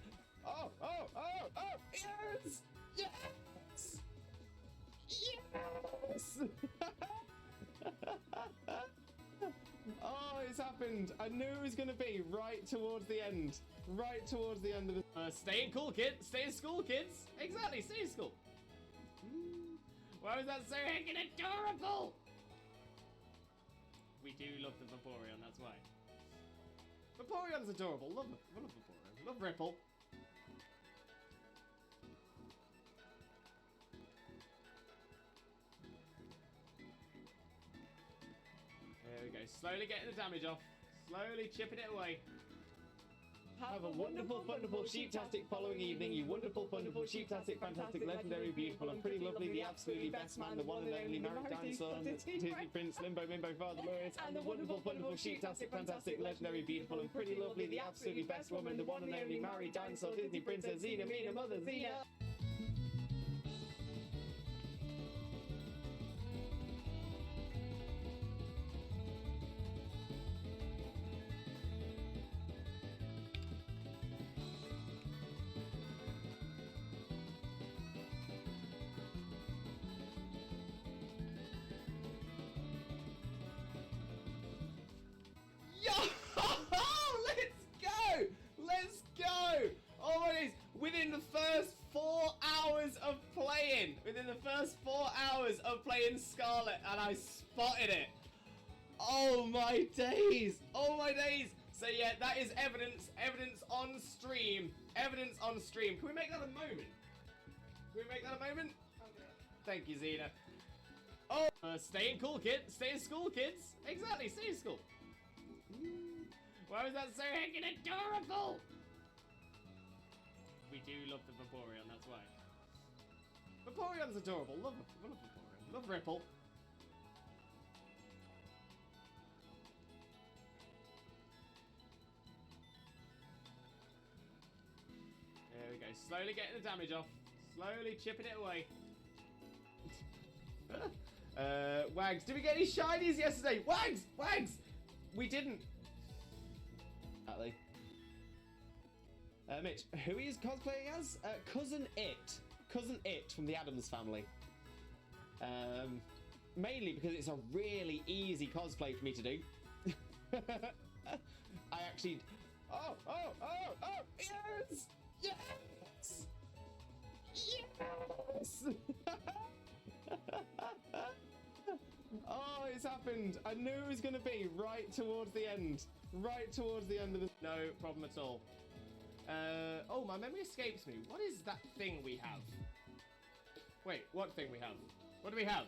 Oh, yes! Oh, it's it's happened. I knew it was going to be right towards the end. Right towards the end of the... stay in cool, kid. Stay in school, kids. Exactly, stay in school. Why was that so heckin' adorable? We do love the Vaporeon, that's why. Vaporeon's adorable. Love Vaporeon. Love Ripple. There we go. Slowly getting the damage off. Slowly chipping it away. Have a wonderful, wonderful, sheep-tastic following evening, you wonderful, wonderful, sheep-tastic, fantastic, legendary, beautiful, and pretty lovely, the absolutely best man, the one and only married dinosaur, Disney Prince, Limbo, Mimbo, Father Glorious, and the wonderful, wonderful, sheep-tastic, fantastic, legendary, beautiful, and pretty lovely, the absolutely best woman, the one and only married dinosaur, Disney Princess, Xena, Mina, Mother, Xena. Let's go! Let's go! Oh my days! Within the first 4 hours of playing, Scarlet, and I spotted it. Oh my days! Oh my days! So yeah, that is evidence on stream. Evidence on stream. Can we make that a moment? Thank you, Xena. Oh, stay in cool, kid. Stay in school, kids. Exactly, stay in school. Why was that so heckin' adorable? We do love the Vaporeon, that's why. Vaporeon's adorable. Love Vaporeon. Love Ripple. There we go. Slowly getting the damage off. Slowly chipping it away. Wags, did we get any shinies yesterday? Wags! We didn't. Exactly. Mitch, who are you cosplaying as? Cousin It from the Addams Family. Mainly because it's a really easy cosplay for me to do. I actually... Oh! Yes! Oh, it's happened. I knew it was going to be right towards the end. Of the... No problem at all. Oh, my memory escapes me. What is that thing we have? Wait, what thing we have? What do we have?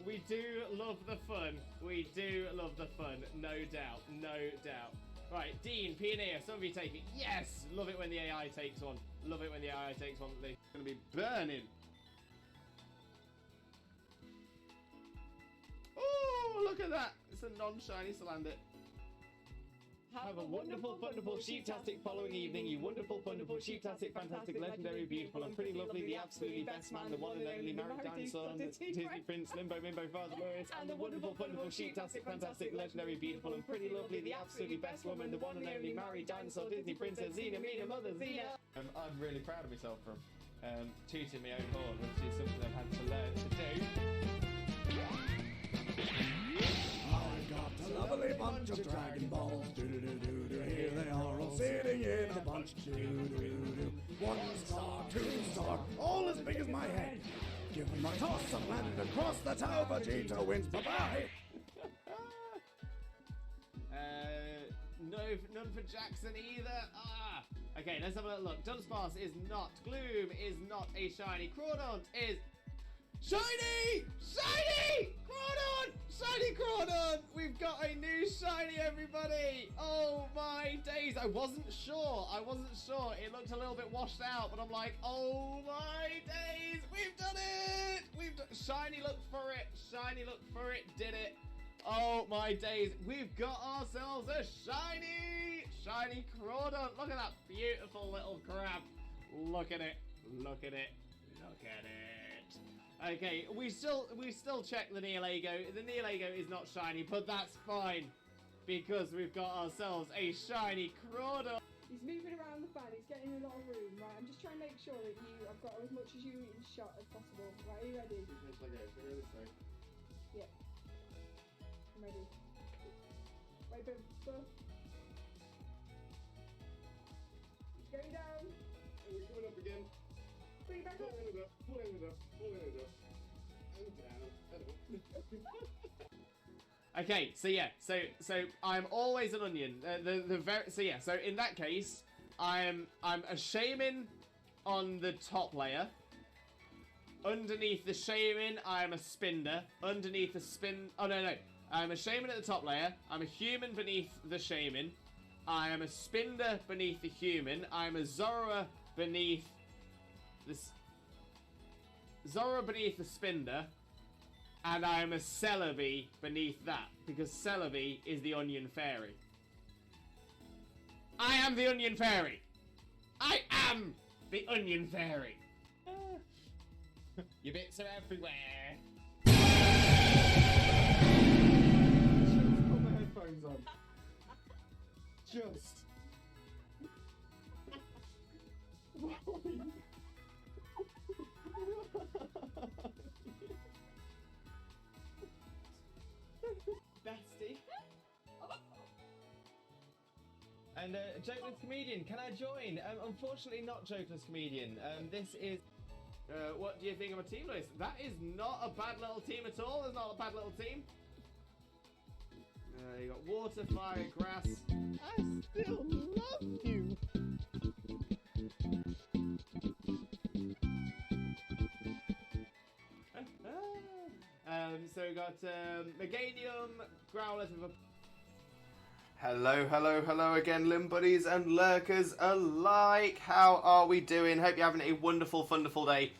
We do love the fun. No doubt. Right, Dean, Pioneer, some of you take it. Yes! Love it when the AI takes one. They're going to be burning. Oh, look at that. It's a non-shiny Salandit. Have a wonderful, wonderful, sheep-tastic following evening, you wonderful, wonderful, sheep-tastic, fantastic, legendary, beautiful, and pretty lovely, the absolutely best man, the one and only married dinosaur, Disney Prince, Limbo, Mimbo, Father Glorious, and the wonderful, wonderful, sheep-tastic, fantastic, legendary, beautiful, and pretty lovely, the absolutely best woman, the one and only married dinosaur, Disney Princess, Xena, Mina, Mother, Xena. I'm really proud of myself for tooting my own horn, which is something I've had to learn to do. A lovely bunch of Dragon Balls. Do-do-do-do-do. Here they are all sitting in a bunch. Do-do-do-do. 1 star, 2 star, all as big as my head. Give them a toss and landed across the tower. Vegeta wins. Bye-bye. None for Jackson either. Okay, let's have a look. Dunsparce is not. Gloom is not a shiny. Crawdaunt is... Shiny! Crawdaunt! Shiny Crawdaunt! We've got a new shiny, everybody! Oh my days! I wasn't sure. It looked a little bit washed out, but I'm like, oh my days! We've done it! Shiny looked for it. Did it. Oh my days! We've got ourselves a shiny Crawdaunt. Look at that beautiful little crab. Look at it. Okay, we still check the Neolago. The Neolago is not shiny, but that's fine because we've got ourselves a shiny Crawdaunt. He's moving around the fan. He's getting a lot of room. Right, I'm just trying to make sure that I've got as much as you in shot as possible. Right, are you ready? Should I go this way? Yeah. I'm ready. Wait, but he's going down. And we're coming up again. Bring it back up. Pulling it up, pulling it up, pulling it up. And down, and up. Okay, so yeah, so I'm always an onion. So in that case, I'm a shaman on the top layer. Underneath the shaman, I'm a spinder. Underneath the I'm a shaman at the top layer. I'm a human beneath the shaman. I am a spinder beneath the human. I'm a Zora beneath the spinder. And I'm a Celebi beneath that, because Celebi is the onion fairy. I am the onion fairy! I am the onion fairy! Your bits are everywhere! Just put my headphones on. Just. Bestie. And Jokeless Comedian, can I join? Unfortunately not Jokeless Comedian. This is... What do you think of a team, Lewis? That is not a bad little team at all. It's not a bad little team. You got water, fire, grass. I still love you. So we got Meganium, Growlithe with a... Hello again, Limb Buddies and Lurkers alike. How are we doing? Hope you're having a wonderful, wonderful day.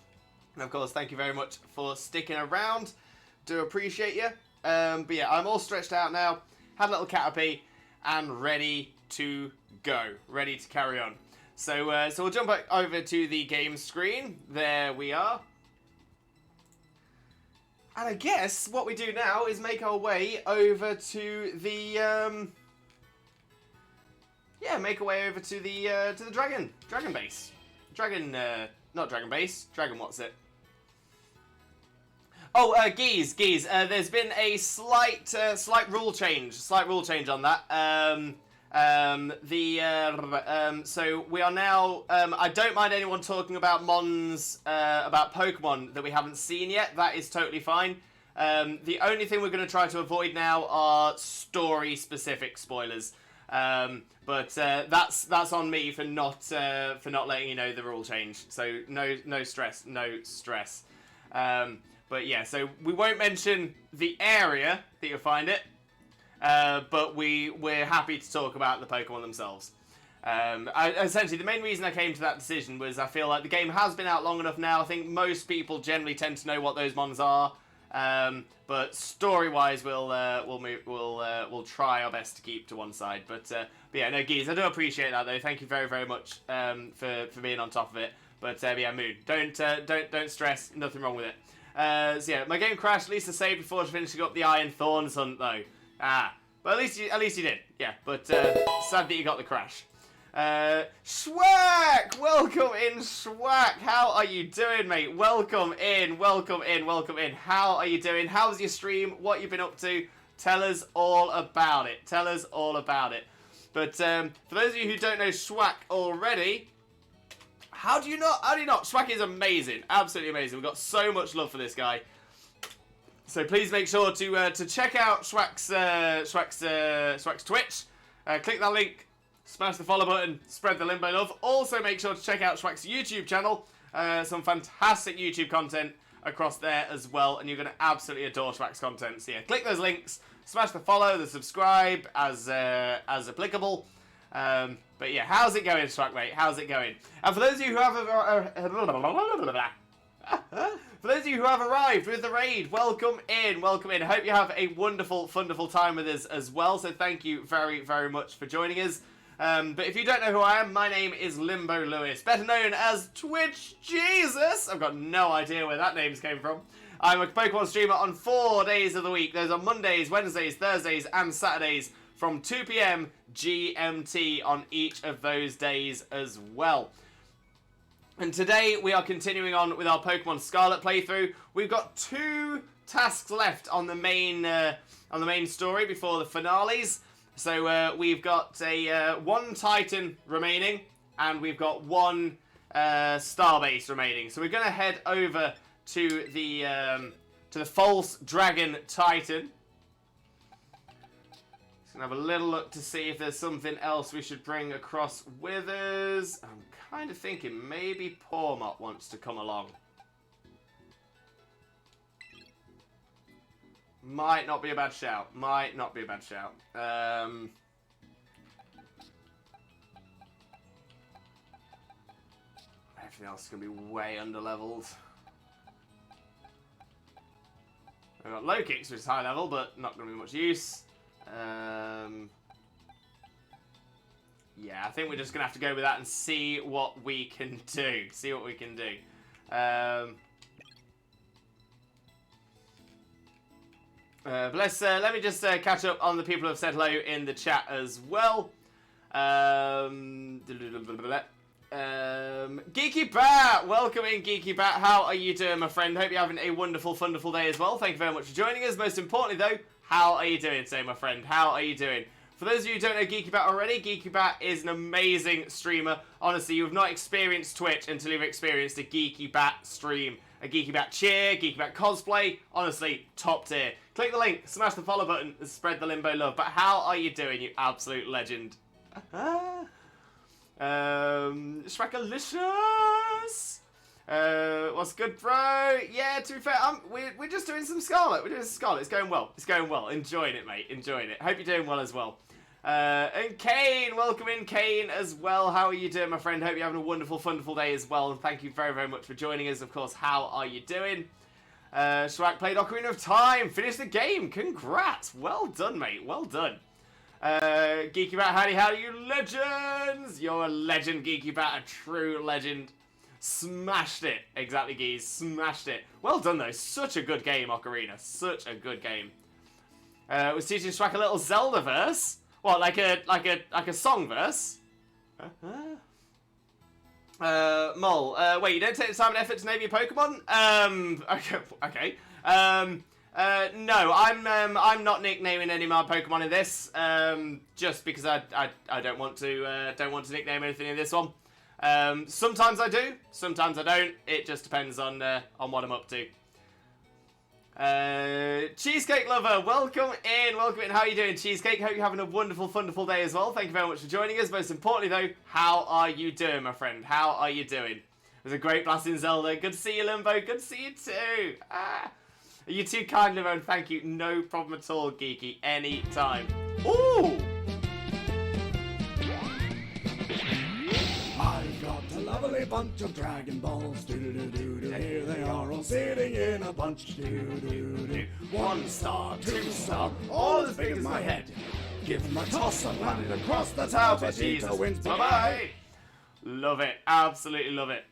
And of course, thank you very much for sticking around. Do appreciate you. But yeah, I'm all stretched out now. Had a little Caterpie and ready to go. Ready to carry on. So we'll jump back over to the game screen. There we are. And I guess what we do now is make our way over to the make our way over to the dragon base. Not dragon base. Dragon what's it? Oh, Geese. There's been a slight rule change. Slight rule change on that. So we are now. I don't mind anyone talking about Mons, about Pokemon that we haven't seen yet. That is totally fine. The only thing we're going to try to avoid now are story-specific spoilers. But that's on me for not letting you know the rule change. So no stress. But yeah, so we won't mention the area that you'll find it. But we're happy to talk about the Pokemon themselves. Essentially, the main reason I came to that decision was I feel like the game has been out long enough now. I think most people generally tend to know what those Mons are. But story-wise, we'll try our best to keep to one side. But yeah, no, Geese, I do appreciate that though. Thank you very, very much for being on top of it. But yeah, Moon, don't stress. Nothing wrong with it. So yeah, my game crashed. Lisa saved before finishing up the Iron Thorns hunt though. But at least you did. Yeah, but sad that you got the crash. Schwack! Welcome in, Schwack. How are you doing, mate? Welcome in. How are you doing? How's your stream? What you've been up to? Tell us all about it. But for those of you who don't know Schwack already, how do you not? Schwack is amazing. Absolutely amazing. We've got so much love for this guy. So please make sure to check out Schwack's Twitch. Click that link, smash the follow button, spread the Limbo love. Also make sure to check out Schwack's YouTube channel. Some fantastic YouTube content across there as well, and you're going to absolutely adore Schwack's content. So yeah, click those links, smash the follow, the subscribe as applicable. But yeah, how's it going, Schwack, mate? How's it going? And for those of you who have arrived with the raid, welcome in. Hope you have a wonderful, wonderful time with us as well. So thank you very, very much for joining us. But if you don't know who I am, my name is Limbo Lewis, better known as Twitch Jesus. I've got no idea where that name's came from. I'm a Pokemon streamer on 4 days of the week. Those are Mondays, Wednesdays, Thursdays, and Saturdays from 2 PM GMT on each of those days as well. And today we are continuing on with our Pokemon Scarlet playthrough. We've got 2 tasks left on the main story before the finales. So we've got a 1 Titan remaining, and we've got 1 Starbase remaining. So we're going to head over to the False Dragon Titan. Just going to have a little look to see if there's something else we should bring across with us. I'm kind of thinking maybe Pormot wants to come along. Might not be a bad shout. Might not be a bad shout. Everything else is going to be way under-leveled. We've got low kicks, which is high level, but not going to be much use. Yeah, I think we're just going to have to go with that and see what we can do. See what we can do. But let me just catch up on the people who have said hello in the chat as well. Geeky Bat! Welcome in, Geeky Bat. How are you doing, my friend? Hope you're having a wonderful, wonderful day as well. Thank you very much for joining us. Most importantly, though, how are you doing today, my friend? How are you doing? For those of you who don't know Geeky Bat already, Geeky Bat is an amazing streamer. Honestly, you have not experienced Twitch until you've experienced a Geeky Bat stream. A Geeky Bat cheer, Geeky Bat cosplay. Honestly, top tier. Click the link, smash the follow button, and spread the Limbo love. But how are you doing, you absolute legend? Shrekalicious! What's good, bro? Yeah, to be fair, we're just doing some Scarlet. We're doing some Scarlet. It's going well. It's going well. Enjoying it, mate. Enjoying it. Hope you're doing well as well. And Kane, welcome in, Kane, as well. How are you doing, my friend? Hope you're having a wonderful, wonderful day as well. And thank you very, very much for joining us. Of course, how are you doing? Schwack played Ocarina of Time. Finished the game. Congrats. Well done, mate. Well done. Geeky Bat, howdy, you legends! You're a legend, Geeky Bat, a true legend. Smashed it. Exactly, Geese. Smashed it. Well done, though. Such a good game, Ocarina. Such a good game. Was teaching Schwack a little Zelda verse. What, like a song verse? Mole. Wait, you don't take the time and effort to name your Pokemon? Okay. No, I'm not nicknaming any of my Pokemon in this. Just because I don't want to nickname anything in this one. Sometimes I do, sometimes I don't. It just depends on what I'm up to. Cheesecake Lover, welcome in. How are you doing, Cheesecake? Hope you're having a wonderful, wonderful day as well. Thank you very much for joining us. Most importantly, though, how are you doing, my friend? How are you doing? It was a great blast in Zelda. Good to see you, Limbo. Good to see you too. Are you too kind, Limbo? And thank you. No problem at all, Geeky. Anytime. Ooh! I've got a lovely bunch of Dragon Balls. Do-do-do-do-do. Here they are all sitting in a bunch. Do-do-do-do. 1 star, 2 star, all as big as my head. Give them a toss and land it across the tower. Vegeta wins. Bye-bye. Love it. Absolutely love it.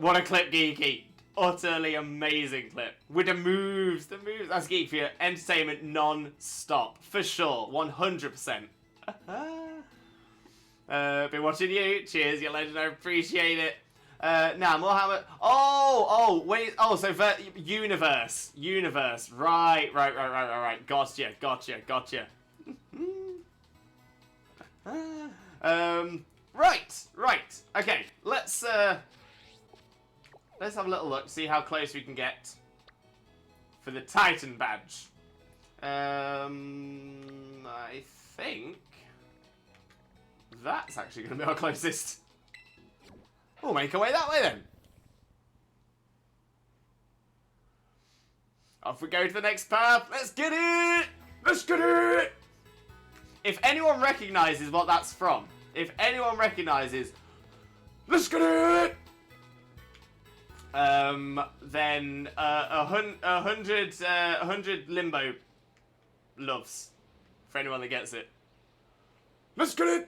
What a clip, Geeky. Utterly amazing clip. With the moves. That's Geek for your entertainment non-stop. For sure. 100%. Been watching you. Cheers, you legend. I appreciate it. Now, Mohammed. Wait. Oh, so for universe. Right. Gotcha. Right. Okay, let's have a little look, see how close we can get for the Titan badge. I think that's actually going to be our closest. We'll make our way that way then. Off we go to the next path. Let's get it! If anyone recognises what that's from, let's get it! Then 100 Limbo loves for anyone that gets it. Let's get it!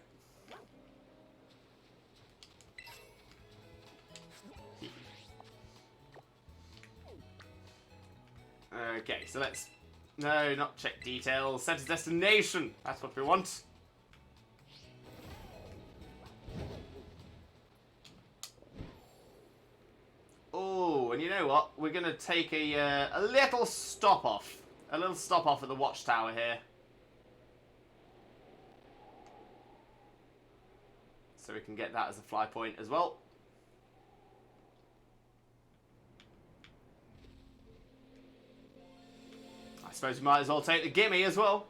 Okay, so let's No, not check details. Set as destination. That's what we want. Oh, and you know what? We're going to take a little stop off. A little stop off at the watchtower here. So we can get that as a fly point as well. I suppose we might as well take the gimme as well.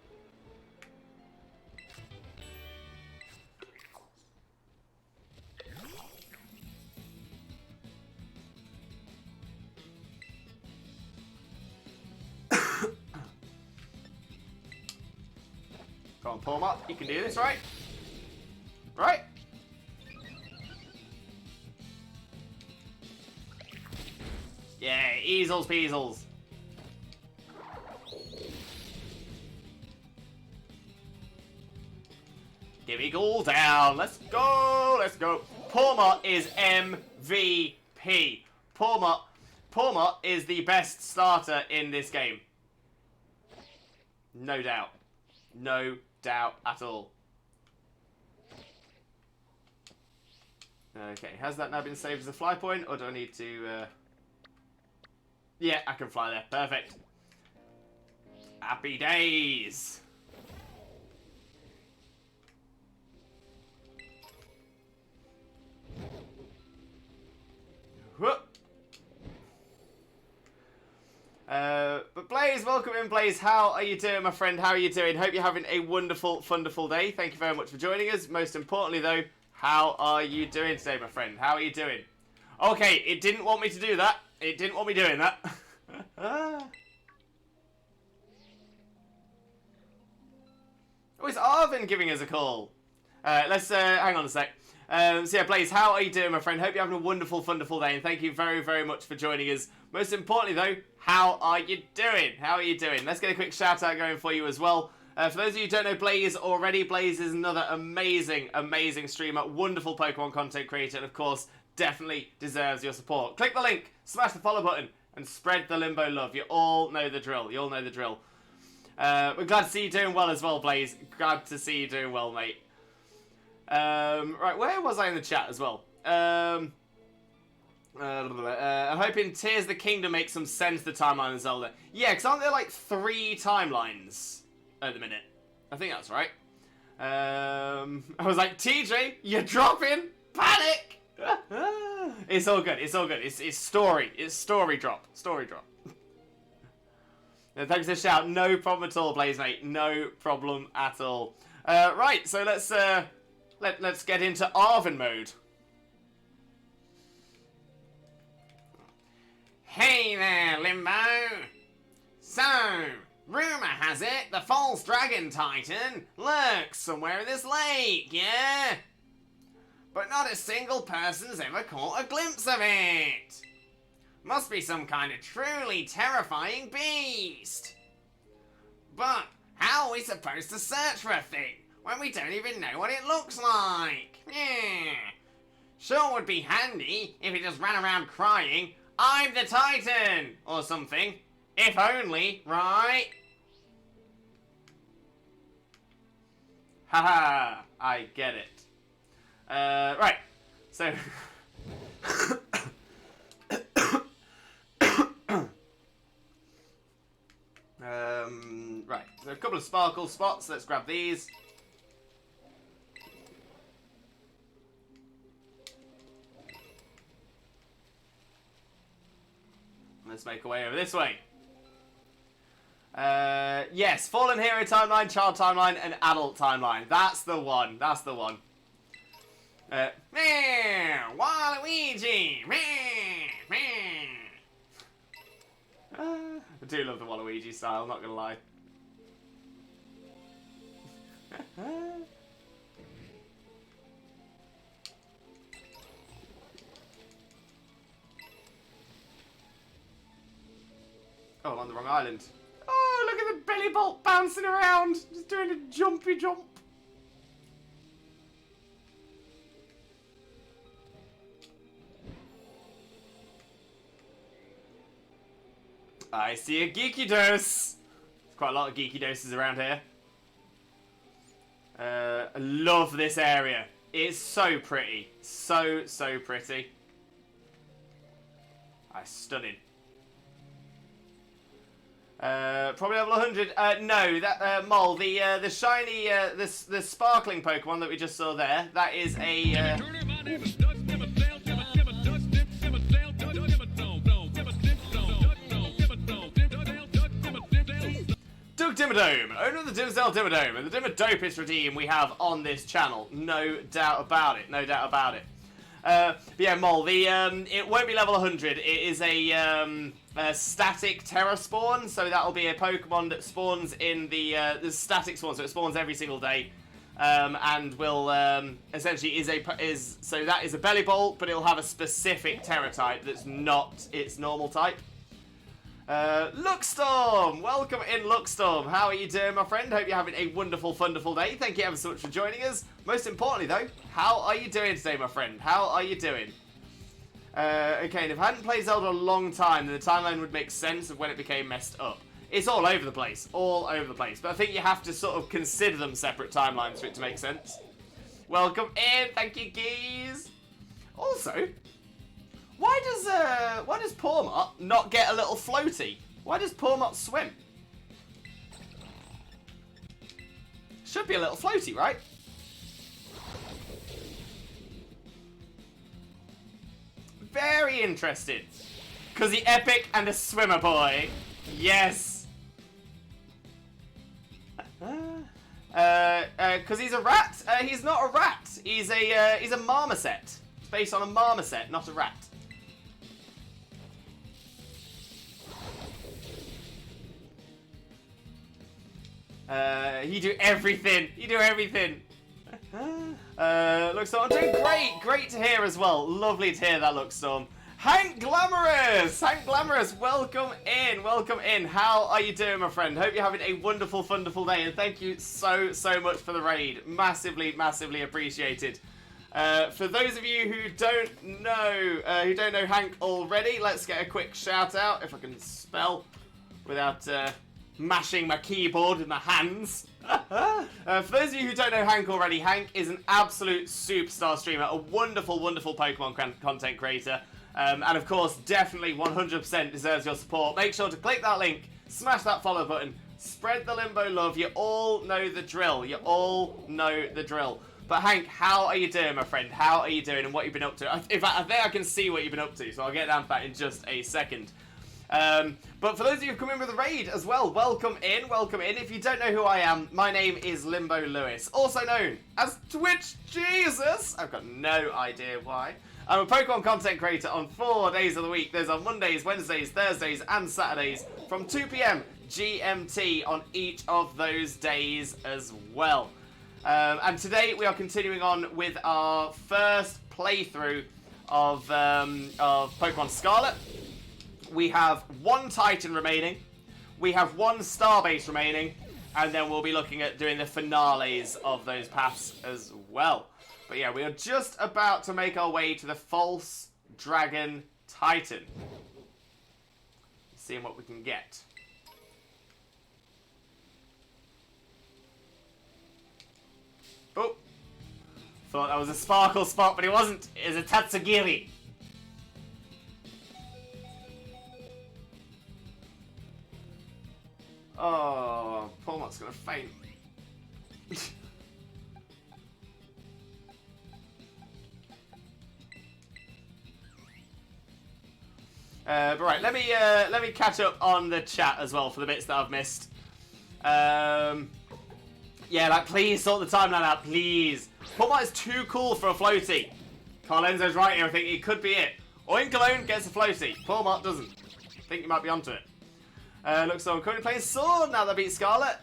Come on, pull him up. You can do this, right? Right? Yeah, easels peasels. Give me cool down. Let's go. Let's go. Puma is MVP. Puma is the best starter in this game. No doubt. No doubt at all. Okay, has that now been saved as a fly point, or do I need to... Yeah, I can fly there. Perfect. Happy days. Whoop. But Blaze, welcome in, Blaze. How are you doing, my friend? How are you doing? Hope you're having a wonderful, wonderful day. Thank you very much for joining us. Most importantly, though, how are you doing today, my friend? How are you doing? Okay, it didn't want me to do that. It didn't want me doing that. Oh, it's Arvin giving us a call. Let's hang on a sec. So yeah, Blaze, how are you doing, my friend? Hope you're having a wonderful, wonderful day, and thank you very, very much for joining us. Most importantly, though, how are you doing? How are you doing? Let's get a quick shout out going for you as well. For those of you who don't know Blaze already, Blaze is another amazing, amazing streamer, wonderful Pokemon content creator, and of course, definitely deserves your support. Click the link, smash the follow button, and spread the Limbo love. You all know the drill. You all know the drill. We're glad to see you doing well as well, Blaze. Glad to see you doing well, mate. Right, where was I in the chat as well? I'm hoping Tears of the Kingdom makes some sense, the timeline of Zelda. Yeah, because aren't there like 3 timelines at the minute? I think that's right. I was like, TJ, you're dropping! Panic! It's all good, it's all good. It's story drop. Story drop. Thanks for the shout. No problem at all, Blaze, mate. No problem at all. Right, so let's get into Arvin mode. Hey there, Limbo! So, rumour has it the false dragon titan lurks somewhere in this lake, yeah? But not a single person's ever caught a glimpse of it! Must be some kind of truly terrifying beast! But how are we supposed to search for a thing when we don't even know what it looks like? Yeah. Sure would be handy if it just ran around crying, "I'm the Titan!" or something. If only, right? Haha, I get it. Right, so... right, so a couple of sparkle spots, let's grab these. Let's make our way over this way. Yes, Fallen Hero timeline, Child timeline, and Adult timeline. That's the one. That's the one. Waluigi! I do love the Waluigi style, not gonna lie. Oh, I'm on the wrong island. Oh, look at the belly bolt bouncing around, just doing a jumpy jump. I see a Geeky Dose. Quite a lot of geeky doses around here. I love this area. It's so pretty. So pretty. Stunning. Probably level 100. No, that Mole, the shiny, the sparkling Pokemon that we just saw there. That is a. Doug Dimmadome, owner of the Dimsdale Dimmadome, and the Dimmadopest redeem we have on this channel. No doubt about it. No doubt about it. But yeah, Mole, it won't be level 100. It is a static Terra spawn, so that'll be a Pokemon that spawns in the static spawn, so it spawns every single day, and will essentially so that is a Belly Bolt, but it'll have a specific Terra type that's not its normal type. Luckstorm! Welcome in, Luckstorm. How are you doing, my friend? Hope you're having a wonderful, wonderful day. Thank you ever so much for joining us. Most importantly, though, how are you doing today, my friend? How are you doing? Okay, and if I hadn't played Zelda a long time, then the timeline would make sense of when it became messed up. It's all over the place. All over the place. But I think you have to sort of consider them separate timelines for it to make sense. Welcome in. Thank you, geez. Also, why does Pawmot not get a little floaty? Why does Pawmot swim? Should be a little floaty, right? Very interested. Cause the epic and a swimmer boy. Yes. Cause he's a rat. He's not a rat. He's a marmoset. It's based on a marmoset, not a rat. You do everything. You do everything. Luckstorm, I'm doing great. Great to hear as well. Lovely to hear that, Luckstorm. Hank Glamorous! Hank Glamorous, welcome in. Welcome in. How are you doing, my friend? Hope you're having a wonderful, wonderful day. And thank you so much for the raid. Massively, massively appreciated. For those of you who don't know Hank already, let's get a quick shout out, if I can spell without mashing my keyboard with my hands. For those of you who don't know Hank already, Hank is an absolute superstar streamer, a wonderful, wonderful Pokemon content creator, and of course, definitely 100% deserves your support. Make sure to click that link, smash that follow button, spread the Limbo love. You all know the drill. You all know the drill. But Hank, how are you doing, my friend? How are you doing, and what you've been up to? In fact, I think I can see what you've been up to, so I'll get down to that in just a second. But for those of you who've come in with a raid as well, welcome in, welcome in. If you don't know who I am, my name is Limbo Lewis, also known as Twitch Jesus. I've got no idea why. I'm a Pokemon content creator on 4 days of the week. Those are Mondays, Wednesdays, Thursdays, and Saturdays from 2 PM GMT on each of those days as well. And today we are continuing on with our first playthrough of Pokemon Scarlet. We have 1 Titan remaining, we have 1 Starbase remaining, and then we'll be looking at doing the finales of those paths as well. But yeah, we are just about to make our way to the False Dragon Titan. Seeing what we can get. Oh! Thought that was a sparkle spot, but it wasn't. It was a Tatsugiri. Oh, Pawmot's gonna faint. But right, let me catch up on the chat as well for the bits that I've missed. Yeah, like please sort the timeline out, please. Pawmot is too cool for a floaty. Carlenzo's right here. I think it could be it. Oinkologne gets a floaty. Pawmot doesn't. I think you might be onto it. Looks like I'm currently playing Sword now that I beat Scarlet.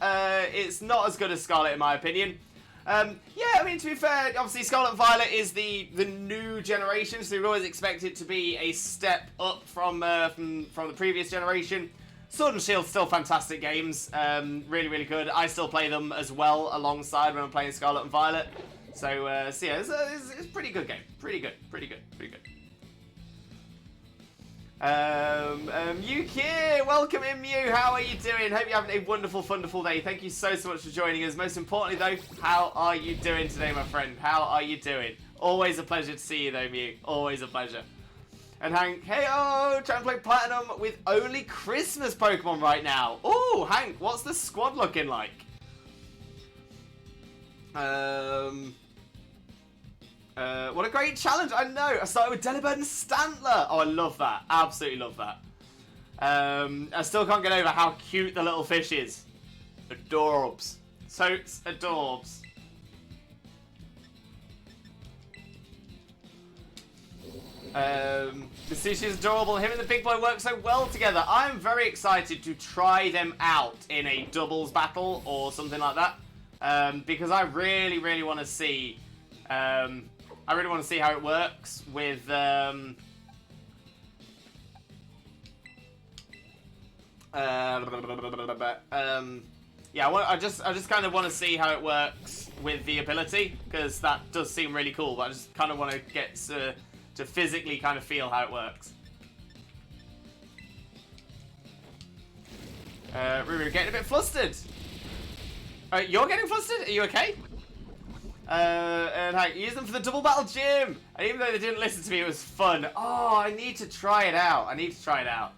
It's not as good as Scarlet in my opinion. Yeah, I mean, to be fair, obviously Scarlet and Violet is the new generation, so we always expect it to be a step up from the previous generation. Sword and Shield still fantastic games, really, really good. I still play them as well alongside when I'm playing Scarlet and Violet. So yeah, it's a pretty good game. Pretty good. Yuki, welcome in, Mew. How are you doing? Hope you're having a wonderful, wonderful day. Thank you so much for joining us. Most importantly, though, how are you doing today, my friend? How are you doing? Always a pleasure to see you, though, Mew. Always a pleasure. And Hank, hey-oh, trying to play Platinum with only Christmas Pokemon right now. Ooh, Hank, what's the squad looking like? What a great challenge, I know. I started with Delibird and Stantler. Oh, I love that. Absolutely love that. I still can't get over how cute the little fish is. Adorbs. Totes adorbs. The sushi is adorable. Him and the big boy work so well together. I'm very excited to try them out in a doubles battle or something like that. Because I really, really want to see... I really want to see how it works with yeah, I just kind of want to see how it works with the ability, because that does seem really cool, but I just kind of want to get to physically kind of feel how it works. Ruru getting a bit flustered. You're getting flustered? Are you okay? And Hank, use them for the double battle gym. And even though they didn't listen to me, it was fun. Oh, I need to try it out. I need to try it out.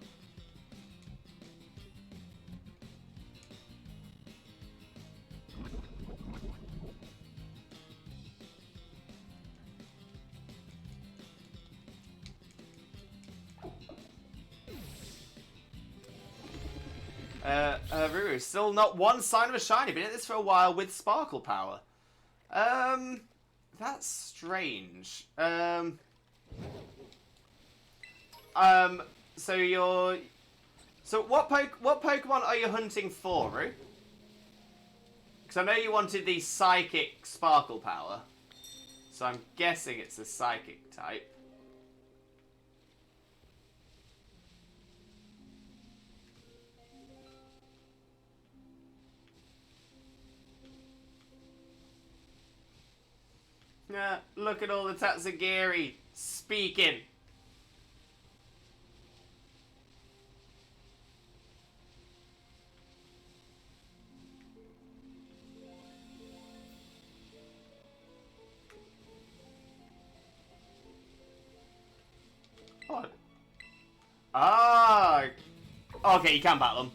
Ruru, still not one sign of a shiny. Been at this for a while with Sparkle Power. That's strange. So you're... So what Pokemon are you hunting for, Roo? Because I know you wanted the Psychic Sparkle Power. So I'm guessing it's a Psychic type. Yeah, look at all the Tatsugiri speaking. What? Ah, okay, you can battle them.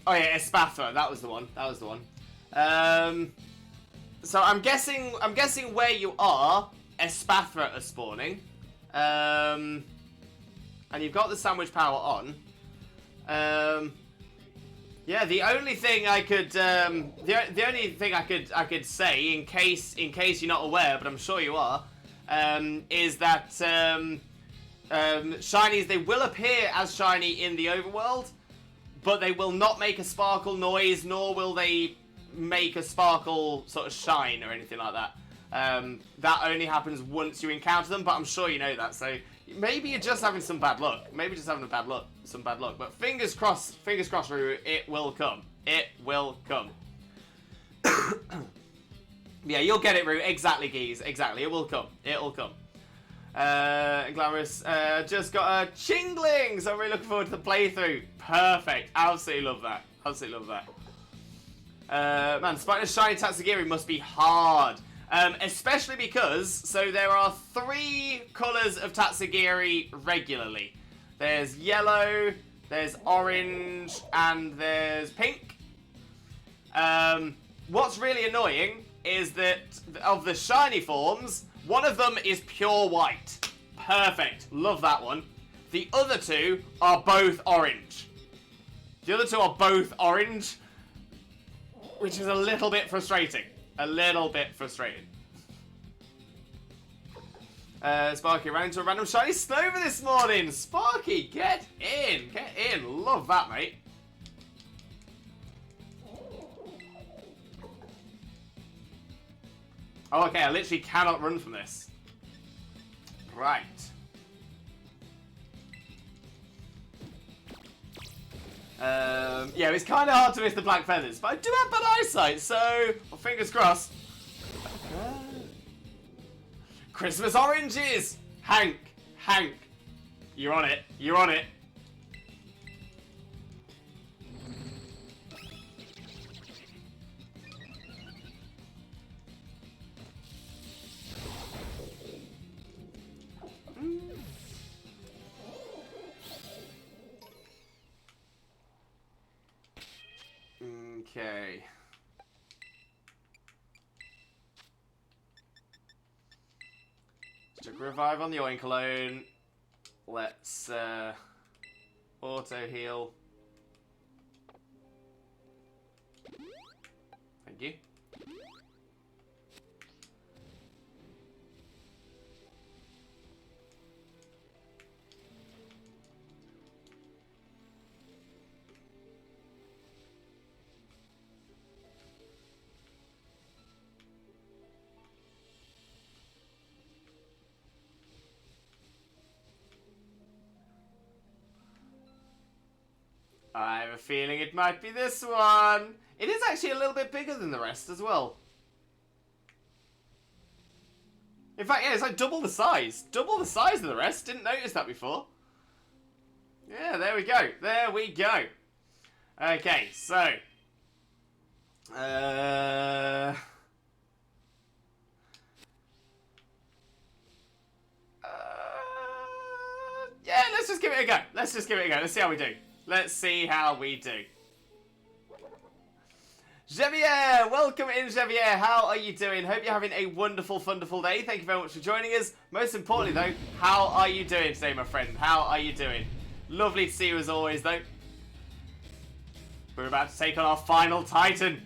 Oh yeah, Espathra, that was the one. That was the one. So I'm guessing where you are, Espathra are spawning. And you've got the sandwich power on. Yeah, the only thing I could the only thing I could say in case you're not aware, but I'm sure you are, is that shinies, they will appear as shiny in the overworld, but they will not make a sparkle noise, nor will they make a sparkle sort of shine or anything like that. That only happens once you encounter them, but I'm sure you know that, so maybe you're just having some bad luck. Maybe just having some bad luck. But fingers crossed, Ruru, it will come. It will come. Yeah, you'll get it, Ruru. Exactly, Geese. Exactly. It will come. It will come. Glamorous, just got a Chingling, so I'm really looking forward to the playthrough. Perfect. Absolutely love that. Absolutely love that. Man, Spider Shiny Tatsugiri must be hard. Especially because, so there are 3 colours of Tatsugiri regularly. There's yellow, there's orange, and there's pink. What's really annoying is that of the shiny forms, one of them is pure white. Perfect. Love that one. The other 2 are both orange. The other 2 are both orange, which is a little bit frustrating. A little bit frustrating. Sparky ran into a random shiny Snover this morning. Sparky, get in. Get in. Love that, mate. Oh, okay, I literally cannot run from this. Right. Yeah, it's kind of hard to miss the black feathers, but I do have bad eyesight, so well, fingers crossed. Christmas oranges! Hank! Hank! You're on it. You're on it. Okay. Took a revive on the Oink alone. Let's auto heal. Thank you. I have a feeling it might be this one. It is actually a little bit bigger than the rest as well. In fact, yeah, it's like double the size. Double the size of the rest. Didn't notice that before. Yeah, there we go. There we go. Okay, so. Yeah, let's just give it a go. Let's just give it a go. Let's see how we do. Let's see how we do. Javier, welcome in, Javier. How are you doing? Hope you're having a wonderful, wonderful day. Thank you very much for joining us. Most importantly, though, how are you doing today, my friend? How are you doing? Lovely to see you as always, though. We're about to take on our final Titan.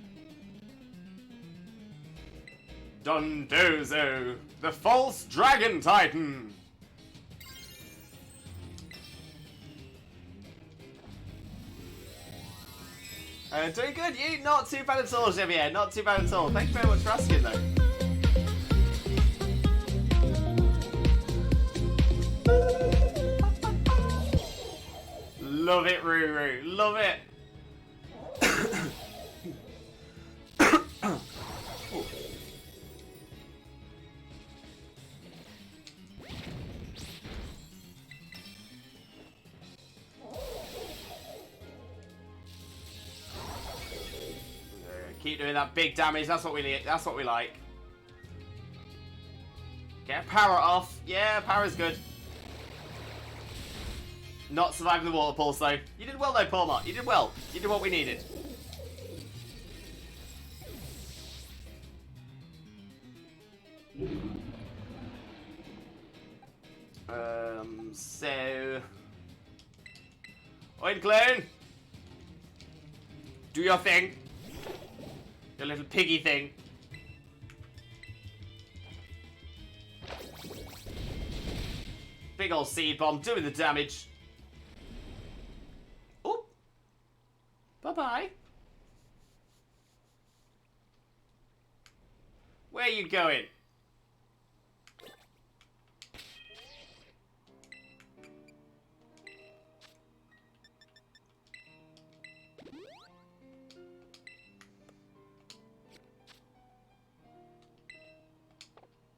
Dondozo, the false dragon Titan. Doing good, you? Not too bad at all, Javier. Not too bad at all. Thank you very much for asking, though. Love it, Ruru. Love it. Keep doing that big damage. That's what we need. That's what we like. Get power off. Yeah, power's good. Not surviving the water pulse though. You did well though, Paulmart. You did well. You did what we needed. So Oinclone, do your thing. Your little piggy thing. Big old seed bomb doing the damage. Oh. Bye-bye. Where are you going?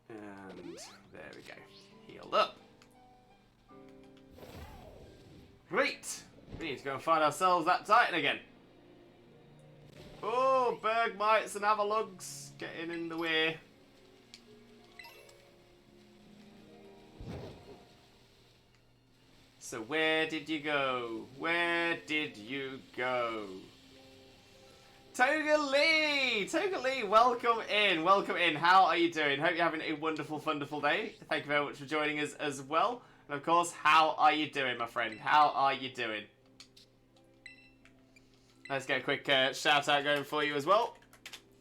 And there we go. Healed up. Great! We need to go and find ourselves that Titan again. Oh, Bergmites and Avalugs getting in the way. So where did you go? Where did you go? Toga Lee! Toga Lee, welcome in. Welcome in. How are you doing? Hope you're having a wonderful, wonderful day. Thank you very much for joining us as well. And of course, how are you doing, my friend? How are you doing? Let's get a quick shout out going for you as well.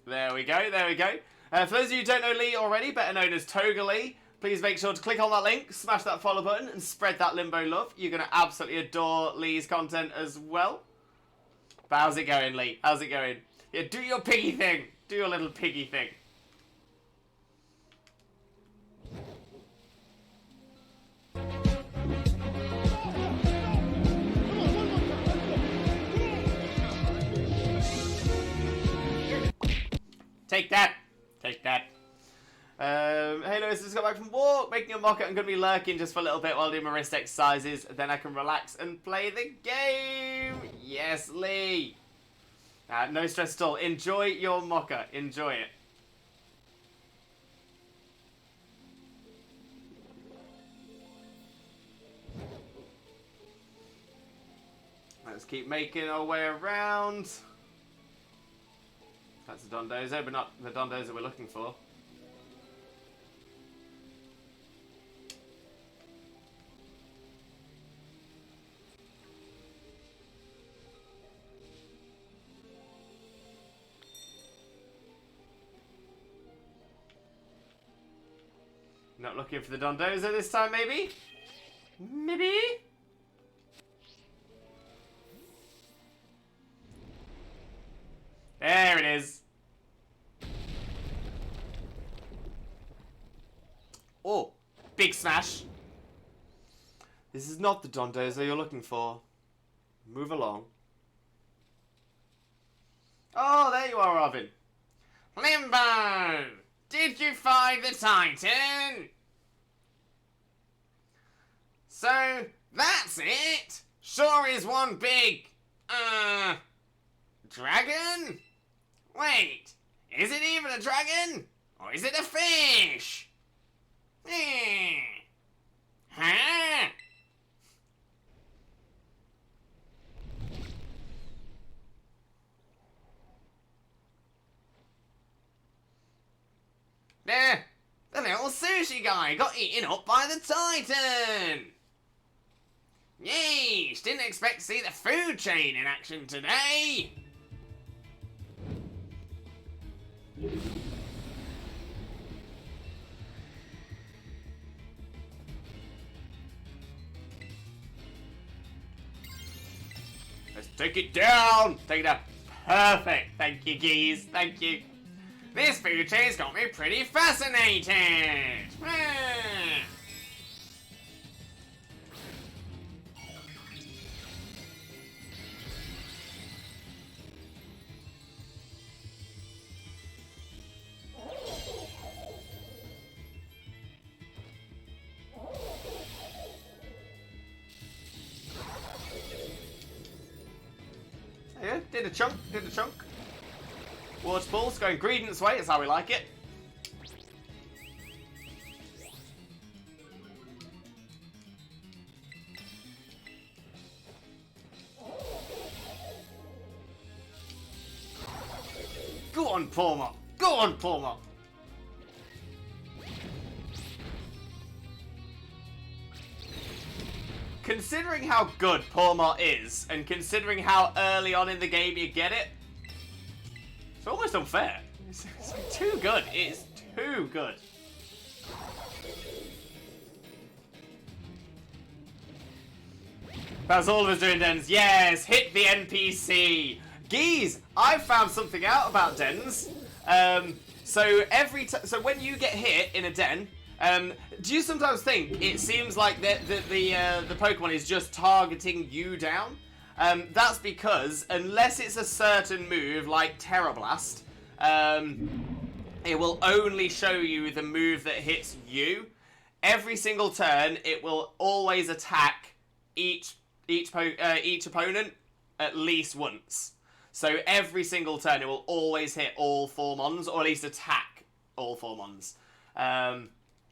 There we go, there we go. For those of you who don't know Lee already, better known as Toga Lee, please make sure to click on that link, smash that follow button, and spread that Limbo love. You're going to absolutely adore Lee's content as well. But how's it going, Lee? How's it going? Yeah, do your piggy thing. Do your little piggy thing. Take that. Take that. Hey Lewis, just got back from walk, making a mock-up. I'm going to be lurking just for a little bit while doing my wrist exercises. Then I can relax and play the game. Yes, Lee. No stress at all. Enjoy your mock-up. Enjoy it. Let's keep making our way around. That's a Dondozo, but not the Dondozo we're looking for. Not looking for the Dondozo this time, maybe? Maybe? There it is. Oh, big smash. This is not the Dondozo you're looking for. Move along. Oh, there you are, Robin. Limbo! Did you find the Titan? So, that's it? Sure is one big, dragon? Wait, is it even a dragon? Or is it a fish? Huh? There, the little sushi guy got eaten up by the Titan. Yeesh, didn't expect to see the food chain in action today. Let's take it down. Take it down. Perfect. Thank you, geez. Thank you. This food chain's got me pretty fascinated. Yeah, did a chunk. Water pulse, going Greedent's way, is how we like it. Go on, Palmer. Go on, Palmer. Considering how good Palmer is, and considering how early on in the game you get it, it's almost unfair. It's too good. It's too good. That's all of us doing, Dens. Yes, hit the NPC. Geez, I found something out about Dens. So when you get hit in a den, do you sometimes think it seems like the Pokemon is just targeting you down? That's because unless it's a certain move like Terra Blast, it will only show you the move that hits you. Every single turn, it will always attack each opponent at least once. So every single turn, it will always hit all 4 mons, or at least attack all 4 mons.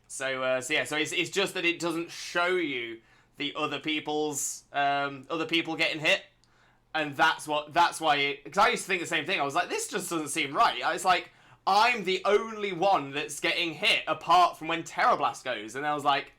So it's just that it doesn't show you the other people getting hit, and that's why. Because I used to think the same thing. I was like, this just doesn't seem right. It's like I'm the only one that's getting hit apart from when Terra Blast goes, and I was like,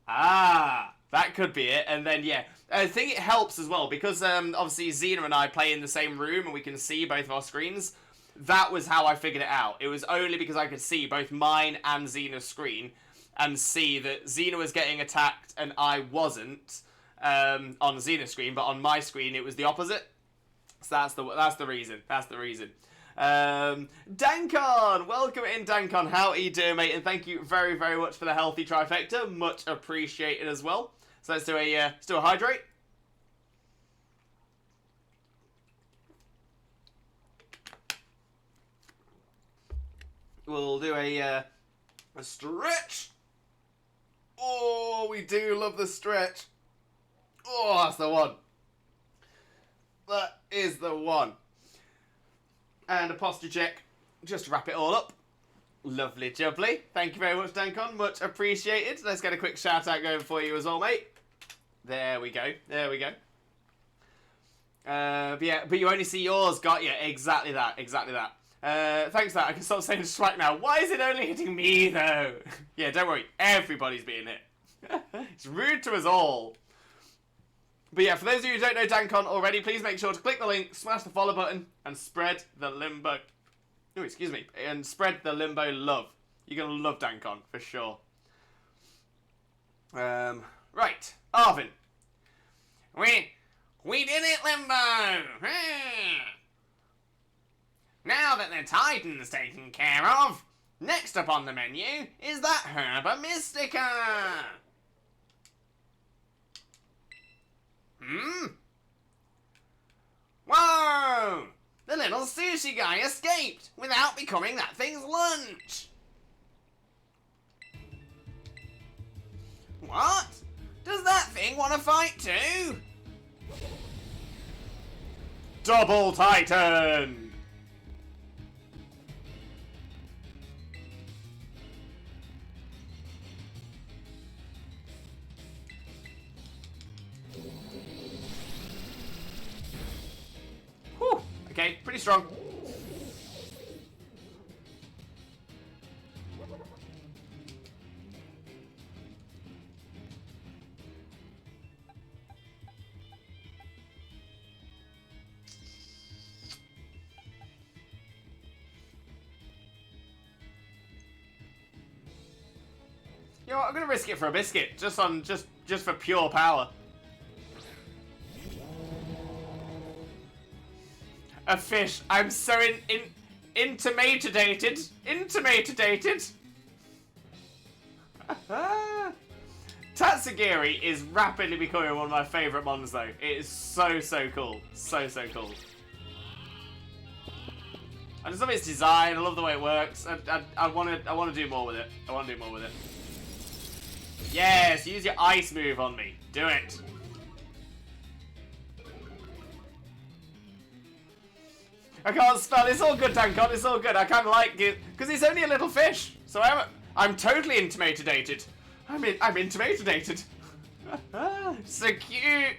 that could be it. And then yeah, I think it helps as well because obviously Xena and I play in the same room and we can see both of our screens. That was how I figured it out. It was only because I could see both mine and Xena's screen and see that Xena was getting attacked and I wasn't on Xena's screen, but on my screen it was the opposite. So that's the reason. That's the reason. Dankon, welcome in, Dankon. How are you doing, mate? And thank you very, very much for the healthy trifecta. Much appreciated as well. So let's do a hydrate. We'll do a A stretch. Oh, we do love the stretch. Oh, that's the one. That is the one. And a posture check, just to wrap it all up. Lovely jubbly. Thank you very much, Dankon. Much appreciated. Let's get a quick shout out going for you as well, mate. There we go. There we go. But you only see yours. Got you. Exactly that. Exactly that. Thanks for that. I can stop saying strike now. Why is it only hitting me, though? Yeah, don't worry. Everybody's being hit. It's rude to us all. But yeah, for those of you who don't know Dankon already, please make sure to click the link, smash the follow button, and spread the limbo... Oh, excuse me. And spread the limbo love. You're going to love Dankon, for sure. Right. Arvin. We did it, Limbo! Now that the Titan's taken care of, next up on the menu is that Herba Mystica! Whoa! The little sushi guy escaped without becoming that thing's lunch! What? Does that thing want to fight too? Double Titan! Whew. Okay, pretty strong. You know what, I'm gonna risk it for a biscuit, just for pure power. A fish. I'm so intimated. Tatsugiri is rapidly becoming one of my favourite mons though. It is so cool. So cool. I just love its design, I love the way it works. I wanna do more with it. Yes, use your ice move on me. Do it. I can't spell. It's all good, Dankon. It's all good. I kind of like it because it's only a little fish. So I'm totally intimidated. I'm intimidated. So cute.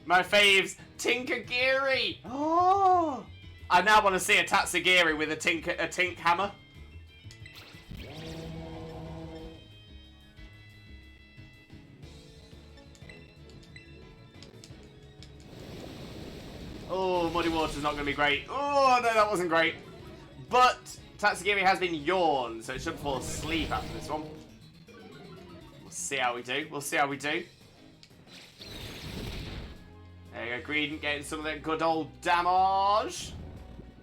My faves, Tinkagiri. Oh, I now want to see a Tatsugiri with a tink hammer. Oh, Muddy Water's not going to be great. Oh, no, that wasn't great. But Tatsugiri has been yawned, so it should fall asleep after this one. We'll see how we do. There you go, Greedent getting some of that good old damage.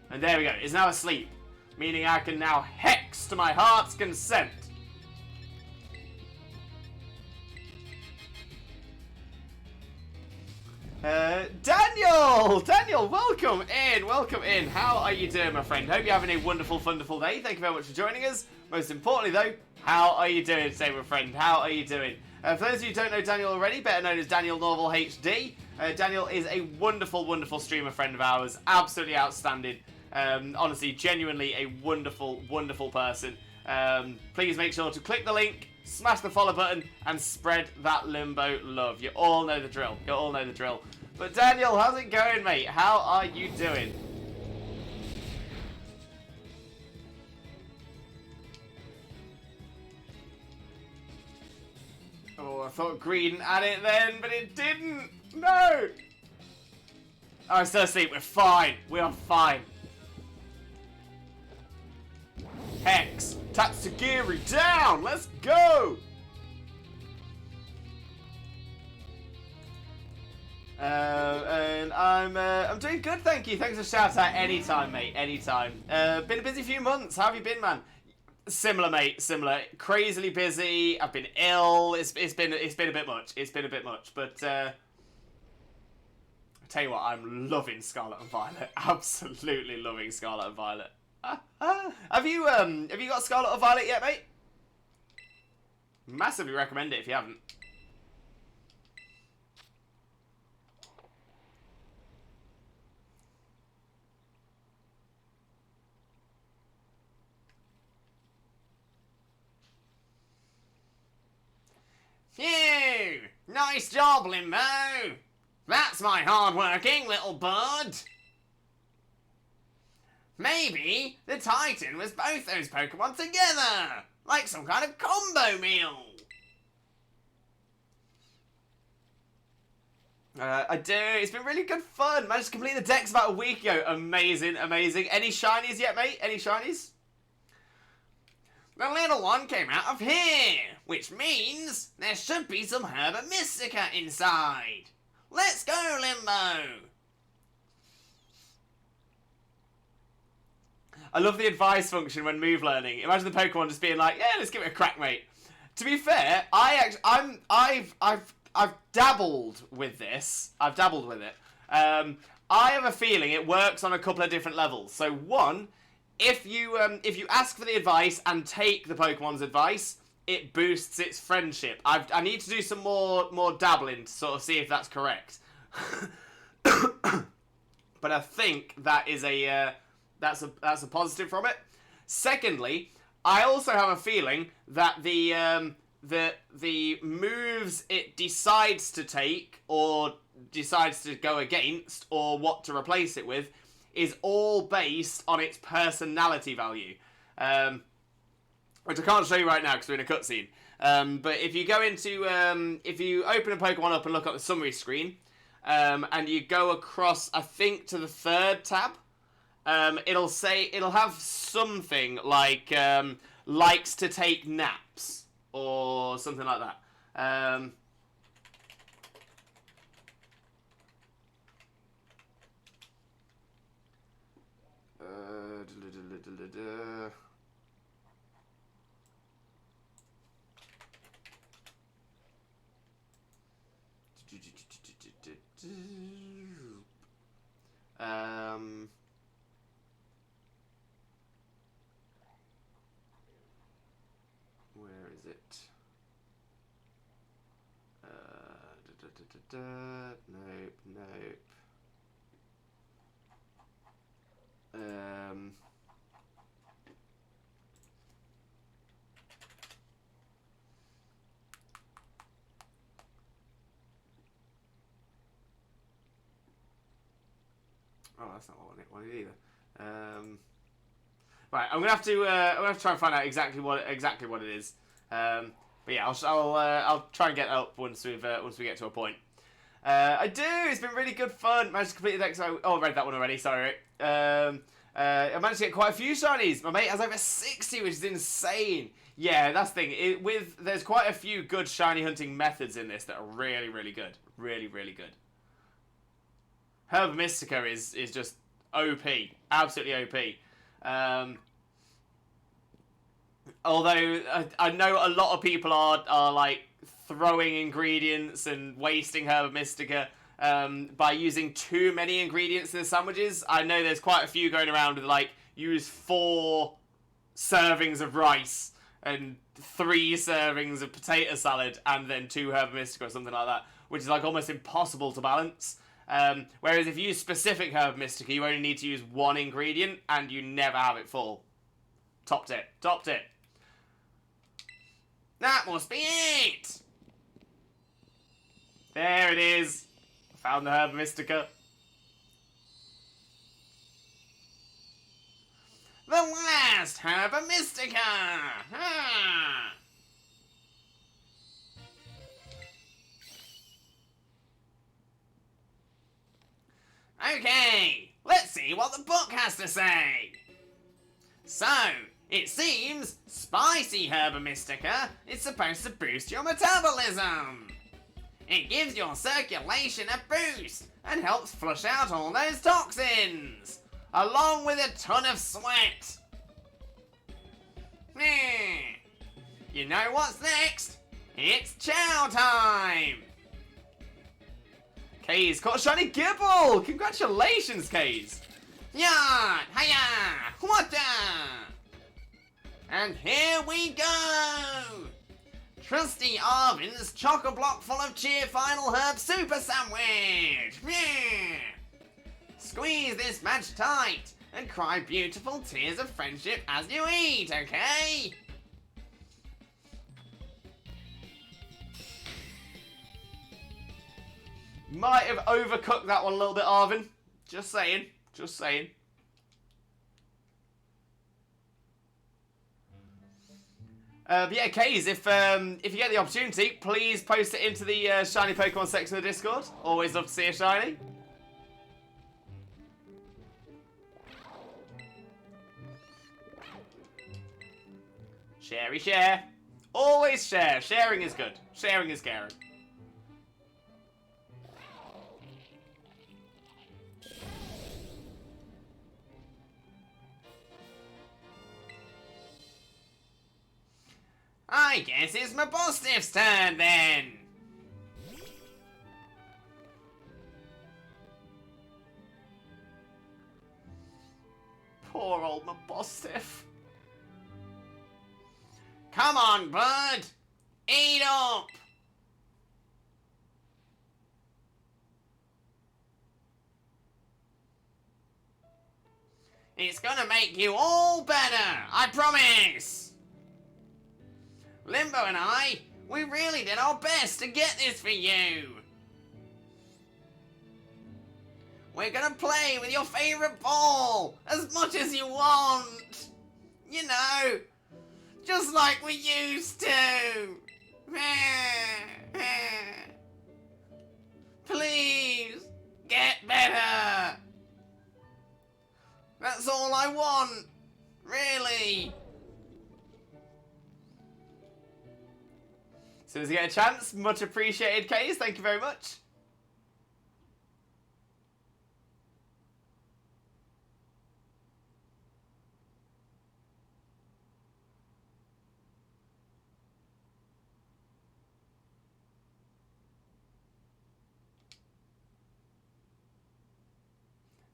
And there we go. It's now asleep, meaning I can now hex to my heart's consent. Daniel, welcome in. How are you doing, my friend? Hope you're having a wonderful, wonderful day. Thank you very much for joining us. Most importantly, though, how are you doing today, my friend? How are you doing? For those of you who don't know Daniel already, better known as Daniel Norval HD, Daniel is a wonderful, wonderful streamer friend of ours. Absolutely outstanding. Honestly, genuinely a wonderful, wonderful person. Please make sure to click the link, smash the follow button, and spread that Limbo love. You all know the drill. But Daniel, how's it going, mate? How are you doing? Oh, I thought Green had it then, but it didn't. No! Oh, I'm still asleep. We're fine. We are fine. Hex. Tatsugiri down. Let's go. And I'm doing good, thank you. Thanks for shout out anytime, mate. Anytime. Been a busy few months. How have you been, man? Similar, mate. Similar. Crazily busy. I've been ill. It's been a bit much. But I tell you what, I'm loving Scarlet and Violet. Absolutely loving Scarlet and Violet. Have you got Scarlet or Violet yet, mate? Massively recommend it if you haven't. Phew! Nice job, Limbo! That's my hard-working little bud! Maybe the Titan was both those Pokemon together! Like some kind of combo meal! I do. It's been really good fun. Managed to complete the decks about a week ago. Amazing, amazing. Any shinies yet, mate? Any shinies? The little one came out of here, which means there should be some Herba Mystica inside. Let's go, Limbo! I love the advice function when move learning. Imagine the Pokemon just being like, "Yeah, let's give it a crack, mate." To be fair, I've dabbled with this. I've dabbled with it. I have a feeling it works on a couple of different levels. So one, if you ask for the advice and take the Pokemon's advice, it boosts its friendship. I need to do some more dabbling to sort of see if that's correct. But I think that is that's a positive from it. Secondly, I also have a feeling that the moves it decides to take or decides to go against or what to replace it with is all based on its personality value, which I can't show you right now because we're in a cutscene. But if you go into if you open a Pokemon up and look at the summary screen, and you go across, I think, to the third tab, it'll have something like likes to take naps or something like that. Where is it? Nope, nope. Oh, that's not what I wanted either. Right, I'm gonna have to try and find out exactly what it is. But yeah, I'll try and get it up once we get to a point. I do. It's been really good fun. Managed to complete the deck. I read that one already. Sorry. I managed to get quite a few shinies. My mate has over 60, which is insane. Yeah, that's the thing. There's quite a few good shiny hunting methods in this that are really, really good. Really, really good. Herba Mystica is just OP. Absolutely OP. Although I know a lot of people are like throwing ingredients and wasting Herba Mystica by using too many ingredients in the sandwiches. I know there's quite a few going around with like use 4 servings of rice and 3 servings of potato salad and then 2 Herba Mystica or something like that, which is like almost impossible to balance. Whereas if you use specific Herba Mystica, you only need to use 1 ingredient and you never have it full. Topped it. Topped it. That must be it! There it is. Found the Herba Mystica. The last Herba Mystica! Ah. Okay, let's see what the book has to say. So, it seems spicy Herba Mystica is supposed to boost your metabolism. It gives your circulation a boost and helps flush out all those toxins, along with a ton of sweat. You know what's next? It's chow time! Kaze caught a shiny Gibble! Congratulations, Kaze! Yeah! Hiya! What the? And here we go! Trusty Arvin's chock-a-block full of cheer final herb super sandwich! Yeah. Squeeze this match tight and cry beautiful tears of friendship as you eat, okay? Might have overcooked that one a little bit, Arvin. Just saying. Just saying. But yeah, Kays, if you get the opportunity, please post it into the shiny Pokemon section of the Discord. Always love to see a shiny. Share. Always share. Sharing is good. Sharing is caring. I guess it's my Bostiff's turn then. Poor old Mabostiff. Come on, bud. Eat up. It's gonna make you all better, I promise. Limbo and I, we really did our best to get this for you. We're gonna play with your favourite ball as much as you want. You know, just like we used to. Please, get better. That's all I want, really. As soon as you get a chance, much appreciated, Kays. Thank you very much.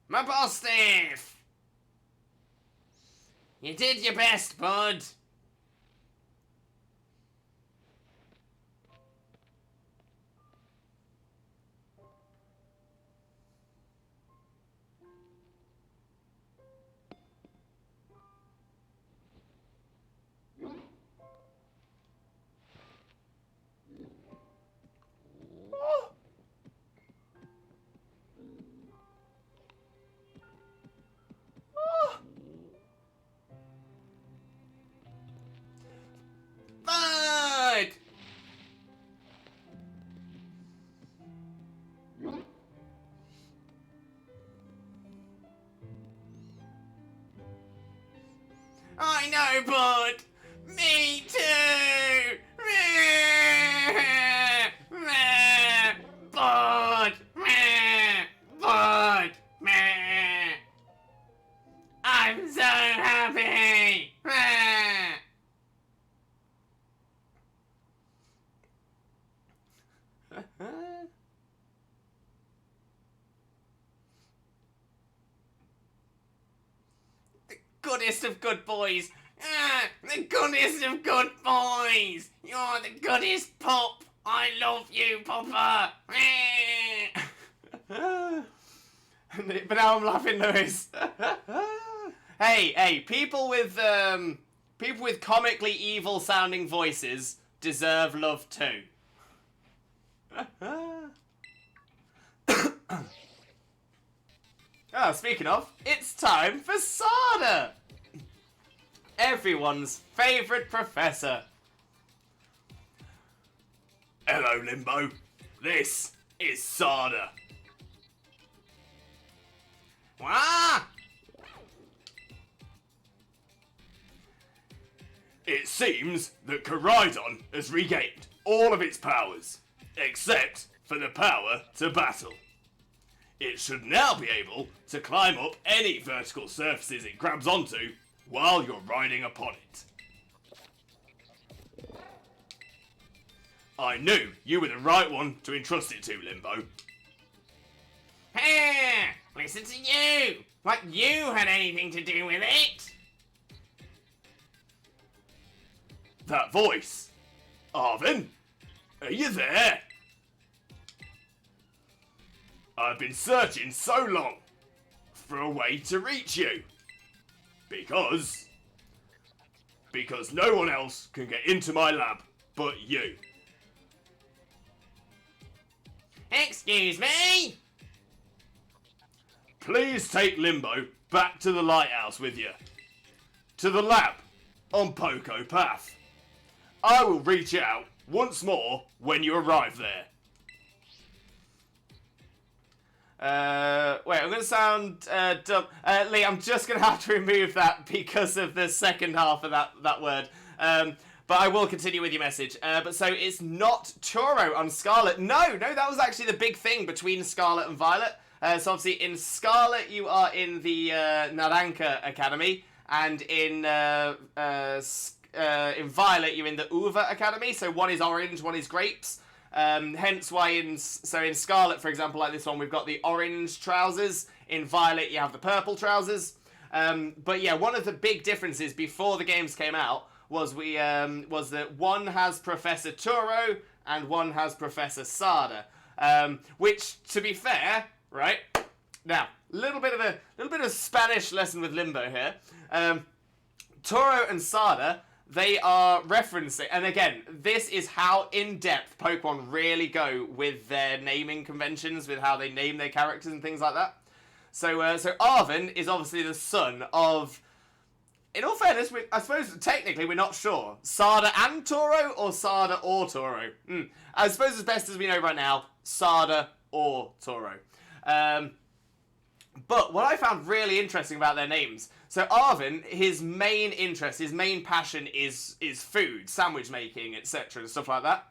My Bostiff! You did your best, bud. Bud! I know, bud. Me too. Bud. Bud. I'm so happy. Goodest of good boys. The goodest of good boys. You're the goodest pup. I love you, Papa. But now I'm laughing, Lewis. Hey, people with comically evil sounding voices deserve love too. Oh, speaking of, it's time for Sada! Everyone's favourite professor. Hello, Limbo. This is Sada. Wah! It seems that Koraidon has regained all of its powers, except for the power to battle. It should now be able to climb up any vertical surfaces it grabs onto while you're riding upon it. I knew you were the right one to entrust it to, Limbo. Ha! Listen to you! Like you had anything to do with it! That voice! Arvin, are you there? I've been searching so long for a way to reach you. Because no one else can get into my lab but you. Excuse me? Please take Limbo back to the lighthouse with you. To the lab on Poco Path. I will reach out once more when you arrive there. Wait, I'm going to sound dumb. Lee, I'm just going to have to remove that because of the second half of that word. But I will continue with your message. But so it's not Churro on Scarlet. No, that was actually the big thing between Scarlet and Violet. So obviously in Scarlet you are in the Naranka Academy, and in Violet you're in the Uva Academy. So one is orange, one is grapes. Hence why in Scarlet, for example, like this one, we've got the orange trousers. In Violet, you have the purple trousers. But yeah, one of the big differences before the games came out was that one has Professor Turo and one has Professor Sada. Which, to be fair, right now, little bit of Spanish lesson with Limbo here. Turo and Sada, they are referencing, and again, this is how in-depth Pokemon really go with their naming conventions, with how they name their characters and things like that. So Arvin is obviously the son of, in all fairness, I suppose technically we're not sure, Sada and Toro or Sada or Toro. I suppose as best as we know right now, Sada or Toro. But what I found really interesting about their names, so Arvin, his main interest, his main passion is food, sandwich making, etc. and stuff like that.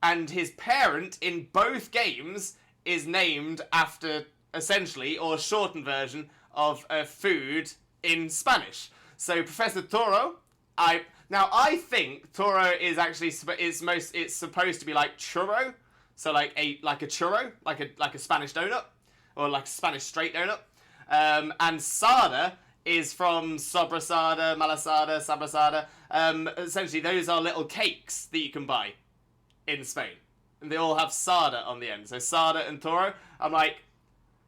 And his parent in both games is named after, essentially, or a shortened version of a food in Spanish. So Professor Toro, I think Toro is actually it's supposed to be like churro, so like a churro, like a Spanish donut, or like a Spanish straight donut. And Sada is from Sobrasada, Malasada, Sabrasada. Essentially, those are little cakes that you can buy in Spain. And they all have Sada on the end. So Sada and Toro. I'm like,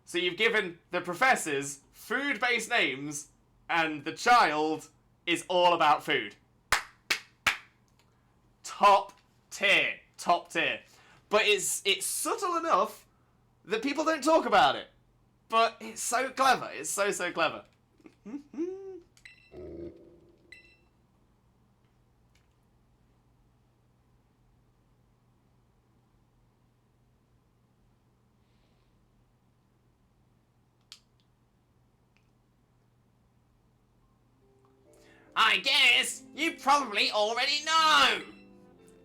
so you've given the professors food-based names, and the child is all about food. Top tier. But it's subtle enough that people don't talk about it. But it's so clever. It's so clever. I guess you probably already know.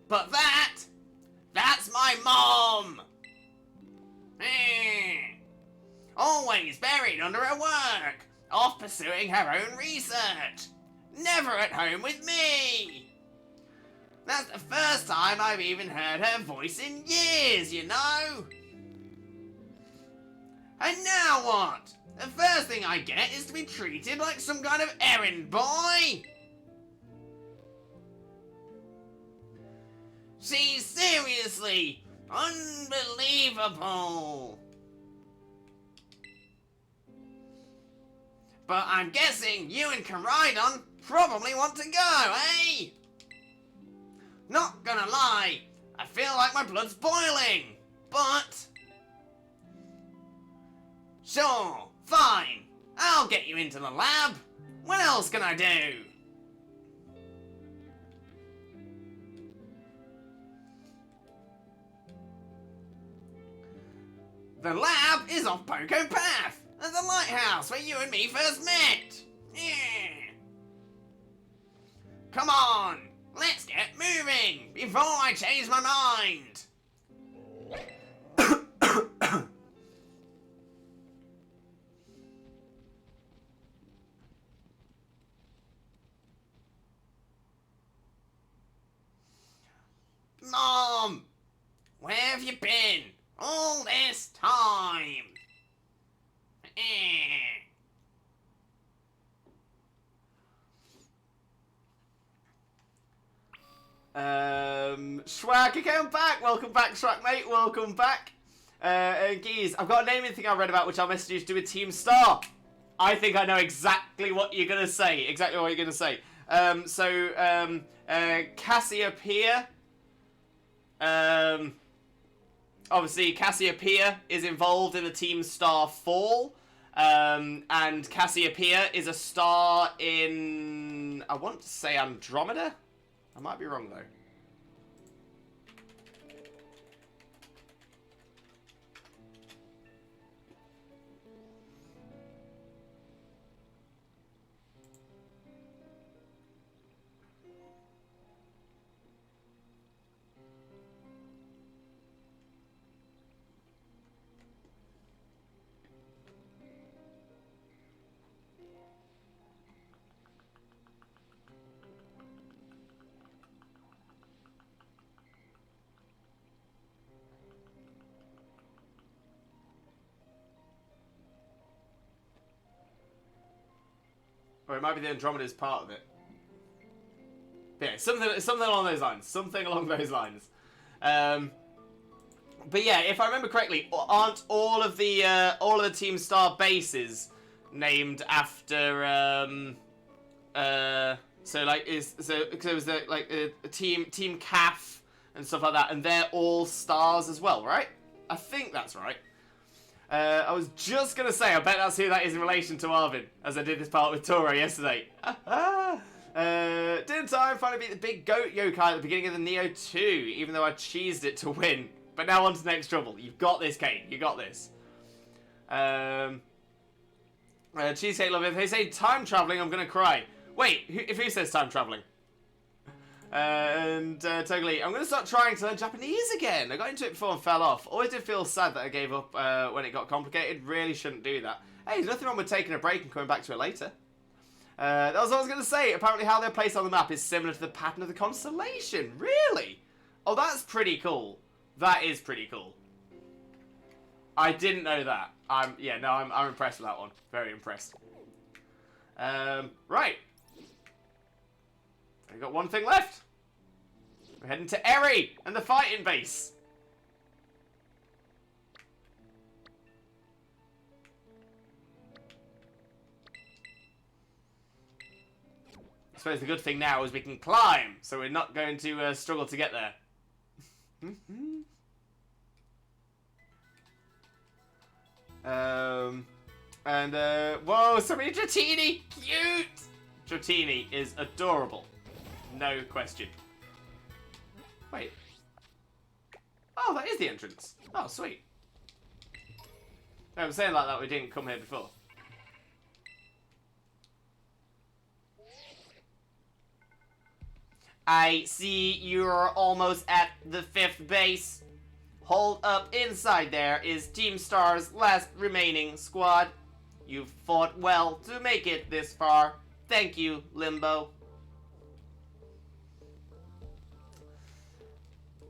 But that's my mom. Always buried under her work, off pursuing her own research. Never at home with me. That's the first time I've even heard her voice in years, you know. And now what? The first thing I get is to be treated like some kind of errand boy. She's seriously unbelievable. But I'm guessing you and Koraidon probably want to go, eh? Not gonna lie, I feel like my blood's boiling, but... Sure, fine, I'll get you into the lab. What else can I do? The lab is off Poco Path, at the lighthouse where you and me first met. Yeah. Come on, let's get moving before I change my mind. Mom, where have you been all this time? Schwack again back. Welcome back, Schwack, mate. Welcome back. Geez, I've got a naming thing I read about which I'll message you to do with Team Star. I think I know exactly what you're going to say. Exactly what you're going to say. Cassiopeia. Obviously, Cassiopeia is involved in the Team Star fall. And Cassiopeia is a star in... I want to say Andromeda? I might be wrong, though. Or it might be the Andromeda's part of it. But yeah, something along those lines. Something along those lines. But yeah, if I remember correctly, aren't all of the Team Star bases named after so because it was the Team CAF and stuff like that, and they're all stars as well, right? I think that's right. I was just going to say, I bet that's who that is in relation to Arvin, as I did this part with Toro yesterday. Didn't I finally beat the big goat yokai at the beginning of the Neo 2, even though I cheesed it to win. But now on to the next trouble. You've got this, Kane. You got this. Cheesecake Love, if they say time traveling, I'm going to cry. Wait, who says time traveling? Totally. I'm going to start trying to learn Japanese again. I got into it before and fell off. Always did feel sad that I gave up when it got complicated. Really shouldn't do that. Hey, there's nothing wrong with taking a break and coming back to it later. That was what I was going to say. Apparently how they're placed on the map is similar to the pattern of the constellation. Really? Oh, that's pretty cool. That is pretty cool. I didn't know that. I'm impressed with that one. Very impressed. Right. We've got one thing left. We're heading to Eri and the fighting base. I suppose the good thing now is we can climb, so we're not going to struggle to get there. Whoa, so many Dratini! Cute! Dratini is adorable. No question. Wait. Oh, that is the entrance. Oh, sweet. I was saying like that we didn't come here before. I see you're almost at the 5th base. Hold up inside there is Team Star's last remaining squad. You've fought well to make it this far. Thank you, Limbo.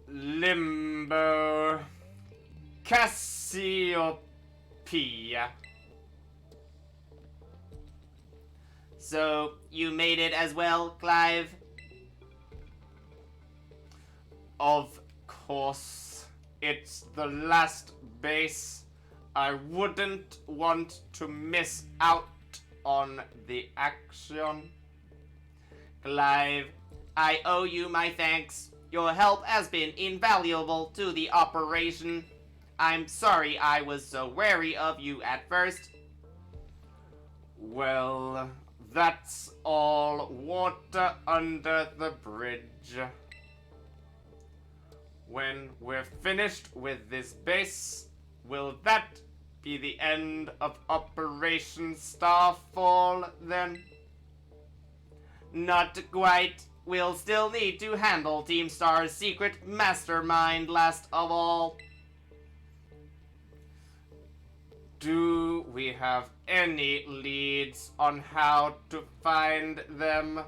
Limbo. Cassiopeia. So, you made it as well, Clive? Of course. It's the last base. I wouldn't want to miss out on the action. Clive, I owe you my thanks. Your help has been invaluable to the operation. I'm sorry I was so wary of you at first. Well, that's all water under the bridge. When we're finished with this base, will that be the end of Operation Starfall, then? Not quite. We'll still need to handle Team Star's secret mastermind last of all. Do we have any leads on how to find them?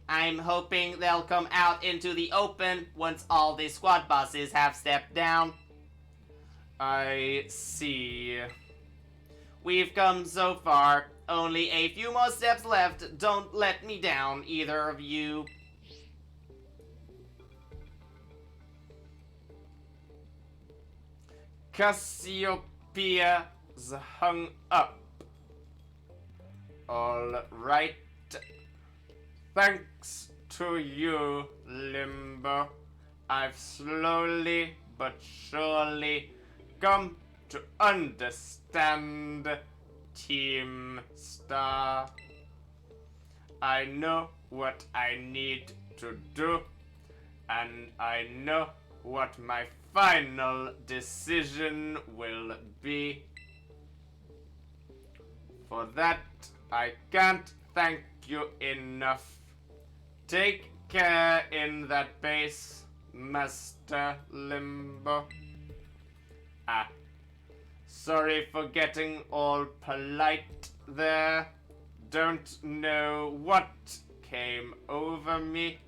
I'm hoping they'll come out into the open once all the squad bosses have stepped down. I see. We've come so far. Only a few more steps left. Don't let me down, either of you. Cassiopeia's hung up. Alright. Thanks to you, Limbo, I've slowly but surely come to understand Team Star. I know what I need to do, and I know what my final decision will be. For that, I can't thank you enough. Take care in that base, Master Limbo. Ah, sorry for getting all polite there. Don't know what came over me.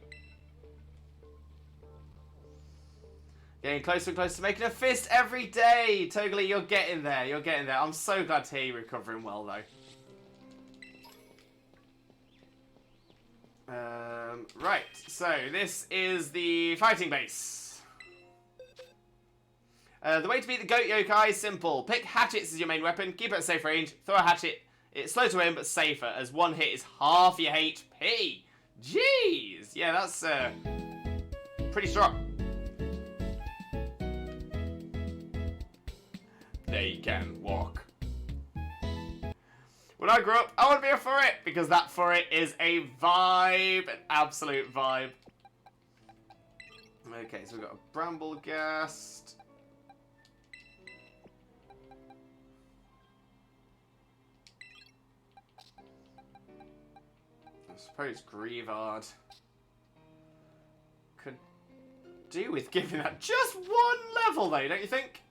Getting closer and closer to making a fist every day. Totally, you're getting there. You're getting there. I'm so glad to hear you're recovering well, though. Right, so this is the fighting base. The way to beat the goat yokai is simple. Pick hatchets as your main weapon, keep it at safe range, throw a hatchet. It's slow to aim but safer, as one hit is half your HP. Jeez! Yeah, that's pretty strong. They can walk. When I grow up, I want to be a furret, because that furret is a vibe, an absolute vibe. Okay, so we've got a bramble ghast. I suppose Grievard could do with giving that just one level, though, don't you think?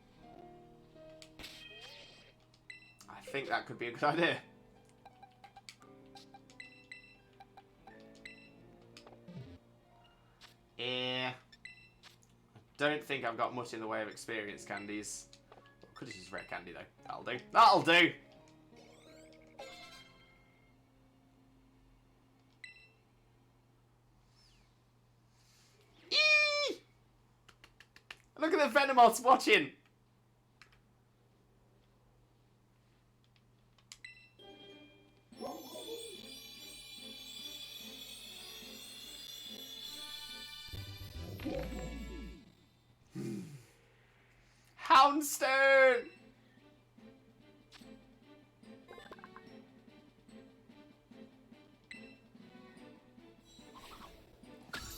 I think that could be a good idea. Yeah. I don't think I've got much in the way of experience candies. Could have used rare candy, though. That'll do. That'll do! Eee! Look at the Venomoths watching! Houndstone!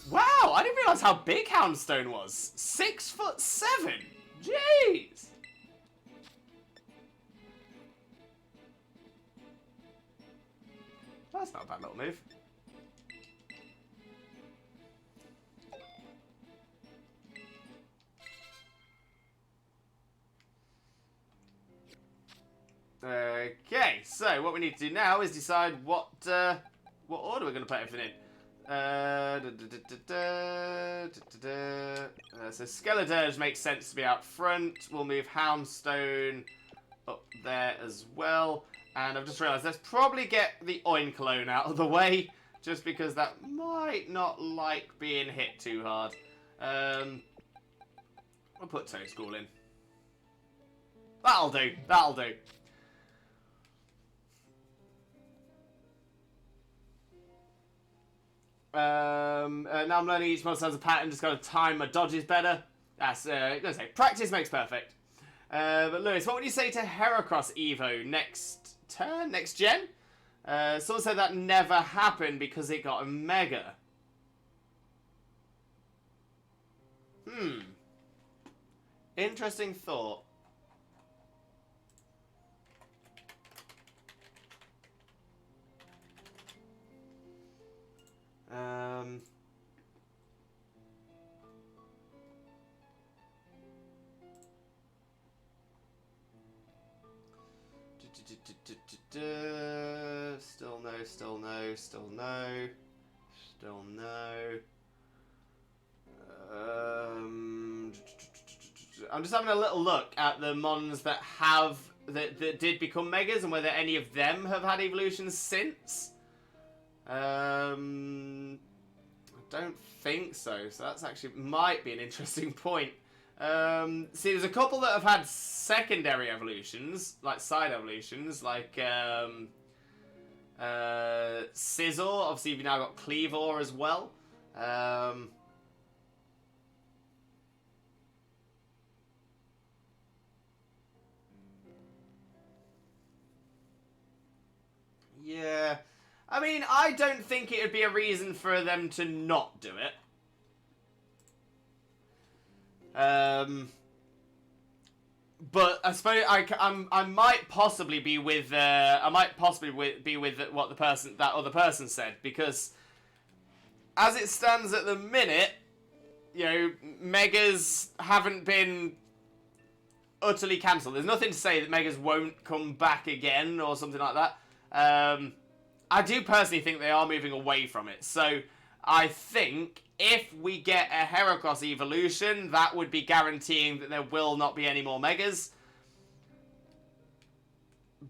Wow, I didn't realise how big Houndstone was. 6'7". Jeez! That's not a bad little move. Okay, so what we need to do now is decide what order we're going to put everything in. So Skeledirge makes sense to be out front. We'll move Houndstone up there as well. And I've just realised let's probably get the Oincologne out of the way, just because that might not like being hit too hard. We'll put Toedschool in. That'll do. That'll do. Now I'm learning each monster has a pattern, just gotta time my dodges better. That's, gonna say, practice makes perfect. But Lewis, what would you say to Heracross Evo next turn, next gen? Someone said that never happened because it got a Mega. Interesting thought. Still no, still no, still no, still no. I'm just having a little look at the mons that have that did become megas and whether any of them have had evolutions since. I don't think so. So that's actually might be an interesting point. See, there's a couple that have had secondary evolutions, like side evolutions, like Scizor. Obviously, you've now got Cleavor as well. Yeah. I mean, I don't think it would be a reason for them to not do it. But I suppose I might possibly be with what that other person said, because as it stands at the minute, you know, Megas haven't been utterly cancelled. There's nothing to say that Megas won't come back again or something like that. I do personally think they are moving away from it. So I think if we get a Heracross evolution, that would be guaranteeing that there will not be any more Megas.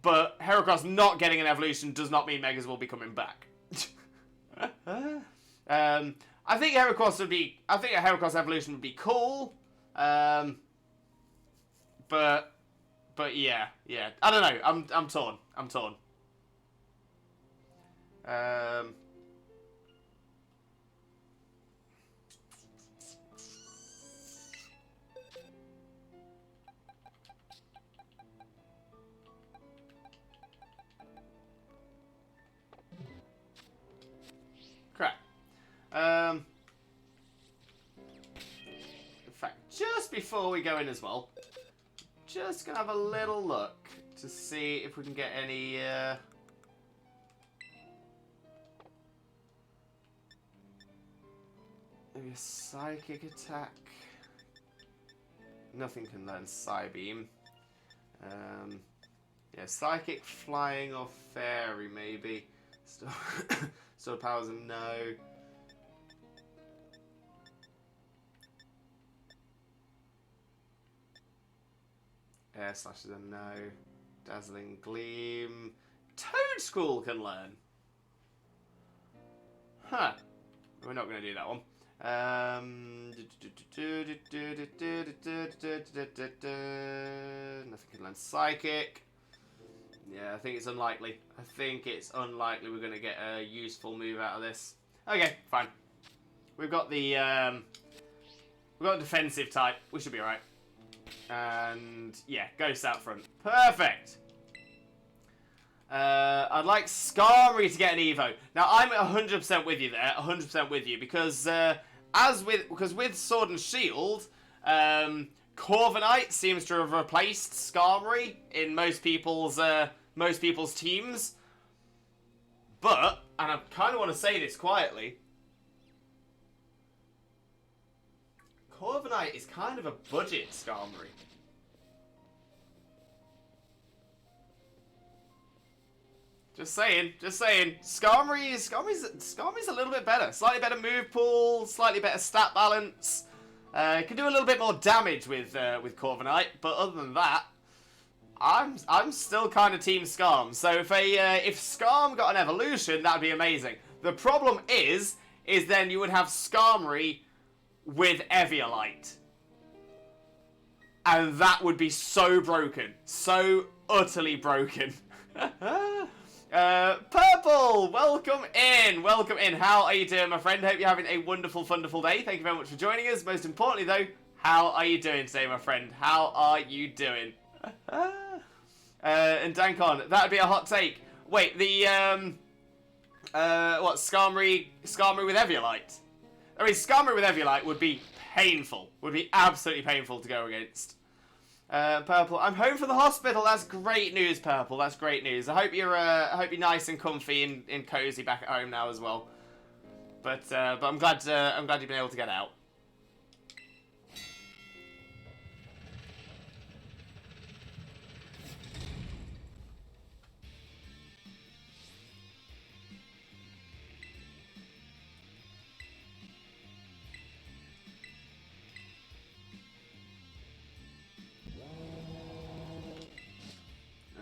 But Heracross not getting an evolution does not mean Megas will be coming back. I think a Heracross evolution would be cool. But yeah. I don't know. I'm torn. Crap. In fact, just before we go in as well, just gonna have a little look to see if we can get any maybe a psychic attack. Nothing can learn Psybeam. Yeah, psychic, flying, or fairy maybe. Sword powers a no. Air slash is a no. Dazzling Gleam. Toad can learn. Huh. We're not going to do that one. Nothing can learn Psychic. Yeah, I think it's unlikely. I think it's unlikely we're going to get a useful move out of this. Okay, fine. We've got the defensive type. We should be alright. And yeah, Ghost out front. Perfect. I'd like Skarmory to get an Evo. Now I'm 100% with you there. 100% with you because with Sword and Shield, Corviknight seems to have replaced Skarmory in most people's teams. But, and I kind of want to say this quietly, Corviknight is kind of a budget Skarmory. Just saying. Skarmory's a little bit better. Slightly better move pool, slightly better stat balance. Can do a little bit more damage with Corviknight, but other than that, I'm still kind of Team Skarm. So if Skarm got an evolution, that'd be amazing. The problem is then you would have Skarmory with Eviolite. And that would be so broken. So utterly broken. Purple, welcome in. How are you doing, my friend? Hope you're having a wonderful, wonderful day. Thank you very much for joining us. Most importantly, though, how are you doing today, my friend? How are you doing? And Dankon, that would be a hot take. Wait, the Skarmory with Eviolite? I mean, Skarmory with Eviolite would be painful. Would be absolutely painful to go against. Purple, I'm home from the hospital. That's great news, Purple. That's great news. I hope you're nice and comfy and cozy back at home now as well. But I'm glad you've been able to get out.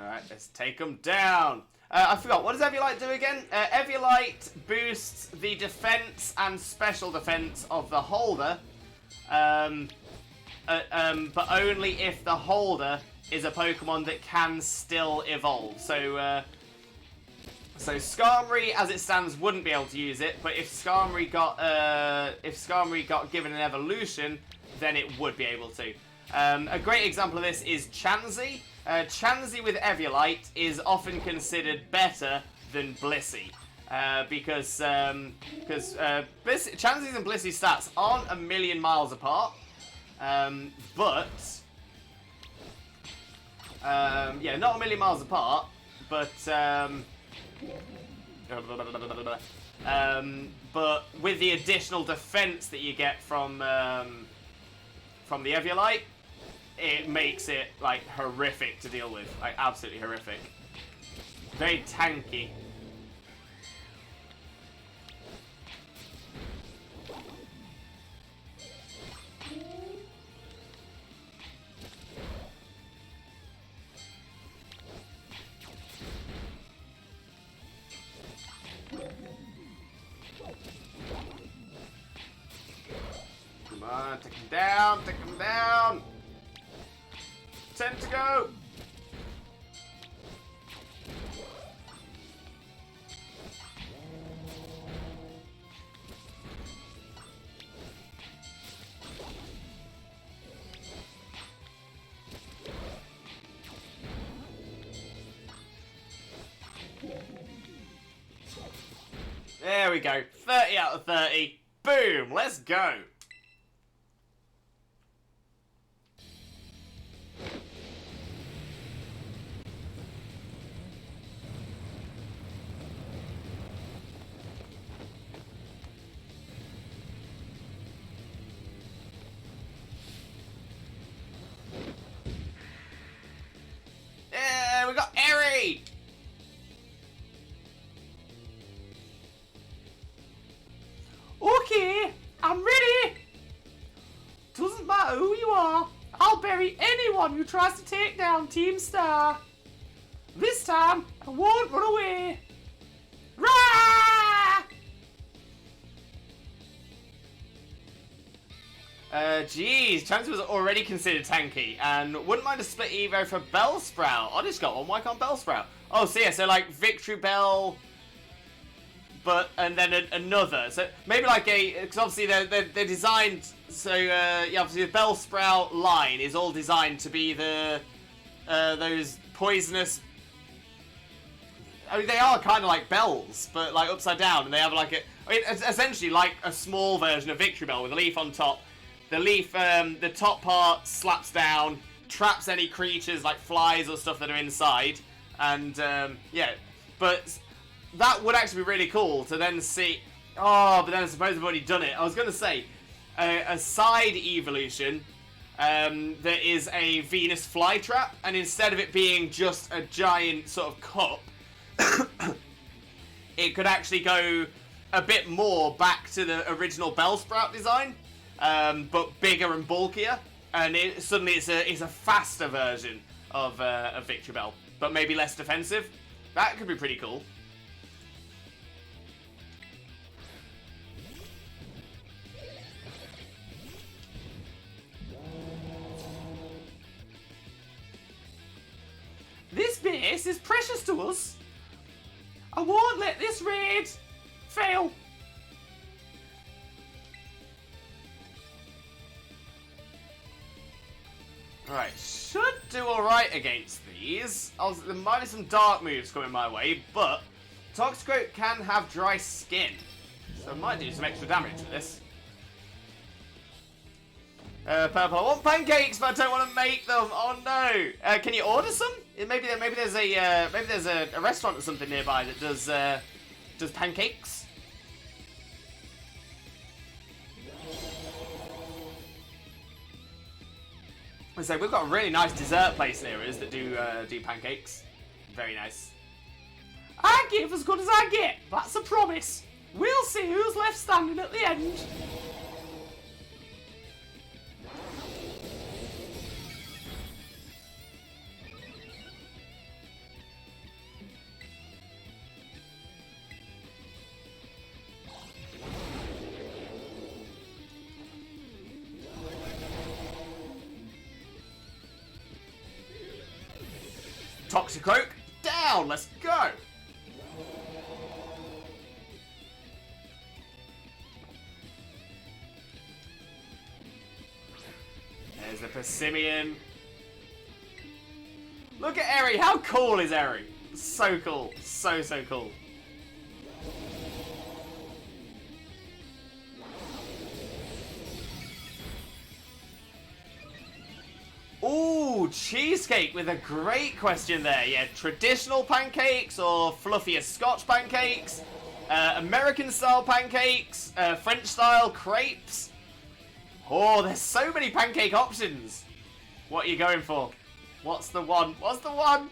Alright, let's take them down. I forgot, what does Eviolite do again? Eviolite boosts the defense and special defense of the holder. but only if the holder is a Pokemon that can still evolve. So Skarmory, as it stands, wouldn't be able to use it. But if Skarmory got given an evolution, then it would be able to. A great example of this is Chansey. Chansey with Eviolite is often considered better than Blissey. Because Chansey's and Blissey's stats aren't a million miles apart. But yeah, not a million miles apart, but but with the additional defense that you get from the Eviolite, it makes it like horrific to deal with, like absolutely horrific. Very tanky. Come on, take him down, take him down. 10 to go. There we go. 30 out of 30. Boom. Let's go. Yeah, we got Eri. Okay, I'm ready. Doesn't matter who you are, I'll bury anyone who tries to take down Team Star. This time, I won't run away. Rah! Jeez, Chansey was already considered tanky, and wouldn't mind a split Evo for Bellsprout. I just got one, why can't Bellsprout? Oh, so yeah, so like Victory Bell, and then another. So maybe like because obviously they're designed, so yeah, obviously the Bellsprout line is all designed to be those poisonous. I mean, they are kind of like bells, but like upside down, and they have like it's essentially like a small version of Victory Bell with a leaf on top. The leaf, the top part slaps down, traps any creatures like flies or stuff that are inside, and yeah, but that would actually be really cool to then see. Oh, but then I suppose I've already done it. I was going to say a side evolution that is a Venus flytrap, and instead of it being just a giant sort of cup, it could actually go a bit more back to the original Bellsprout design. But bigger and bulkier, and suddenly it's a faster version of Victory Bell, but maybe less defensive. That could be pretty cool. This base is precious to us. I won't let this raid fail. Right, should do alright against these. There might be some dark moves coming my way, but Toxicroak can have dry skin, so I might do some extra damage with this. Purple, I want pancakes, but I don't want to make them. Oh no! Can you order some? Maybe there's a restaurant or something nearby that does pancakes. So we've got a really nice dessert place near us that do pancakes. Very nice. I give as good as I get. That's a promise. We'll see who's left standing at the end. Toxicroak, down. Let's go. There's the Persimmon. Look at Eri. How cool is Eri? So cool. So cool. Ooh, cheesecake with a great question there. Yeah, traditional pancakes or fluffier Scotch pancakes, American style pancakes, French style crepes. Oh, there's so many pancake options. What are you going for? What's the one? What's the one?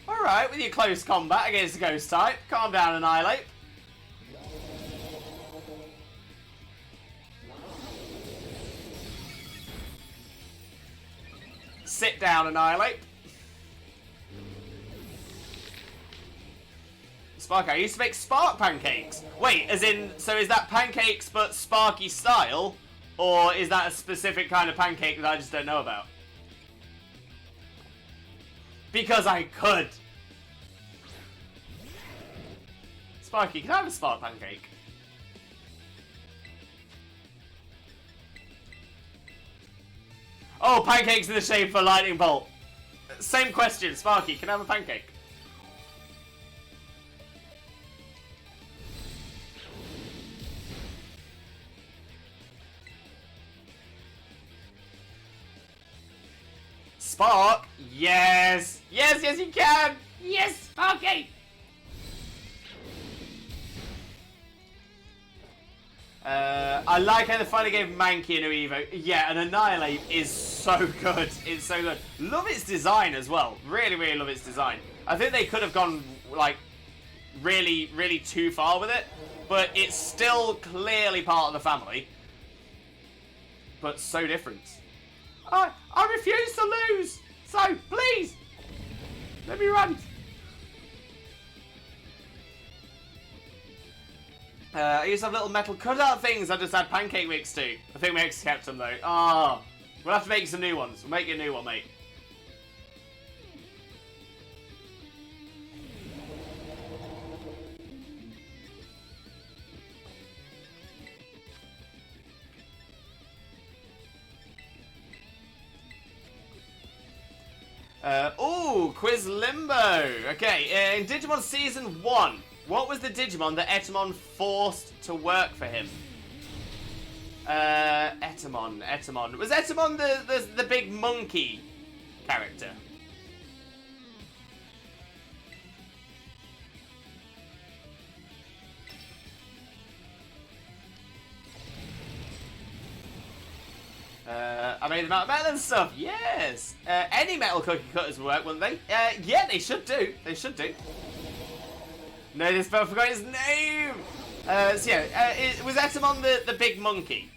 Alright, with your close combat against a ghost type, calm down, Annihilate. Sit down, Annihilate. Spark, I used to make spark pancakes. Wait, as in, so is that pancakes but Sparky style? Or is that a specific kind of pancake that I just don't know about? Because I could. Sparky, can I have a spark pancake? Oh, pancakes in the shape for lightning bolt. Same question, Sparky, can I have a pancake? Spark? Yes! Yes, yes you can! Yes, Sparky! I like how they finally gave Mankey a new Evo. Yeah, and Annihilate is so good. It's so good. Love its design as well. Really, really love its design. I think they could have gone, like, really, really too far with it. But it's still clearly part of the family. But so different. I refuse to lose! So, please! Let me run! I used to have little metal cutout things I just had pancake mix to. I think Mix kept them though. Ah, we'll have to make some new ones. We'll make you a new one, mate. Ooh, Quiz Limbo. Okay, in Digimon Season 1, what was the Digimon that Etemon forced to work for him? Etemon. Was Etemon the big monkey character? I made them out of metal and stuff. Yes. Any metal cookie cutters would work, wouldn't they? Yeah, they should do. They should do. No, this spell forgot his name. So yeah, was Etemon the big monkey?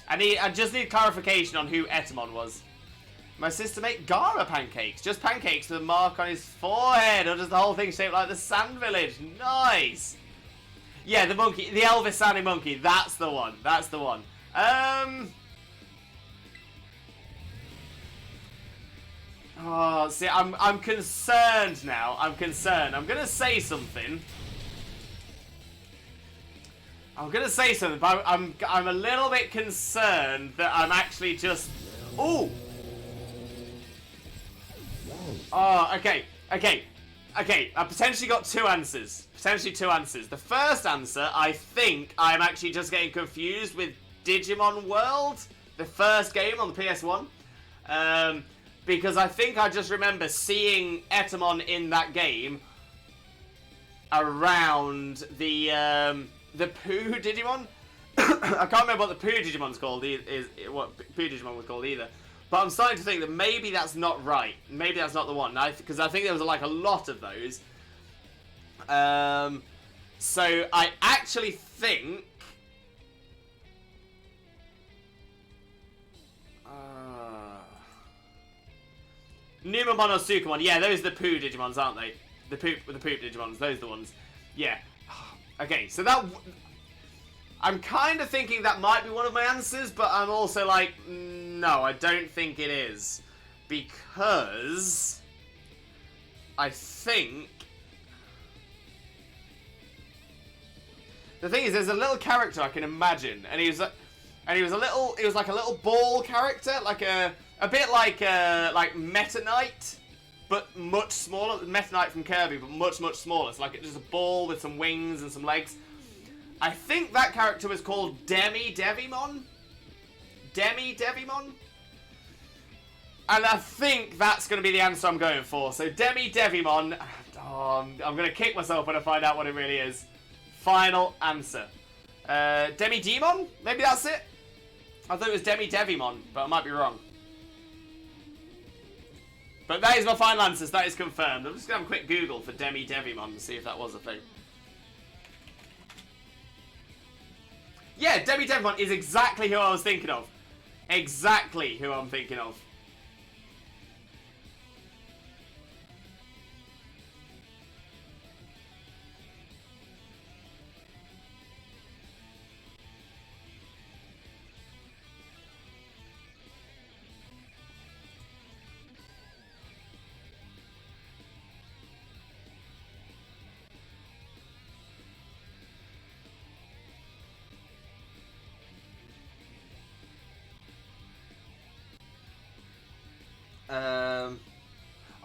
I just need clarification on who Etemon was. My sister made Gara pancakes. Just pancakes with a mark on his forehead, or just the whole thing shaped like the Sand Village. Nice. Yeah, the monkey, the Elvis sounding monkey. That's the one. That's the one. Oh, see, I'm concerned now. I'm concerned. I'm gonna say something. But I'm a little bit concerned that I'm actually just. Ooh. Oh, okay. I potentially got two answers. The first answer, I think I'm actually just getting confused with Digimon World, the first game on the PS1. Because I think I just remember seeing Etemon in that game around the Pooh Digimon. I can't remember what the Pooh Digimon's called. What Pooh Digimon was called either. But I'm starting to think that maybe that's not right. Maybe that's not the one. Because I think there was like a lot of those. So I actually think. Numamon or Sukamon. Yeah, those are the Pooh Digimons, aren't they? The poop Digimons, those are the ones. Yeah. Okay, so that... I'm kind of thinking that might be one of my answers, but I'm also like, no, I don't think it is. Because... I think... The thing is, there's a little character I can imagine, and he was like a little ball character, like a bit like Meta Knight, but much smaller. Meta Knight from Kirby, but much smaller. It's like just a ball with some wings and some legs. I think that character was called Devimon. And I think that's going to be the answer I'm going for. So Devimon. Oh, I'm going to kick myself when I find out what it really is. Final answer. Demon? Maybe that's it? I thought it was Devimon, but I might be wrong. But that is my final answer, so that is confirmed. I'm just going to have a quick Google for Devimon and see if that was a thing. Yeah, Devimon is exactly who I was thinking of. Exactly who I'm thinking of.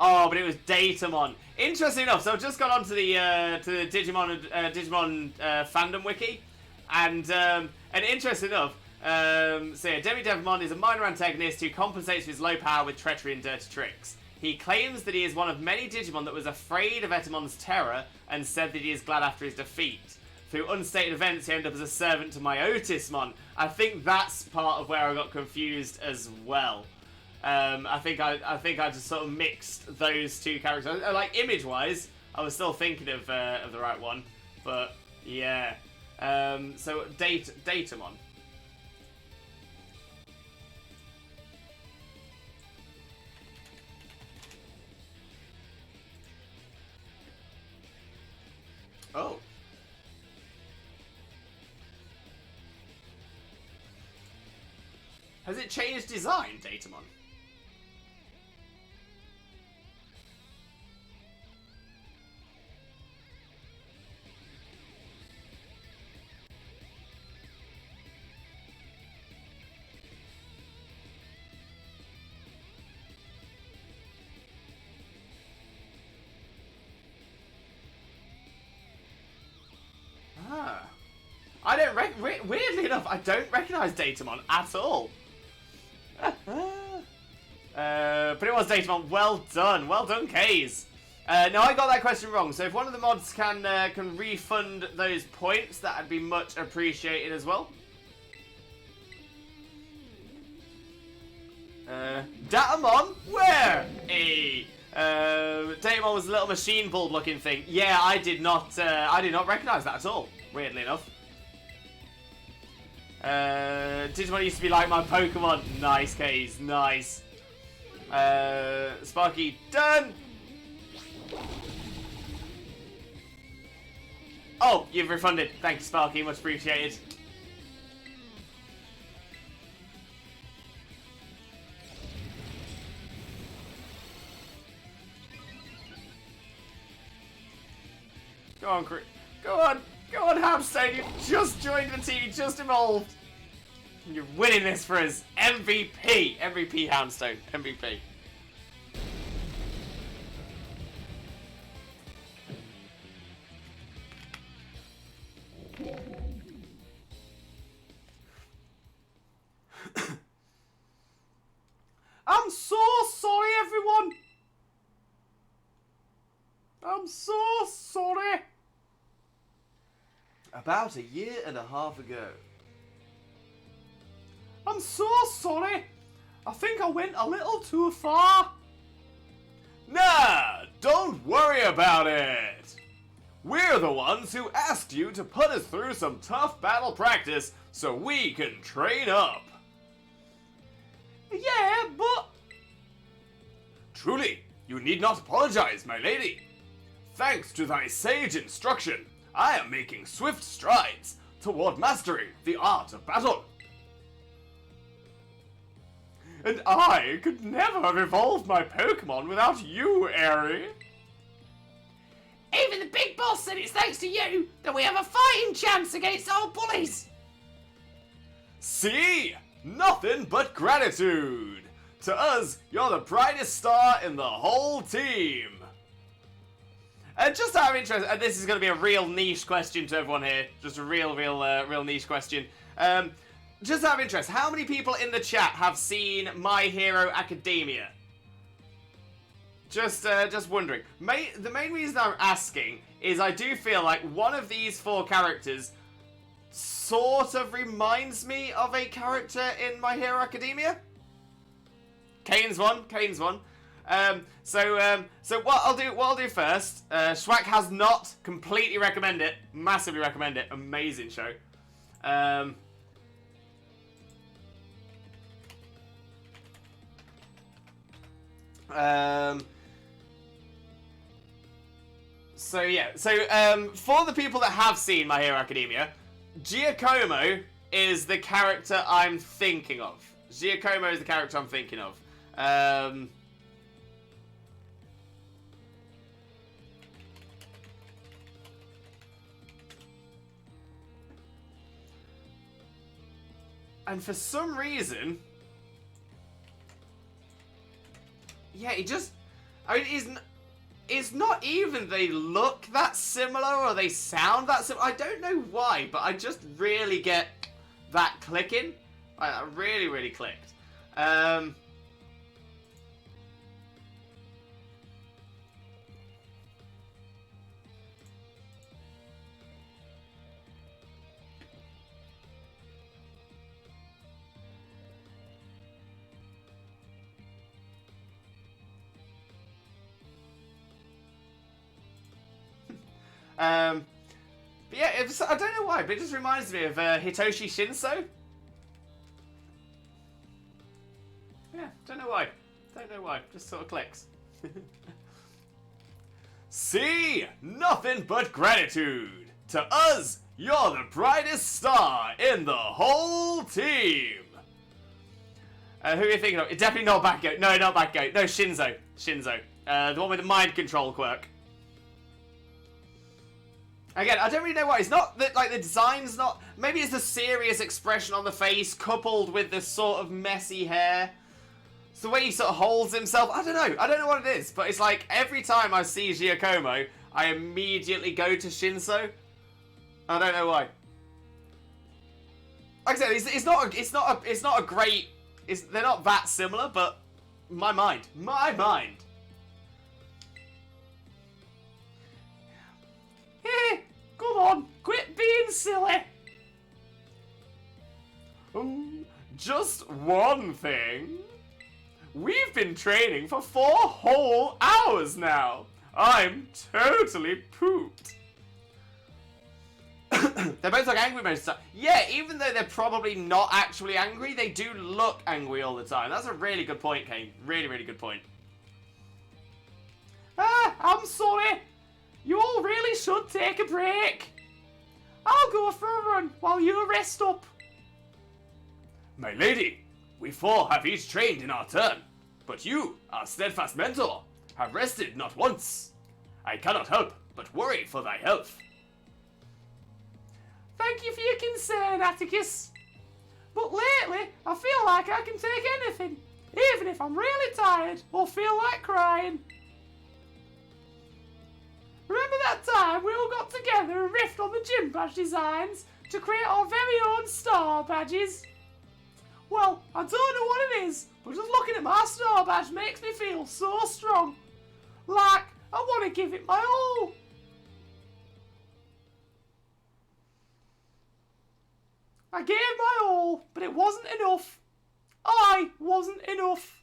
Oh, but it was Datamon. Interesting enough, so I've just gone on to the Digimon fandom wiki, and interesting enough, so yeah, Devimon is a minor antagonist who compensates for his low power with treachery and dirty tricks. He claims that he is one of many Digimon that was afraid of Etamon's terror and said that he is glad after his defeat. Through unstated events, he ended up as a servant to Myotismon. I think that's part of where I got confused as well. I think I just sort of mixed those two characters. Like image-wise, I was still thinking of the right one, but yeah. So Datamon. Oh. Has it changed design, Datamon? I don't weirdly enough, I don't recognize Datamon at all. But it was Datamon. Well done, Kays. No, I got that question wrong. So if one of the mods can refund those points, that'd be much appreciated as well. Datamon, where? Datamon was a little machine bulb looking thing. Yeah, I did not recognize that at all. Weirdly enough. Digimon used to be like my Pokemon. Nice, Kays. Nice. Sparky, done! Oh, you've refunded. Thank you, Sparky. Much appreciated. Go on, go on! Go on, Hamstone! You just joined the team, you just evolved! You're winning this for us! MVP! MVP, Hamstone. MVP. I'm so sorry, everyone! I'm so sorry! About a year and a half ago. I'm so sorry! I think I went a little too far. Nah, don't worry about it! We're the ones who asked you to put us through some tough battle practice so we can train up. Yeah, but... Truly, you need not apologize, my lady. Thanks to thy sage instruction, I am making swift strides toward mastering the art of battle. And I could never have evolved my Pokemon without you, Aerie. Even the big boss said it's thanks to you that we have a fighting chance against our bullies. See? Nothing but gratitude. To us, you're the brightest star in the whole team. And just out of interest, and this is going to be a real niche question to everyone here. Just a real niche question. Just out of interest, how many people in the chat have seen My Hero Academia? Just wondering. The main reason I'm asking is I do feel like one of these 4 characters sort of reminds me of a character in My Hero Academia. Kane's one. So what I'll do first. Schwack has not completely recommend it, massively recommend it. Amazing show. So yeah, for the people that have seen My Hero Academia, Giacomo is the character I'm thinking of. And for some reason, yeah, it's not even they look that similar or they sound that similar. I don't know why, but I just really get that clicking. I really clicked. But yeah, I don't know why, but it just reminds me of Hitoshi Shinso. Yeah, don't know why. Just sort of clicks. See, nothing but gratitude. To us, you're the brightest star in the whole team. Who are you thinking of? Definitely not Batgoat. No, not Batgoat. No, Shinzo. The one with the mind control quirk. Again, I don't really know why. It's not that, like, the design's not... Maybe it's the serious expression on the face coupled with this sort of messy hair. It's the way he sort of holds himself. I don't know what it is. But it's like, every time I see Giacomo, I immediately go to Shinso. I don't know why. Like I said, it's not a great... They're not that similar, but... My mind. Hey, come on, quit being silly. Just one thing. We've been training for 4 whole hours now. I'm totally pooped. They both look angry most of the time. Yeah, even though they're probably not actually angry, they do look angry all the time. That's a really good point, Kane. Really good point. I'm sorry. You all really should take a break. I'll go for a run while you rest up. My lady, we 4 have each trained in our turn, but you, our steadfast mentor, have rested not once. I cannot help but worry for thy health. Thank you for your concern, Atticus. But lately, I feel like I can take anything, even if I'm really tired or feel like crying. Remember that time we all got together and riffed on the gym badge designs to create our very own star badges? Well, I don't know what it is, but just looking at my star badge makes me feel so strong. Like, I want to give it my all. I gave my all, but it wasn't enough. I wasn't enough.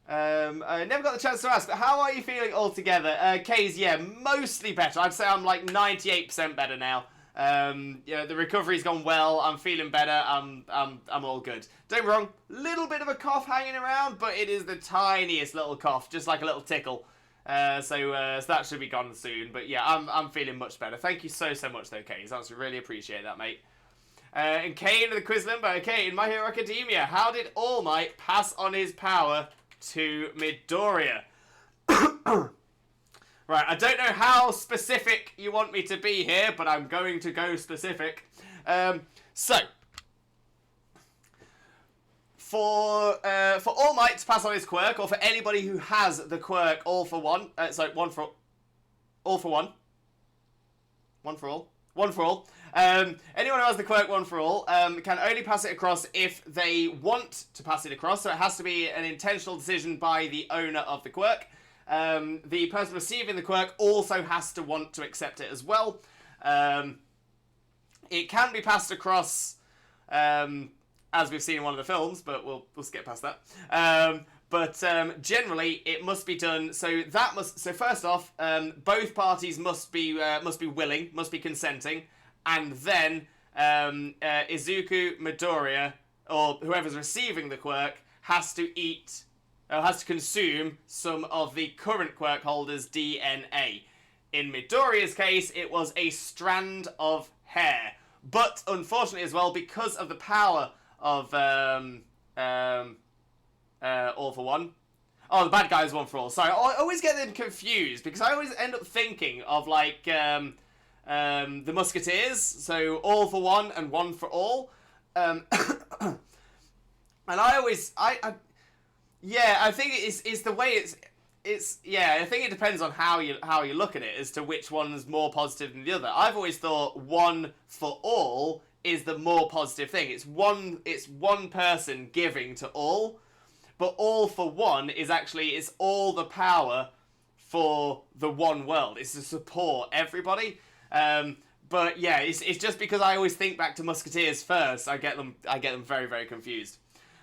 I never got the chance to ask, but how are you feeling altogether? Kays, yeah, mostly better. I'd say I'm like 98% better now. Yeah, the recovery's gone well. I'm feeling better. I'm all good. Don't get me wrong, little bit of a cough hanging around, but it is the tiniest little cough, just like a little tickle. So that should be gone soon. But yeah, I'm feeling much better. Thank you so much, though, Kane. I really appreciate that, mate. And Kane of the Quiz Limbo. Okay, in My Hero Academia, how did All Might pass on his power to Midoriya? Right, I don't know how specific you want me to be here, but I'm going to go specific. So, for All Might to pass on his quirk, or for anybody who has the quirk All for One, One for All. Anyone who has the quirk One for All can only pass it across if they want to pass it across, so it has to be an intentional decision by the owner of the quirk. The person receiving the quirk also has to want to accept it as well. It can be passed across, as we've seen in one of the films, but we'll skip past that. But generally, it must be done. So first off, both parties must be willing, must be consenting, and then Izuku, Midoriya, or whoever's receiving the quirk has to consume some of the current quirk holder's DNA. In Midoriya's case, it was a strand of hair. But unfortunately as well, because of the power of All for One. Oh, the bad guy is One for All. Sorry, I always get them confused because I always end up thinking of like the Musketeers. So All for One and One for All. And I think it's the way I think it depends on how you look at it as to which one's more positive than the other. I've always thought One for All is the more positive thing. It's one person giving to all, but All for One is it's all the power for the one world. It's to support everybody. But yeah, it's just because I always think back to Musketeers first. I get them very, very confused.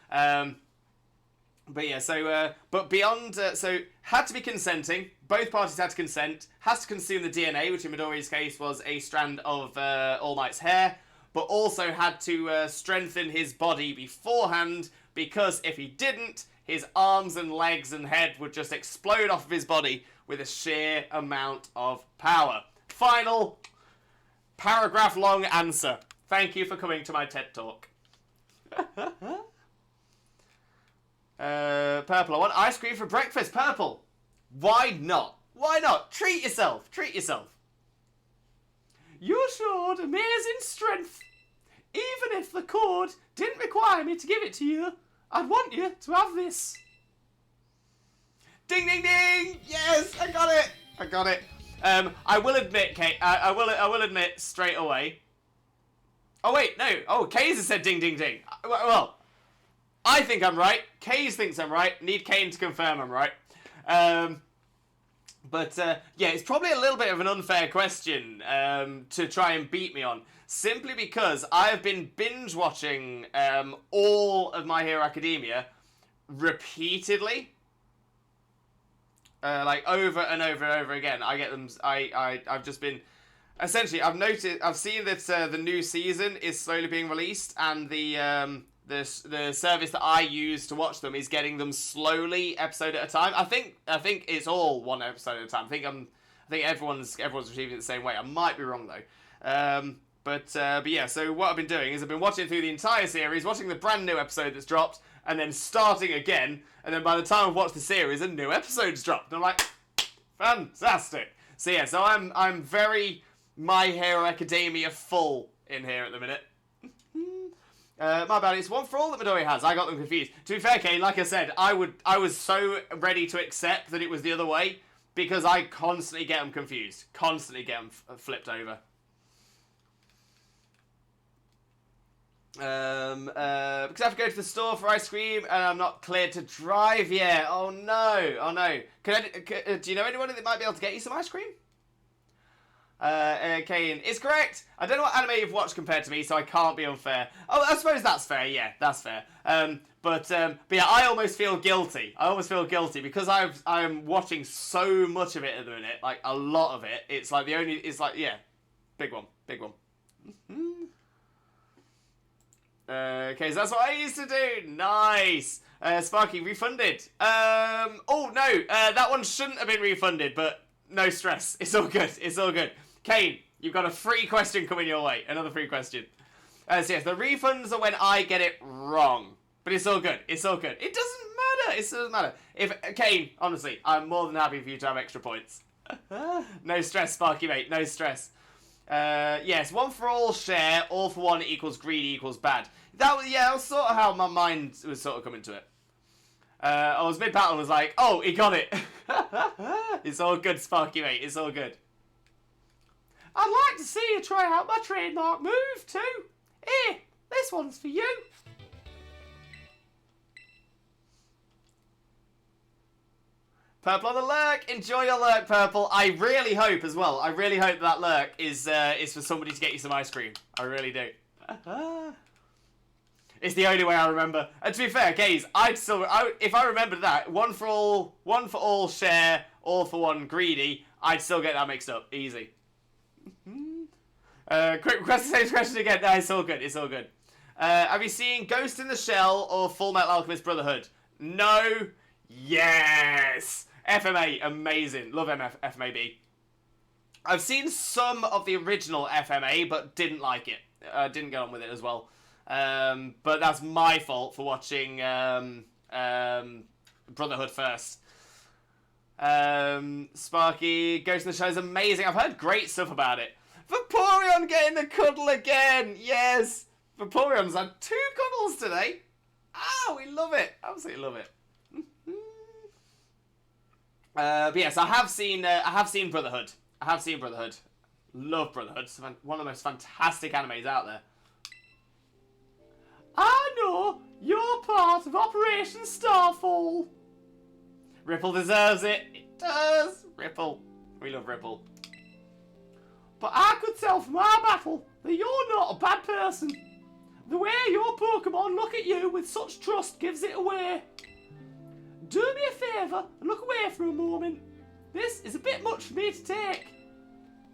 But yeah, but beyond, had to be consenting. Both parties had to consent. Has to consume the DNA, which in Midoriya's case was a strand of All Might's hair, but also had to strengthen his body beforehand, because if he didn't, his arms and legs and head would just explode off of his body with a sheer amount of power. Final paragraph-long answer. Thank you for coming to my TED Talk. Purple, I want ice cream for breakfast. Purple, why not? Why not? Treat yourself. Treat yourself. You showed amazing strength. Even if the code didn't require me to give it to you, I'd want you to have this. Ding, ding, ding! Yes, I got it. I got it. I will admit, Kate. I will admit straight away. Oh wait, no. Oh, Kays has said ding, ding, ding. Well, I think I'm right. Kays thinks I'm right. Need Kane to confirm I'm right. But yeah, it's probably a little bit of an unfair question to try and beat me on. Simply because I have been binge watching all of My Hero Academia repeatedly. Like over and over and over again. I get them. I've just been. Essentially, I've seen that the new season is slowly being released, and the service that I use to watch them is getting them slowly, episode at a time. I think it's all one episode at a time. I think everyone's receiving it the same way. I might be wrong though. But yeah. So what I've been doing is I've been watching through the entire series, watching the brand new episode that's dropped, and then starting again. And then by the time I've watched the series, a new episode's dropped. And I'm like, fantastic. So yeah. So I'm very My Hero Academia full in here at the minute. My bad, it's One for All that Midori has. I got them confused. To be fair, Kane, like I said, I was so ready to accept that it was the other way because I constantly get them confused. Constantly get them flipped over. Because I have to go to the store for ice cream and I'm not cleared to drive yet. Oh no, oh no. Do you know anyone that might be able to get you some ice cream? Kane, it's correct. I don't know what anime you've watched compared to me, so I can't be unfair. Oh, I suppose that's fair. Yeah, that's fair. But yeah, I almost feel guilty. I almost feel guilty because I'm watching so much of it at the minute, like a lot of it. It's like it's like yeah, big one. Okay, so that's what I used to do. Nice. Sparky, refunded. Oh, no. That one shouldn't have been refunded, but no stress. It's all good. It's all good. Kane, you've got a free question coming your way. Another free question. So yes, the refunds are when I get it wrong. But it's all good. It's all good. It doesn't matter. It doesn't matter. If Kane, honestly, I'm more than happy for you to have extra points. No stress, Sparky, mate. No stress. Yes, one for all share, all for one equals greedy equals bad. That was sort of how my mind was sort of coming to it. I was mid-battle and was like, oh, he got it. It's all good, Sparky, mate. It's all good. I'd like to see you try out my trademark move too. Here, this one's for you. Purple on the lurk. Enjoy your lurk, Purple. I really hope as well. I really hope that lurk is for somebody to get you some ice cream. I really do. It's the only way I remember. And to be fair, Gaze, if I remembered that, one for all share, all for one greedy, I'd still get that mixed up. Easy. Quick request the same question again. No, it's all good. It's all good. Have you seen Ghost in the Shell or Full Metal Alchemist Brotherhood? No. Yes. FMA, amazing. Love FMAB. I've seen some of the original FMA, but didn't like it. Didn't get on with it as well. But that's my fault for watching Brotherhood first. Sparky, Ghost in the Shell is amazing. I've heard great stuff about it. Vaporeon getting the cuddle again. Yes. Vaporeon's had 2 cuddles today. Ah, we love it. Absolutely love it. But yes, I have seen Brotherhood. I have seen Brotherhood. Love Brotherhood. It's one of the most fantastic animes out there. I know you're part of Operation Starfall. Ripple deserves it. It does. Ripple. We love Ripple. But I could tell from our battle that you're not a bad person. The way your Pokemon look at you with such trust gives it away. Do me a favour and look away for a moment. This is a bit much for me to take.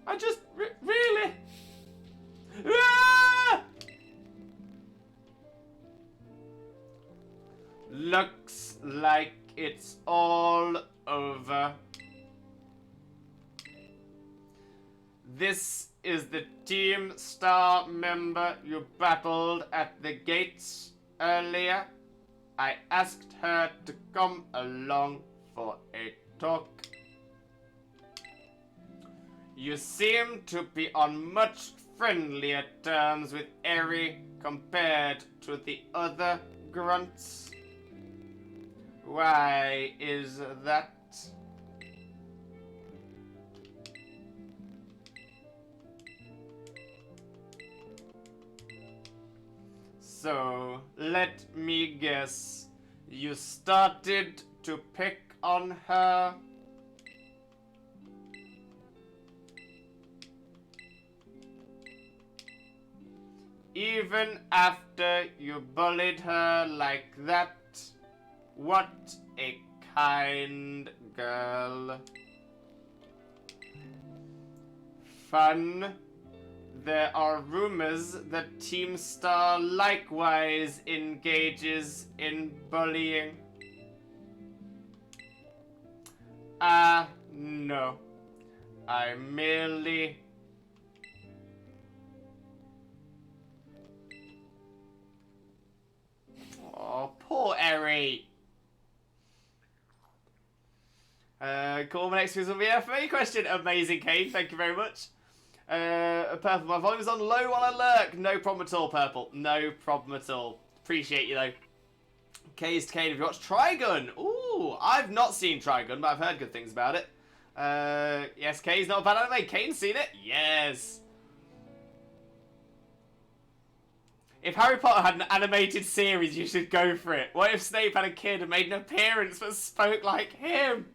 I just really... Ah! Looks like it's all over. This is the Team Star member you battled at the gates earlier. I asked her to come along for a talk. You seem to be on much friendlier terms with Eri compared to the other grunts. Why is that? So, let me guess. You started to pick on her? Even after you bullied her like that? What a kind girl. Fun. There are rumors that Team Star likewise engages in bullying. No. I merely... Oh, poor Eri. Cool, my next quiz will be a FMA question. Amazing, Kane. Thank you very much. Purple, my volume's on low while I lurk. No problem at all, Purple. No problem at all. Appreciate you, though. K's to Kane, have you watched Trigun? Ooh, I've not seen Trigun, but I've heard good things about it. Yes, K's not a bad anime. Kane's seen it? Yes. If Harry Potter had an animated series, you should go for it. What if Snape had a kid and made an appearance but spoke like him?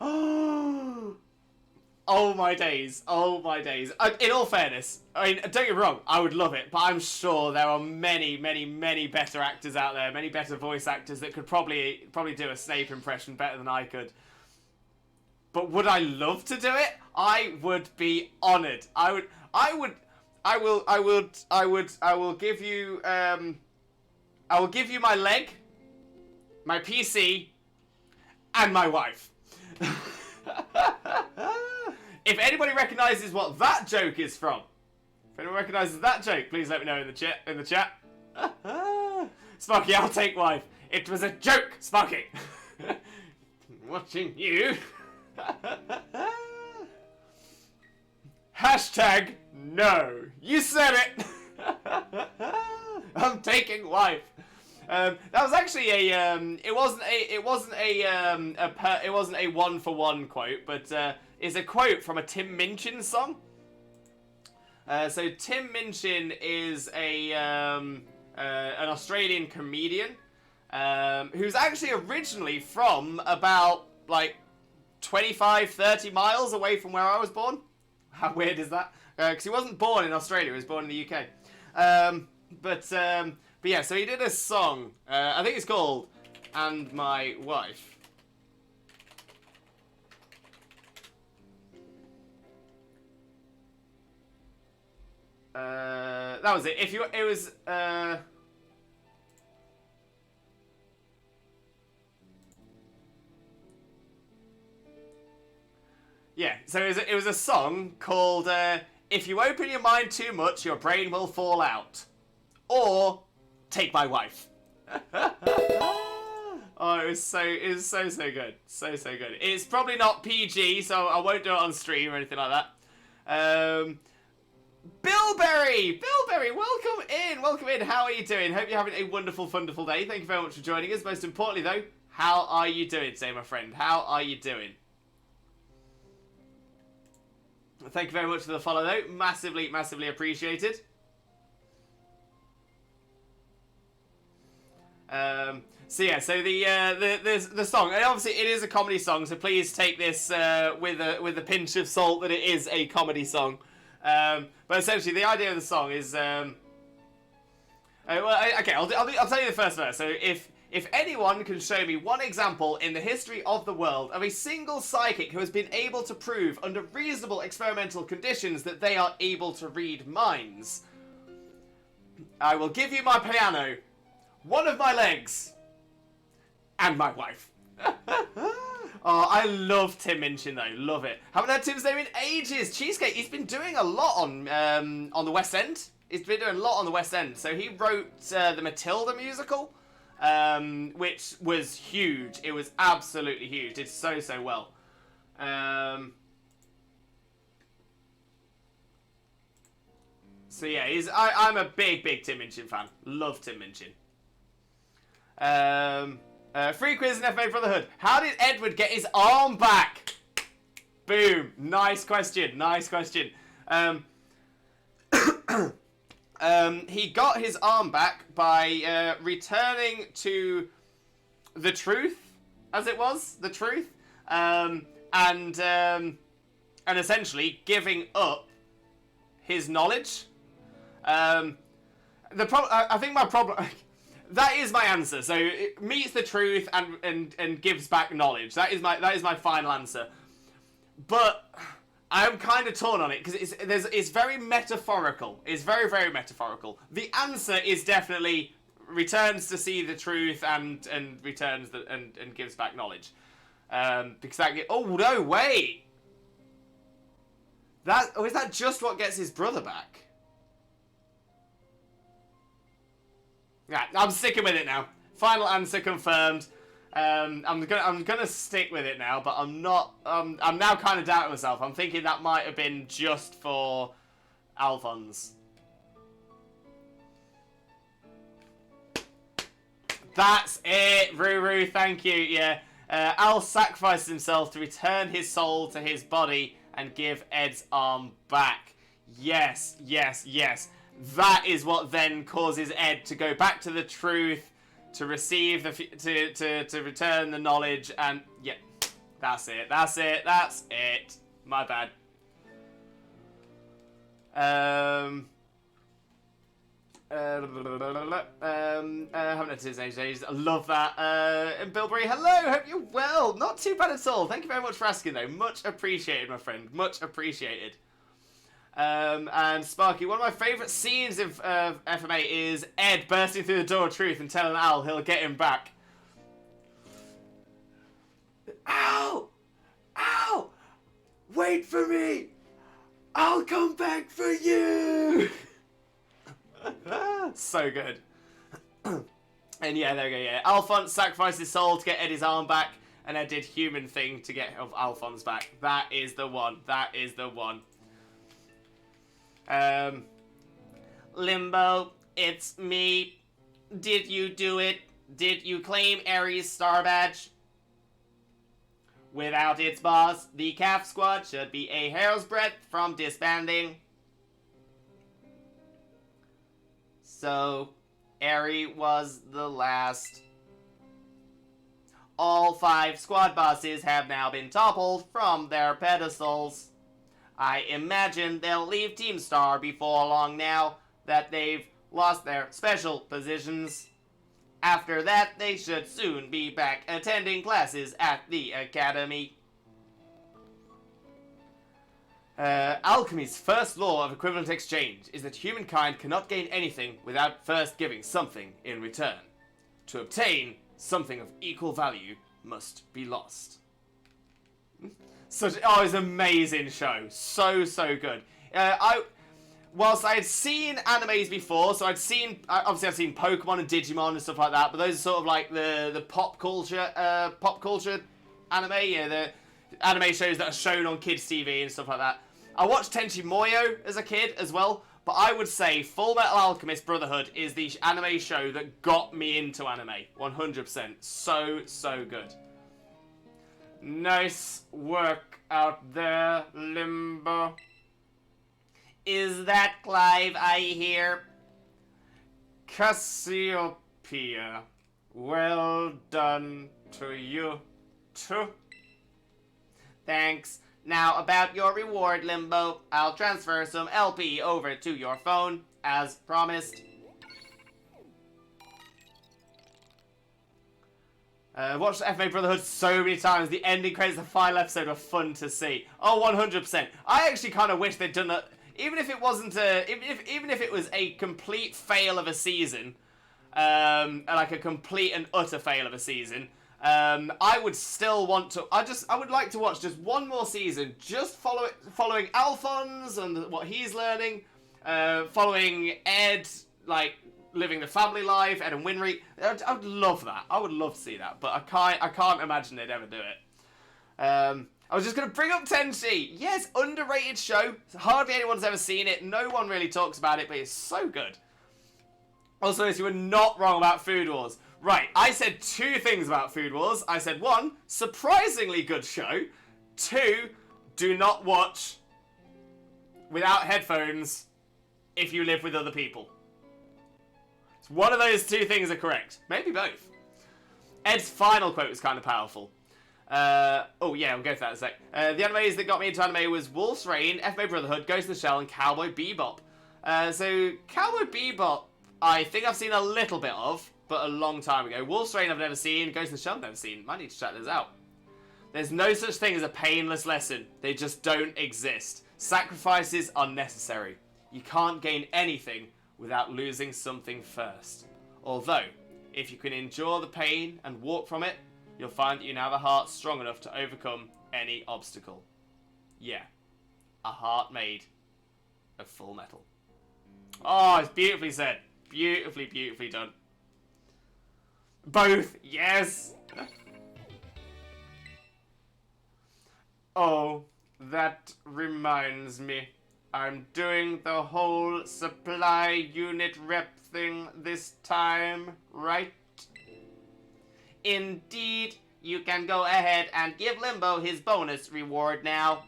Oh my days. Oh my days. In all fairness, I mean, don't get me wrong, I would love it, but I'm sure there are many, many, many better actors out there, many better voice actors that could probably do a Snape impression better than I could. But would I love to do it? I would be honoured. I I will give you I will give you my leg, my PC, and my wife. If anybody recognises what that joke is from, if anyone recognises that joke, please let me know in the chat. Sparky, I'll take wife. It was a joke, Sparky. Watching you. Hashtag no. You said it. I'm taking wife. That was actually a it wasn't a one-for-one quote, but it's a quote from a Tim Minchin song. So Tim Minchin is an Australian comedian who's actually originally from about like 25-30 miles away from where I was born. How weird is that? Because he wasn't born in Australia, he was born in the UK. But yeah, so he did a song, I think it's called And My Wife. That was it. Yeah, so it was a song called If You Open Your Mind Too Much, Your Brain Will Fall Out. Or Take My Wife. Oh, it was so good. So good. It's probably not PG, so I won't do it on stream or anything like that. Billberry, welcome in. How are you doing? Hope you're having a wonderful day. Thank you very much for joining us. Most importantly, though, how are you doing today, my friend? How are you doing? Thank you very much for the follow, though. Massively appreciated. So yeah, so the song, and obviously it is a comedy song, so please take this with a pinch of salt that it is a comedy song. But essentially, the idea of the song is, okay, I'll tell you the first verse. So if anyone can show me one example in the history of the world of a single psychic who has been able to prove under reasonable experimental conditions that they are able to read minds, I will give you my piano, one of my legs, and my wife. Oh, I love Tim Minchin though, love it. Haven't heard Tim's name in ages. Cheesecake, he's been doing a lot on the West End. He's been doing a lot on the West End. So he wrote the Matilda musical, which was huge. It was absolutely huge. Did so well. So yeah, I'm a big Tim Minchin fan. Love Tim Minchin. Free quiz and FA Brotherhood. How did Edward get his arm back? Boom. Nice question. He got his arm back by returning to the truth, as it was, the truth, and essentially giving up his knowledge. I think my problem. That is my answer. So it meets the truth and gives back knowledge. That is my final answer. But I'm kind of torn on it because it's very metaphorical. It's very metaphorical. The answer is definitely returns to see the truth and returns and gives back knowledge. Because oh no, wait. Is that just what gets his brother back? Yeah, I'm sticking with it now. Final answer confirmed. I'm gonna stick with it now, but I'm not. I'm now kind of doubting myself. I'm thinking that might have been just for Alphonse. That's it, Ruru. Thank you. Yeah, Al sacrificed himself to return his soul to his body and give Ed's arm back. Yes. That is what then causes Ed to go back to the truth, to receive to return the knowledge, and yeah, that's it. My bad. Haven't had his age. I love that. And Bilberry, hello. Hope you're well. Not too bad at all. Thank you very much for asking, though. Much appreciated, my friend. Much appreciated. And Sparky, one of my favourite scenes of FMA is Ed bursting through the door of truth and telling Al he'll get him back. Al! Al! Wait for me! I'll come back for you! So good. And yeah, there we go, yeah. Alphonse sacrificed his soul to get Eddie's arm back, and Ed did human thing to get Alphonse back. That is the one. That is the one. Limbo, it's me. Did you do it? Did you claim Ares' star badge? Without its boss, the calf squad should be a hair's breadth from disbanding. So, Ari was the last. All 5 squad bosses have now been toppled from their pedestals. I imagine they'll leave Team Star before long now that they've lost their special positions. After that, they should soon be back attending classes at the academy. Alchemy's first law of equivalent exchange is that humankind cannot gain anything without first giving something in return. To obtain something of equal value must be lost. It's an amazing show. So good. Whilst I had seen animes before, so I've seen Pokemon and Digimon and stuff like that, but those are sort of like the pop culture anime, the anime shows that are shown on kids' TV and stuff like that. I watched Tenchi Muyo as a kid as well, but I would say Full Metal Alchemist Brotherhood is the anime show that got me into anime, 100%. So good. Nice work out there, Limbo. Is that Clive I hear? Cassiopeia, well done to you too. Thanks. Now about your reward, Limbo. I'll transfer some LP over to your phone, as promised. Watched FMA Brotherhood so many times. The ending credits of the final episode were fun to see. Oh, 100%. I actually kind of wish they'd done that. Even if it wasn't even if it was a complete fail of a season, like a complete and utter fail of a season, I would still want to. I would like to watch just one more season, just following Alphonse and what he's learning, following Ed, like living the family life, Ed and Winry. I would love that. I would love to see that, but I can't imagine they'd ever do it. I was just going to bring up Tenchi. Yes, underrated show. Hardly anyone's ever seen it. No one really talks about it, but it's so good. Also, you were not wrong about Food Wars. Right, I said 2 things about Food Wars. I said 1, surprisingly good show. 2, do not watch without headphones if you live with other people. So one of those 2 things are correct. Maybe both. Ed's final quote was kind of powerful. Oh yeah, we'll go to that in a sec. The animes that got me into anime was Wolf's Rain, FMA Brotherhood, Ghost in the Shell, and Cowboy Bebop. So Cowboy Bebop, I think I've seen a little bit of, but a long time ago. Wolf's Rain I've never seen, Ghost in the Shell I've never seen. Might need to check those out. There's no such thing as a painless lesson. They just don't exist. Sacrifices are necessary. You can't gain anything without losing something first. Although, if you can endure the pain and walk from it, you'll find that you now have a heart strong enough to overcome any obstacle. Yeah, a heart made of full metal. Oh, it's beautifully said. Beautifully done. Both, yes! Oh, that reminds me. I'm doing the whole supply unit rep thing this time, right? Indeed, you can go ahead and give Limbo his bonus reward now.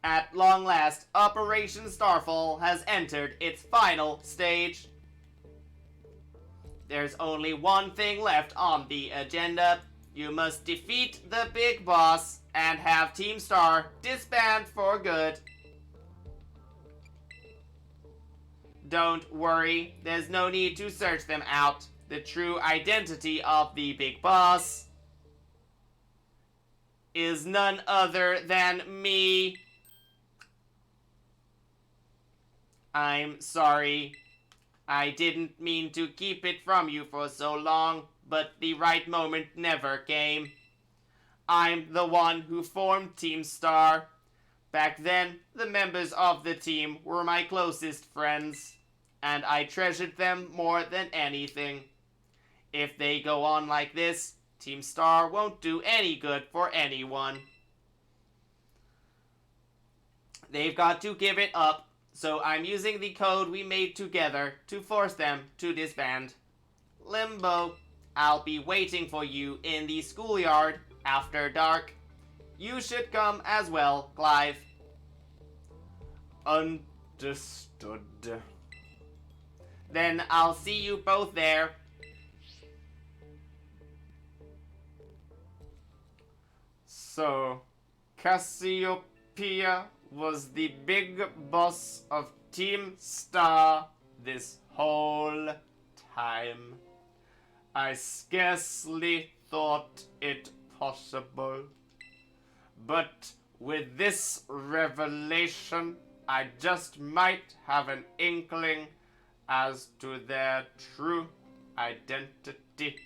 At long last, Operation Starfall has entered its final stage. There's only one thing left on the agenda. You must defeat the big boss and have Team Star disband for good. Don't worry, there's no need to search them out. The true identity of the big boss is none other than me. I'm sorry. I didn't mean to keep it from you for so long, but the right moment never came. I'm the one who formed Team Star. Back then, the members of the team were my closest friends, and I treasured them more than anything. If they go on like this, Team Star won't do any good for anyone. They've got to give it up, so I'm using the code we made together to force them to disband. Limbo, I'll be waiting for you in the schoolyard after dark. You should come as well, Clive. Understood. Then I'll see you both there. So, Cassiopeia was the big boss of Team Star this whole time. I scarcely thought it possible. But with this revelation, I just might have an inkling as to their true identity.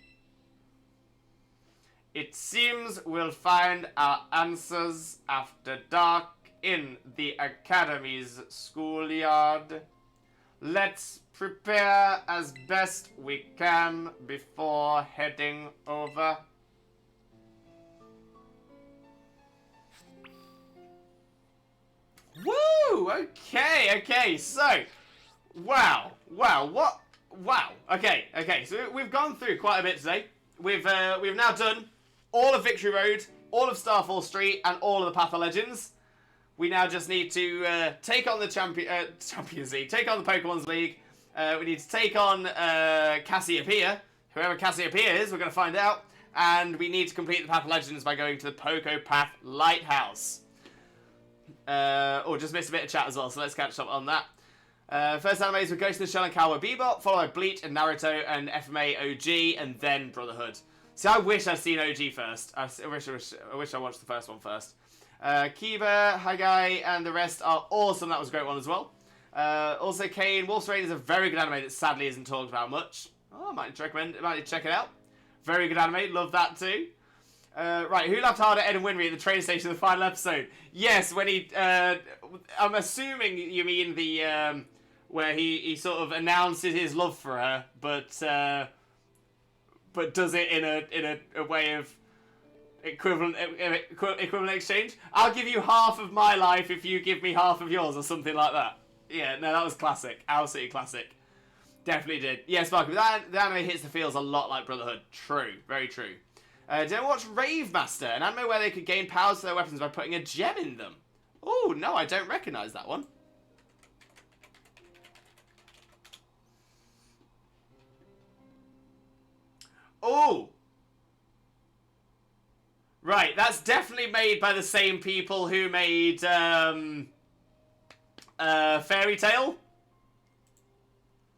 It seems we'll find our answers after dark in the Academy's schoolyard. Let's prepare as best we can before heading over. Woo! Okay, so, wow, okay, so we've gone through quite a bit today. We've now done all of Victory Road, all of Starfall Street, and all of the Path of Legends. We now just need to take on the Champions League, take on the Pokemon's League. We need to take on Cassiopeia. Whoever Cassiopeia is, we're going to find out. And we need to complete the Path of Legends by going to the Poco Path Lighthouse. Just missed a bit of chat as well, so let's catch up on that. First animes were Ghost in the Shell and Cowboy Bebop, followed by Bleach and Naruto and FMA OG, and then Brotherhood. See, I wish I'd seen OG first. I wish I watched the first one first. Kiba, Hagai, and the rest are awesome. That was a great one as well. Also, Kane, Wolf's Raid is a very good anime that sadly isn't talked about much. Oh, I might check it out. Very good anime, love that too. Right, who laughed harder at Ed and Winry at the train station in the final episode? Yes, when he, I'm assuming you mean the, where he sort of announces his love for her, but does it in a way of equivalent exchange. I'll give you half of my life if you give me half of yours, or something like that. Yeah, no, that was classic, absolutely classic. Definitely did. Yes, Mark, the anime hits the feels a lot like Brotherhood. True, very true. Did anyone watch Rave Master, an anime where they could gain powers to their weapons by putting a gem in them? Oh, no, I don't recognise that one. Oh! Right, that's definitely made by the same people who made, Fairy Tail.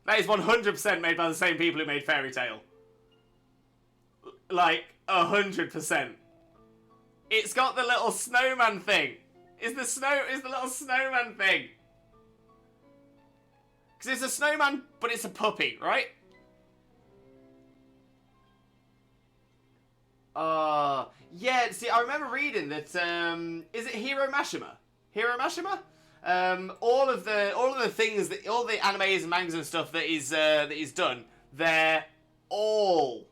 That is 100% made by the same people who made Fairy Tail. Like, 100%. It's got the little snowman thing. Is the little snowman thing. Because it's a snowman, but it's a puppy, right? Yeah, see, I remember reading that, is it Hiro Mashima? Hiro Mashima? All of the things that, all the animes and mangas and stuff that he's done, they're all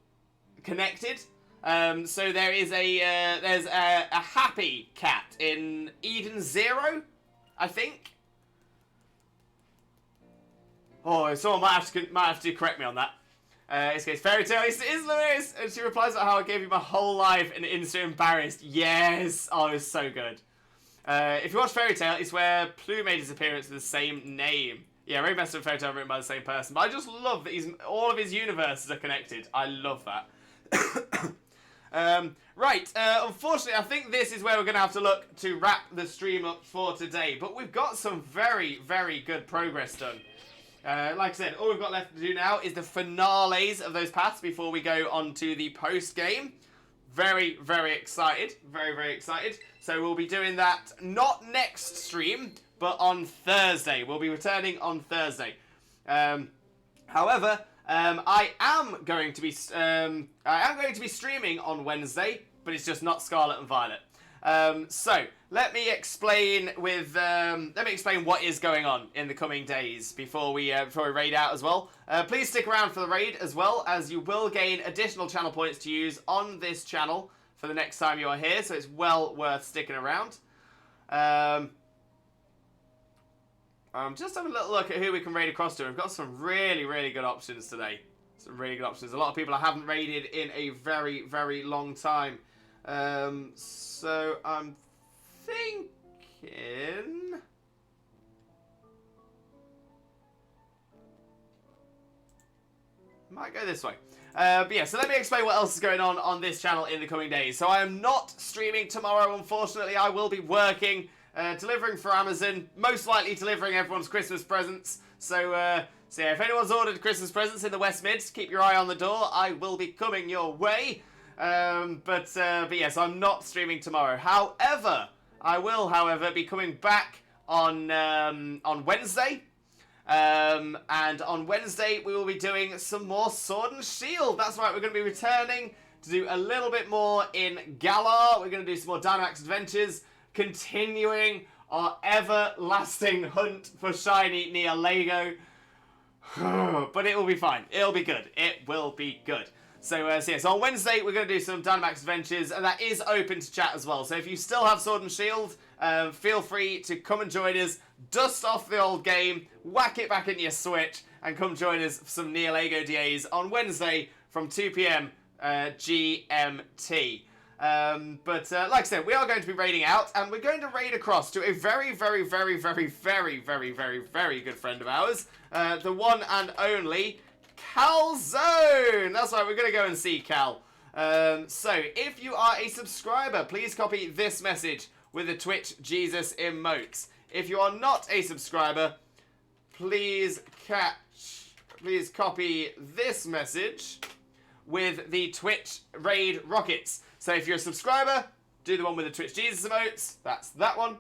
connected. So there is there's a happy cat in Eden Zero, I think. Oh, someone might have to correct me on that. In this case, Fairy Tail is Lewis, and she replies about how I gave you my whole life and instant embarrassed. Yes, oh, it's so good. If you watch Fairy Tail, it's where Plume made his appearance with the same name. Yeah, Ray Master and Fairy Tail are written by the same person, but I just love that all of his universes are connected. I love that. Right, unfortunately, I think this is where we're going to have to look to wrap the stream up for today, but we've got some very, very good progress done. Like I said, all we've got left to do now is the finales of those paths before we go on to the post-game. very, very excited. Very, very excited. So we'll be doing that not next stream, but on Thursday. We'll be returning on Thursday. However, I am going to be streaming on Wednesday, but it's just not Scarlet and Violet. So let me explain what is going on in the coming days before we raid out as well. Please stick around for the raid as well, as you will gain additional channel points to use on this channel for the next time you are here. So it's well worth sticking around. I'm just having a little look at who we can raid across to. We've got some really, really good options today. Some really good options. A lot of people I haven't raided in a very, very long time. So I'm thinking... might go this way. But yeah, so let me explain what else is going on this channel in the coming days. So I am not streaming tomorrow, unfortunately. I will be working, delivering for Amazon, most likely delivering everyone's Christmas presents. So yeah, if anyone's ordered Christmas presents in the West Mids, keep your eye on the door. I will be coming your way. But yes, I'm not streaming tomorrow. However, I will, be coming back on Wednesday. And on Wednesday, we will be doing some more Sword and Shield. That's right, we're going to be returning to do a little bit more in Galar. We're going to do some more Dynamax Adventures, continuing our everlasting hunt for shiny Neolego. But it will be fine. It'll be good. It will be good. So on Wednesday, we're going to do some Dynamax Adventures, and that is open to chat as well. So if you still have Sword and Shield, feel free to come and join us, dust off the old game, whack it back in your Switch, and come join us for some Neolego DAs on Wednesday from 2 p.m. GMT. But like I said, we are going to be raiding out, and we're going to raid across to a very, very, very, very, very, very, very, very good friend of ours, the one and only Calzone. That's right, we're going to go and see Cal. So if you are a subscriber, please copy this message with the Twitch Jesus emotes. If you are not a subscriber, please copy this message with the Twitch raid rockets. So if you're a subscriber, do the one with the Twitch Jesus emotes. That's that one.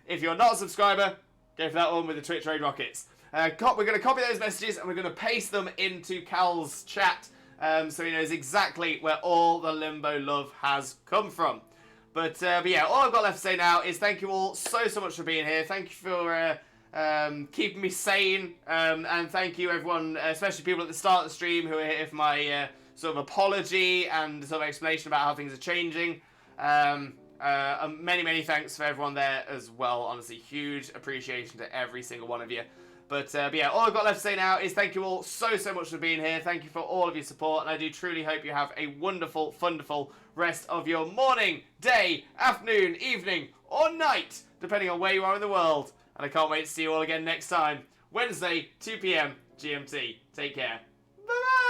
If you're not a subscriber, go for that one with the Twitch raid rockets. We're going to copy those messages and we're going to paste them into Cal's chat, so he knows exactly where all the Limbo love has come from. But yeah, all I've got left to say now is thank you all so much for being here. Thank you for keeping me sane, and thank you everyone, especially people at the start of the stream who are here for my sort of apology and sort of explanation about how things are changing. Many thanks for everyone there as well. Honestly, huge appreciation to every single one of you. But yeah, all I've got left to say now is thank you all so much for being here. Thank you for all of your support, and I do truly hope you have a wonderful, wonderful rest of your morning, day, afternoon, evening, or night, depending on where you are in the world. And I can't wait to see you all again next time, Wednesday, 2 p.m. GMT. Take care. Bye-bye!